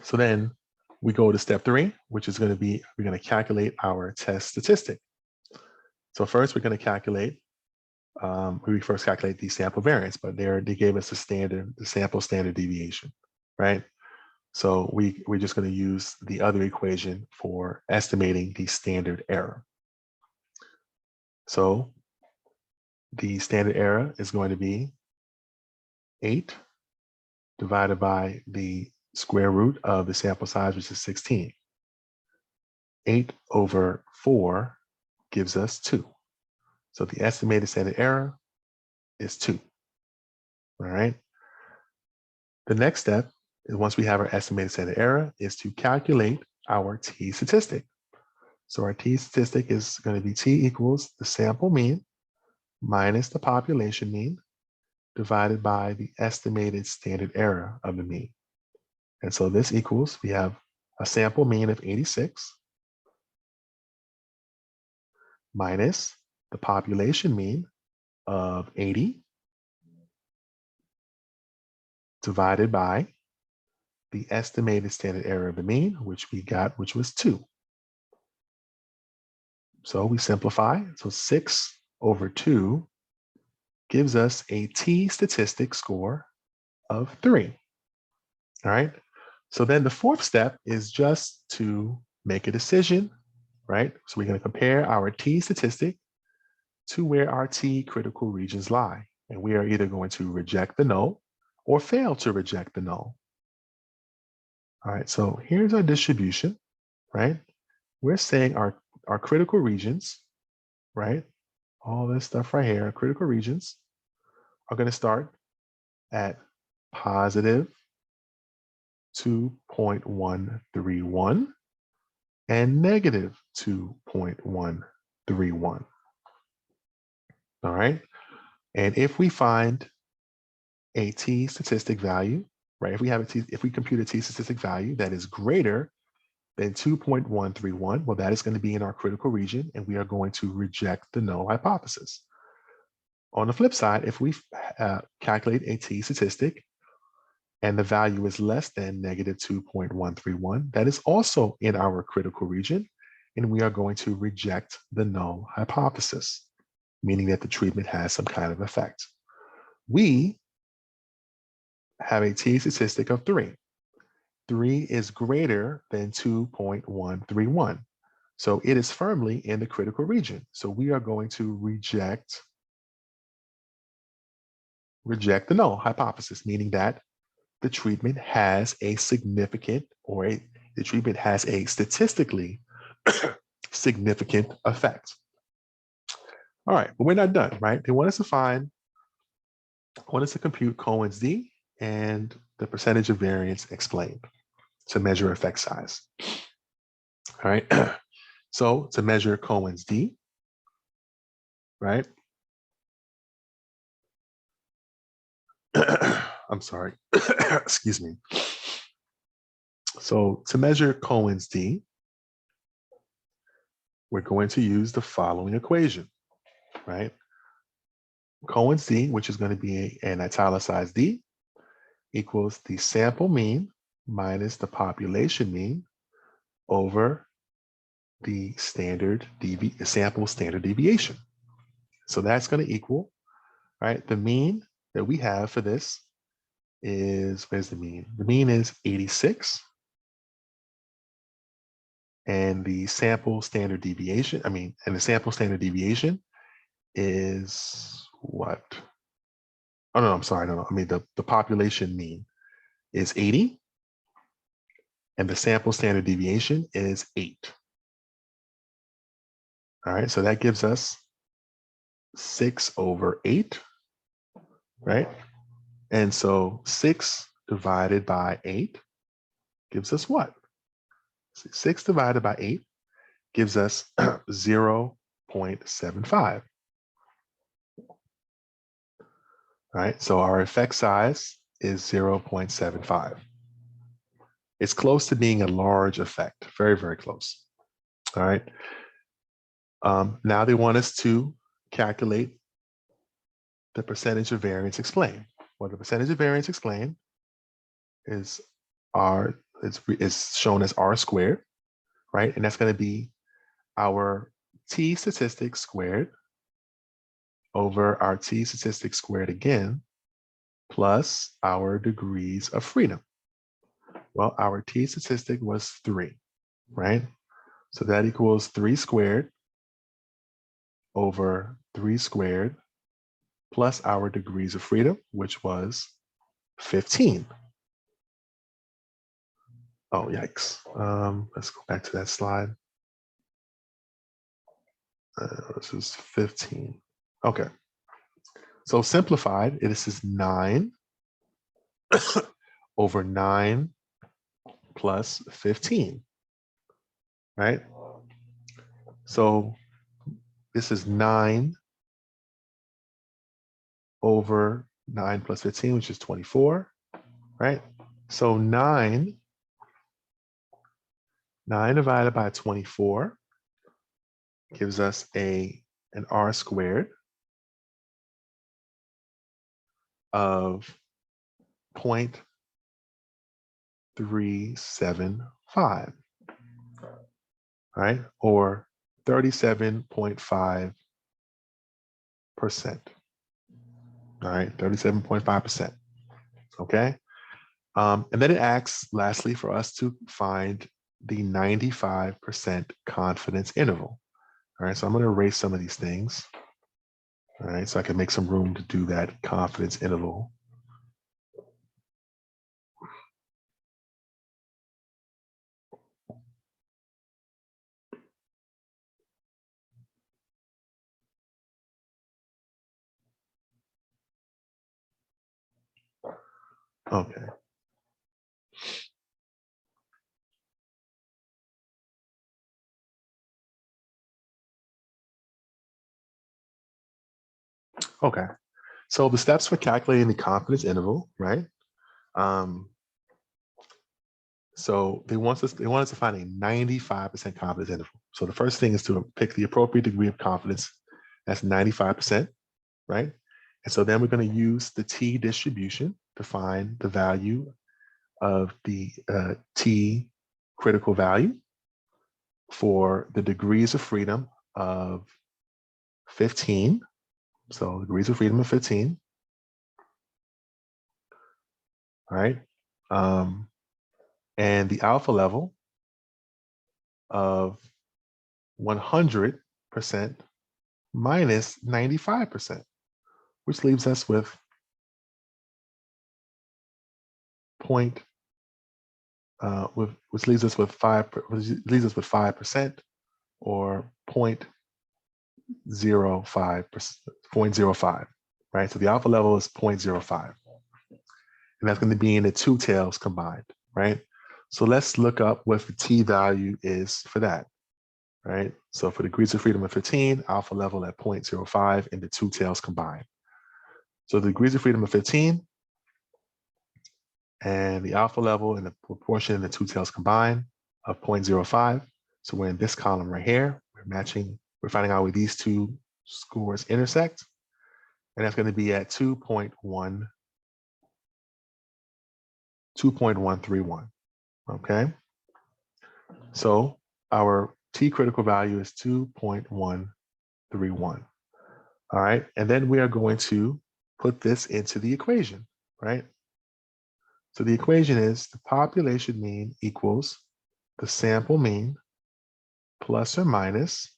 [SPEAKER 1] So then we go to step 3, which is going to be, we're going to calculate our test statistic. So first we're going to calculate, we first calculate the sample variance, but they gave us the sample standard deviation, right? So we're just going to use the other equation for estimating the standard error. So the standard error is going to be 8 divided by the square root of the sample size, which is 16. 8 over 4 gives us 2. So the estimated standard error is 2. All right. The next step is, once we have our estimated standard error, is to calculate our t statistic. So our t statistic is going to be t equals the sample mean minus the population mean divided by the estimated standard error of the mean. And so this equals, we have a sample mean of 86 minus the population mean of 80 divided by the estimated standard error of the mean, which we got, which was 2. So we simplify. So 6 over 2 gives us a t statistic score of 3. All right. So then the fourth step is just to make a decision, right? So we're going to compare our t statistic to where our t critical regions lie. And we are either going to reject the null or fail to reject the null. All right. So here's our distribution, right? We're saying our critical regions, right? All this stuff right here, our critical regions are going to start at positive 2.131 and negative 2.131. All right. And if we find a t statistic value, right? If we compute a t statistic value that is greater than 2.131, well, that is going to be in our critical region, and we are going to reject the null hypothesis. On the flip side, if we calculate a t statistic and the value is less than negative 2.131, that is also in our critical region, and we are going to reject the null hypothesis, meaning that the treatment has some kind of effect. We have a t statistic of 3. 3 is greater than 2.131. So it is firmly in the critical region. So we are going to reject the null hypothesis, meaning that the treatment has a significant the treatment has a statistically significant effect. All right, but we're not done, right? They want us to compute Cohen's d and the percentage of variance explained to measure effect size. All right, so to measure Cohen's d, right? I'm sorry, excuse me. So to measure Cohen's d, we're going to use the following equation, right? Cohen's d, which is going to be an italicized d, equals the sample mean minus the population mean over the sample standard deviation. So that's going to equal, right? The mean that we have for this is, where's the mean? The mean is 86. And the sample standard deviation, the sample standard deviation is what? Oh, no, I'm sorry. No, I mean, the population mean is 80. And the sample standard deviation is 8. All right, so that gives us 6/8, right? And so 6 divided by 8 gives us what? 6 divided by 8 gives us 0.75. All right, so our effect size is 0.75. It's close to being a large effect, very, very close. All right. Now they want us to calculate the percentage of variance explained. Well, the percentage of variance explained is shown as r squared, right? And that's going to be our t statistic squared over our t statistic squared again, plus our degrees of freedom. Well, our t statistic was 3, right? So that equals 3 squared over 3 squared plus our degrees of freedom, which was 15. Oh, yikes. Let's go back to that slide. This is 15. Okay. So simplified, this is 9 over 9 plus 15, right? So this is 9 over 9 plus 15, which is 24, right? So 9 divided by 24 gives us an r squared of 0.375, right? Or 37.5%. All right, 37.5%. Okay. And then it asks, lastly, for us to find the 95% confidence interval. All right, so I'm going to erase some of these things. All right, so I can make some room to do that confidence interval. Okay. Okay. So the steps for calculating the confidence interval, right? Um, so they want us to find a 95% confidence interval. So the first thing is to pick the appropriate degree of confidence. That's 95%, right? And so then we're going to use the t distribution to find the value of the t critical value for the degrees of freedom of 15. So degrees of freedom of 15. All right. And the alpha level of 100% minus 95%, which leaves us with which leaves us with 5% or 0.05%, right? So the alpha level is 0.05. And that's going to be in the two tails combined, right? So let's look up what the t value is for that, right? So for degrees of freedom of 15, alpha level at 0.05 and the two tails combined. So the degrees of freedom of 15 and the alpha level and the proportion in the two tails combined of 0.05. So we're in this column right here. We're finding out where these two scores intersect. And that's going to be at 2.131. Okay. So our t critical value is 2.131. All right. And then we are going to put this into the equation, right? So the equation is the population mean equals the sample mean plus or minus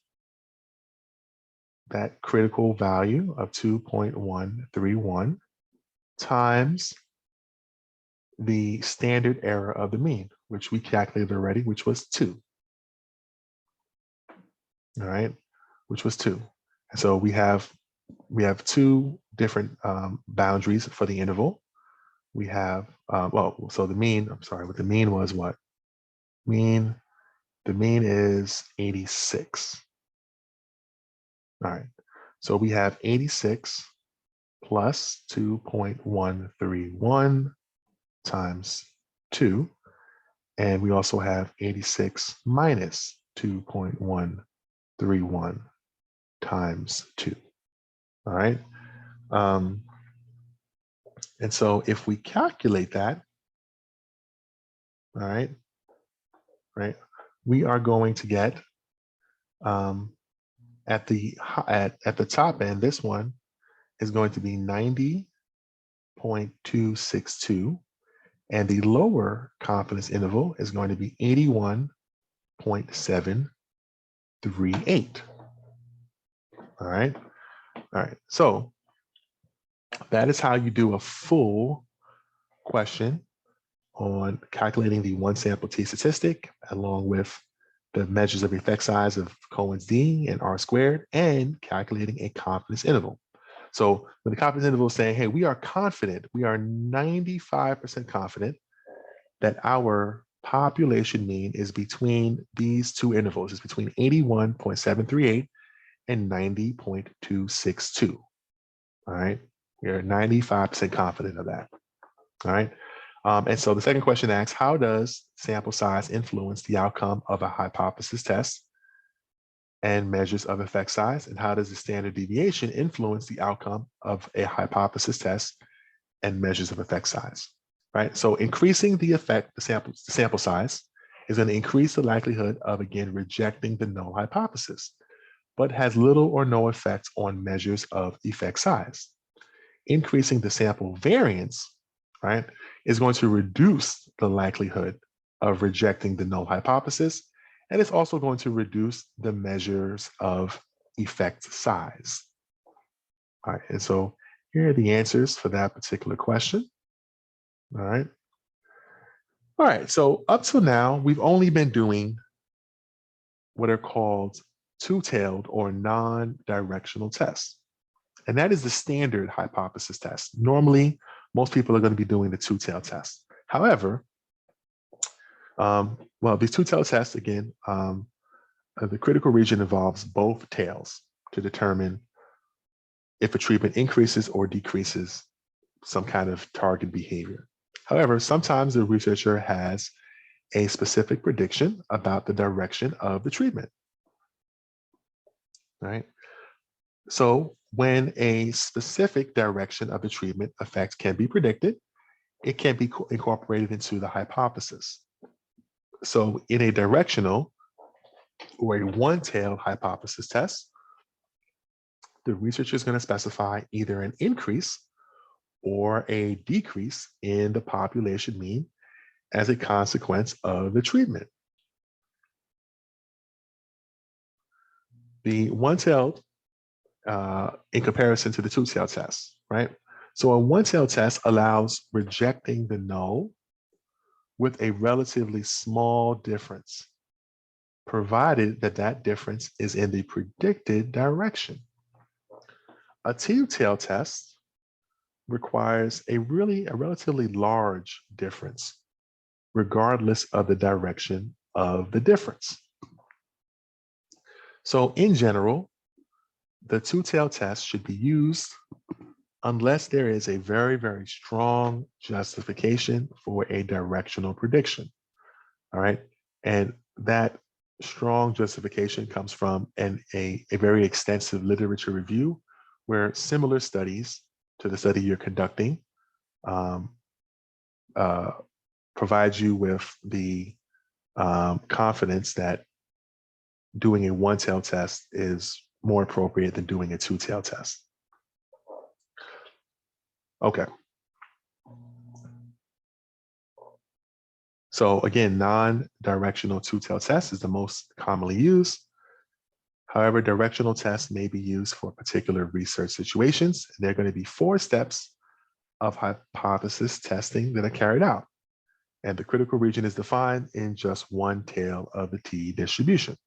[SPEAKER 1] that critical value of 2.131 times the standard error of the mean, which we calculated already, which was 2. All right, which was 2. And so we have two different boundaries for the interval. We have, so the mean, what the mean was what? The mean is 86. All right, so we have 86 plus 2.131 times 2. And we also have 86 minus 2.131 times 2. All right. And so if we calculate that, all right, we are going to get at the top end, this one is going to be 90.262, and the lower confidence interval is going to be 81.738. All right. So that is how you do a full question on calculating the one sample t statistic, along with the measures of effect size of Cohen's d and r squared, and calculating a confidence interval. So when the confidence interval is saying, hey, we are confident, we are 95% confident that our population mean is between these two intervals, is between 81.738 and 90.262. All right, we are 95% confident of that. All right. And so the second question asks, how does sample size influence the outcome of a hypothesis test and measures of effect size? And how does the standard deviation influence the outcome of a hypothesis test and measures of effect size? Right. So increasing the sample size is going to increase the likelihood of, again, rejecting the null hypothesis, but has little or no effect on measures of effect size. Increasing the sample variance, right, is going to reduce the likelihood of rejecting the null hypothesis, and it's also going to reduce the measures of effect size. All right, and so here are the answers for that particular question. All right. All right, so up till now, we've only been doing what are called two-tailed or non-directional tests. And that is the standard hypothesis test. Normally, most people are going to be doing the two-tailed test. However, these two-tailed tests, again, the critical region involves both tails to determine if a treatment increases or decreases some kind of target behavior. However, sometimes the researcher has a specific prediction about the direction of the treatment, right? So when a specific direction of the treatment effect can be predicted, it can be incorporated into the hypothesis. So in a directional or a one-tailed hypothesis test, the researcher is going to specify either an increase or a decrease in the population mean as a consequence of the treatment. The one-tailed in comparison to the two-tailed test, right? So a one-tailed test allows rejecting the null with a relatively small difference, provided that that difference is in the predicted direction. A two-tailed test requires a relatively large difference, regardless of the direction of the difference. So in general, the two-tailed test should be used unless there is a very strong justification for a directional prediction. All right. And that strong justification comes from a very extensive literature review where similar studies to the study you're conducting provide you with the confidence that doing a one-tailed test is more appropriate than doing a two-tailed test. Okay. So again, non-directional two-tailed test is the most commonly used. However, directional tests may be used for particular research situations. There are going to be 4 steps of hypothesis testing that are carried out. And the critical region is defined in just one tail of the T distribution.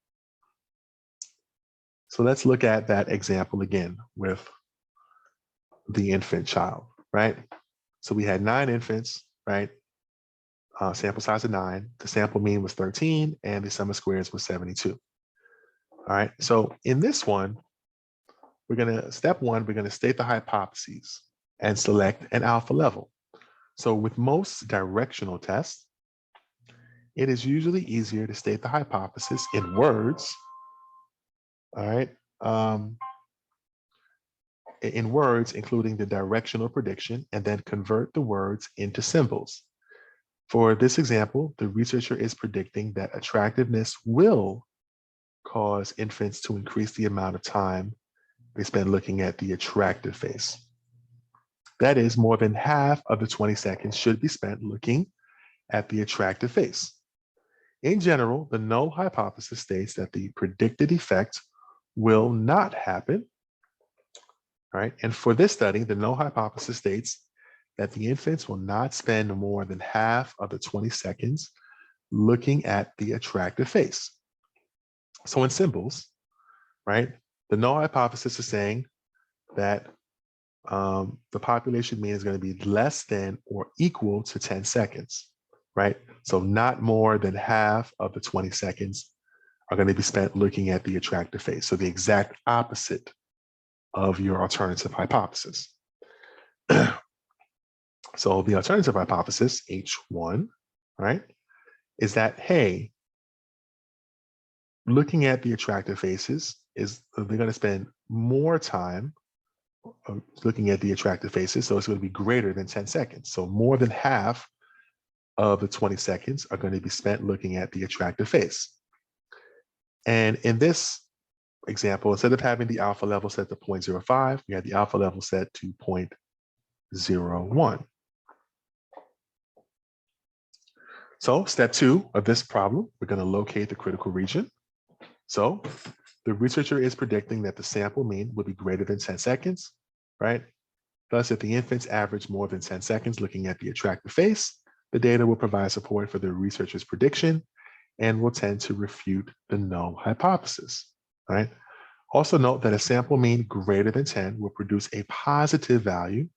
[SPEAKER 1] So let's look at that example again with the infant child, right? So we had 9 infants, right? Sample size of 9. The sample mean was 13, and the sum of squares was 72. All right. So in this one, step 1, we're going to state the hypotheses and select an alpha level. So with most directional tests, it is usually easier to state the hypothesis in words. All right. In words, including the directional prediction, and then convert the words into symbols. For this example, the researcher is predicting that attractiveness will cause infants to increase the amount of time they spend looking at the attractive face. That is, more than half of the 20 seconds should be spent looking at the attractive face. In general, the null hypothesis states that the predicted effect will not happen. All right. And for this study, the null hypothesis states that the infants will not spend more than half of the 20 seconds looking at the attractive face. So in symbols, right, the null hypothesis is saying that the population mean is going to be less than or equal to 10 seconds, right? So not more than half of the 20 seconds are going to be spent looking at the attractive face. So the exact opposite of your alternative hypothesis. So the alternative hypothesis, H1, right, is that, hey, looking at the attractive faces they're going to spend more time looking at the attractive faces. So it's going to be greater than 10 seconds. So more than half of the 20 seconds are going to be spent looking at the attractive face. And in this example, instead of having the alpha level set to 0.05, we had the alpha level set to 0.01. So step 2 of this problem, we're going to locate the critical region. So the researcher is predicting that the sample mean will be greater than 10 seconds, right? Thus, if the infants average more than 10 seconds looking at the attractive face, the data will provide support for the researcher's prediction and will tend to refute the null hypothesis, right? Also note that a sample mean greater than 10 will produce a positive value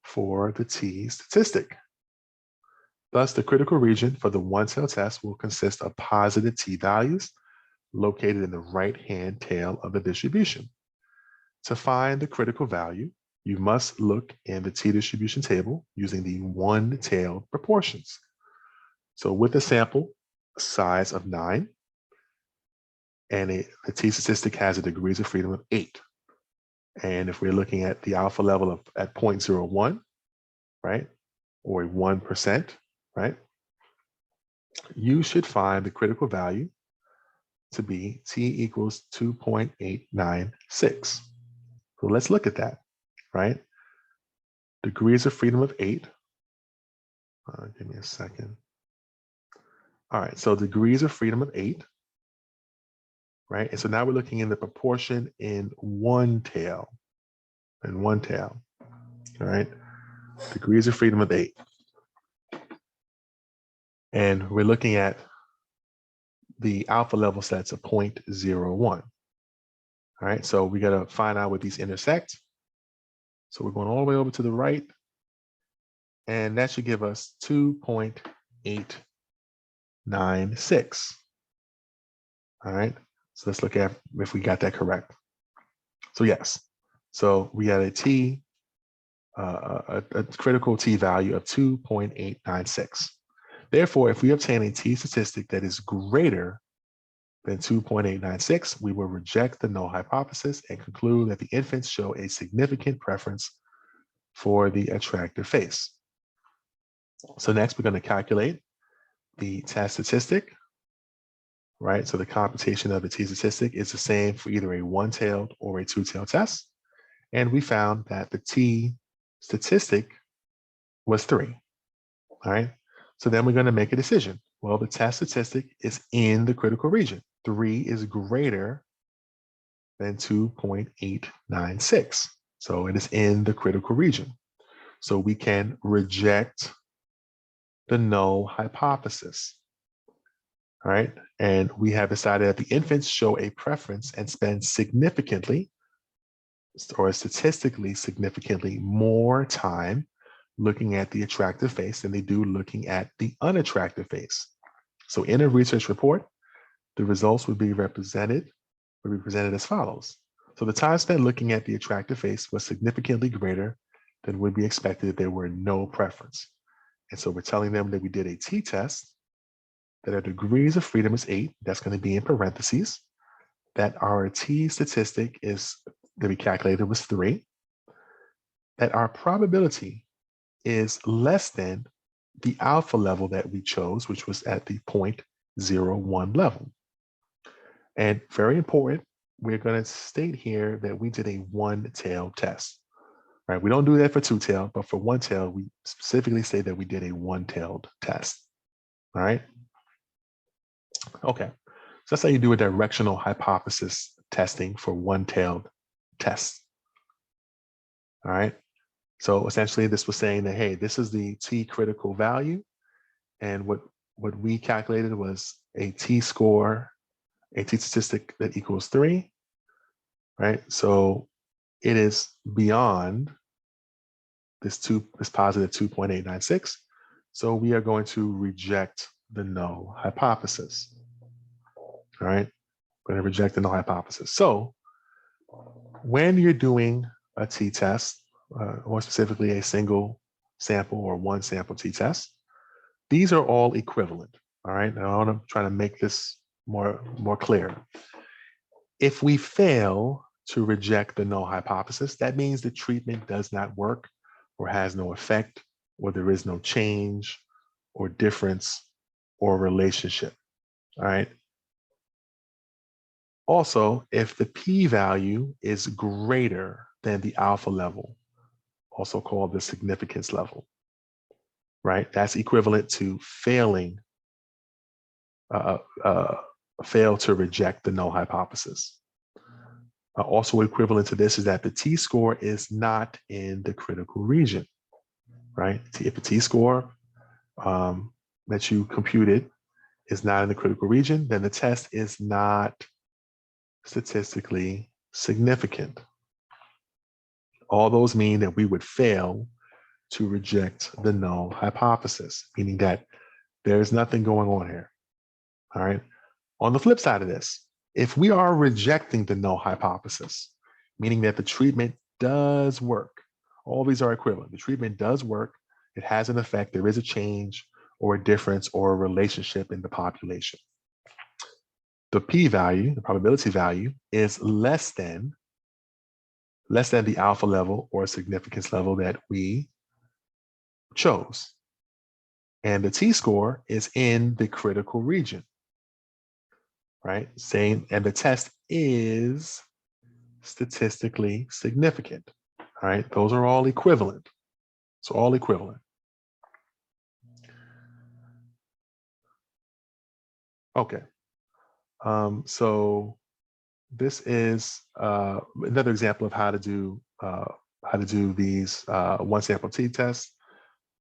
[SPEAKER 1] for the T statistic. Thus, the critical region for the one-tail test will consist of positive T values located in the right-hand tail of the distribution. to find the critical value, you must look in the t-distribution table using the one-tailed proportions. So with a sample size of 9, and the t-statistic has a degrees of freedom of 8. And if we're looking at the alpha level of at 0.01, right, or 1%, right, you should find the critical value to be t equals 2.896. So let's look at that, right? Degrees of freedom of 8. Give me a second. All right, so degrees of freedom of 8, right? And so now we're looking in the proportion in one tail, all right? Degrees of freedom of 8. And we're looking at the alpha level sets of 0.01. All right, so we got to find out where these intersect. So we're going all the way over to the right, and that should give us 2.896. All right, so let's look at if we got that correct. So yes, so we got a critical t value of 2.896. Therefore, if we obtain a t statistic that is greater than 2.896, we will reject the null hypothesis and conclude that the infants show a significant preference for the attractive face. So next, we're going to calculate the test statistic, right? So the computation of the t statistic is the same for either a one-tailed or a two-tailed test. And we found that the t statistic was 3, all right? So then we're going to make a decision. Well, the test statistic is in the critical region. 3 is greater than 2.896. So it is in the critical region. So we can reject the null hypothesis. All right. And we have decided that the infants show a preference and spend significantly or statistically significantly more time looking at the attractive face than they do looking at the unattractive face. So in a research report, the results would be presented as follows. So the time spent looking at the attractive face was significantly greater than would be expected if there were no preference. And so we're telling them that we did a t-test, that our degrees of freedom is 8, that's going to be in parentheses, that our t statistic is that we calculated was 3, that our probability is less than the alpha level that we chose, which was at the 0.01 level. And very important, we're going to state here that we did a one-tailed test, right? We don't do that for two-tailed, but for one-tailed, we specifically say that we did a one-tailed test, all right? Okay, so that's how you do a directional hypothesis testing for one-tailed tests, all right? So essentially this was saying that, hey, this is the t critical value. And what we calculated was a t-score, a t-statistic that equals 3, right? So it is beyond this positive 2.896. So we are going to reject the null hypothesis, all right? We're going to reject the null hypothesis. So when you're doing a t-test, or specifically a single sample or one sample t-test, these are all equivalent, all right? Now I want to try to make this more clear. If we fail to reject the null hypothesis, that means the treatment does not work or has no effect, or there is no change or difference or relationship, all right? Also, if the p-value is greater than the alpha level, also called the significance level, right? That's equivalent to failing, fail to reject the null hypothesis. Also equivalent to this is that the t-score is not in the critical region, right? If the t-score that you computed is not in the critical region, then the test is not statistically significant. All those mean that we would fail to reject the null hypothesis, meaning that there's nothing going on here, all right? On the flip side of this, if we are rejecting the null hypothesis, meaning that the treatment does work. All these are equivalent. The treatment does work. It has an effect. There is a change or a difference or a relationship in the population. The p-value, the probability value, is less than the alpha level or significance level that we chose. And the t-score is in the critical region, right? And the test is statistically significant, all right? Those are all equivalent. So all equivalent. Okay. So this is another example of how to do these one sample t-tests,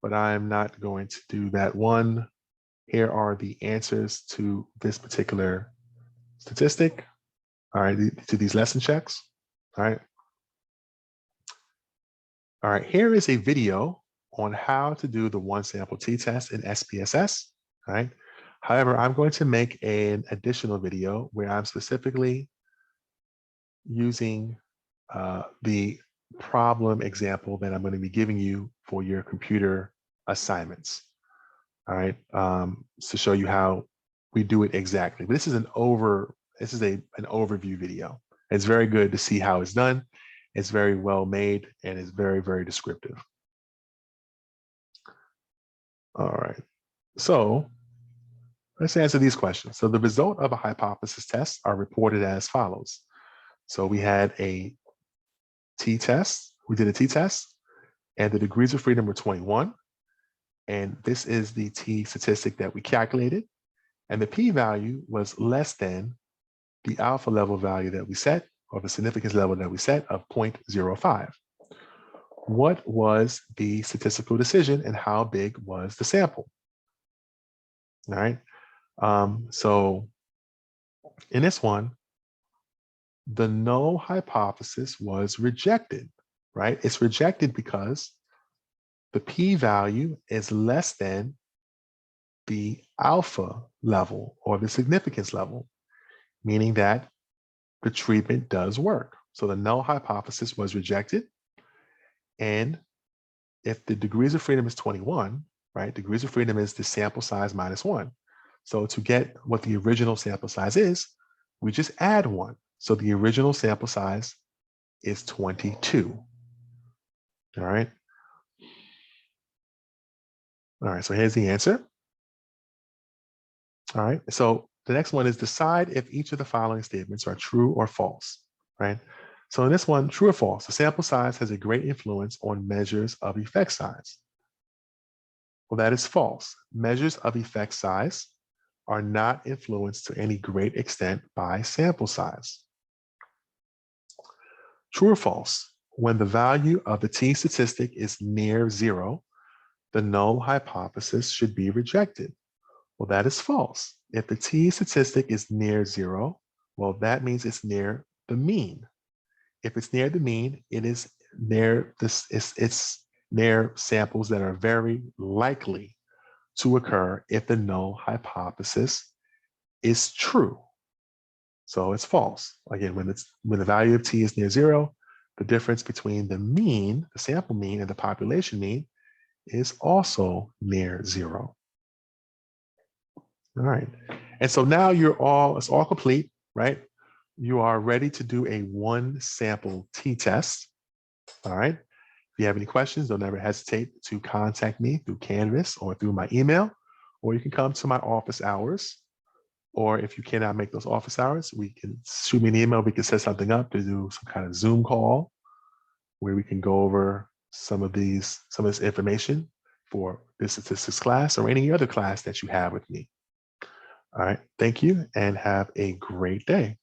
[SPEAKER 1] but I'm not going to do that one. Here are the answers to this particular statistic, all right, to these lesson checks, all right. All right, here is a video on how to do the one sample t-test in SPSS, all right. However, I'm going to make an additional video where I'm specifically using the problem example that I'm going to be giving you for your computer assignments. All right, to show you how we do it exactly. But this is an overview video. It's very good to see how it's done. It's very well made and it's very, very descriptive. All right, so let's answer these questions. So the result of a hypothesis test are reported as follows. So we had a t-test, we did a t-test, and the degrees of freedom were 21. And this is the t statistic that we calculated. And the p-value was less than the alpha level value that we set, or the significance level that we set of 0.05. What was the statistical decision and how big was the sample? All right. So in this one, the null hypothesis was rejected, right? It's rejected because the p-value is less than the alpha level or the significance level, meaning that the treatment does work. So the null hypothesis was rejected. And if the degrees of freedom is 21, right, degrees of freedom is the sample size minus 1. So to get what the original sample size is, we just add 1. So the original sample size is 22. All right. All right, so here's the answer. All right, so the next one is decide if each of the following statements are true or false, right? So in this one, true or false, the sample size has a great influence on measures of effect size. Well, that is false. Measures of effect size are not influenced to any great extent by sample size. True or false, when the value of the t statistic is near 0, the null hypothesis should be rejected. Well, that is false. If the t statistic is near 0, well, that means it's near the mean. If it's near the mean, it is near this. It's near samples that are very likely to occur if the null hypothesis is true. So it's false. Again, when the value of t is near 0, the difference between the mean, the sample mean, and the population mean is also near 0. All right. And so now it's all complete, right? You are ready to do a one sample t-test. All right. If you have any questions, don't ever hesitate to contact me through Canvas or through my email, or you can come to my office hours. Or if you cannot make those office hours, we can shoot me an email. We can set something up to do some kind of Zoom call where we can go over some of this information for this statistics class or any other class that you have with me. All right. Thank you and have a great day.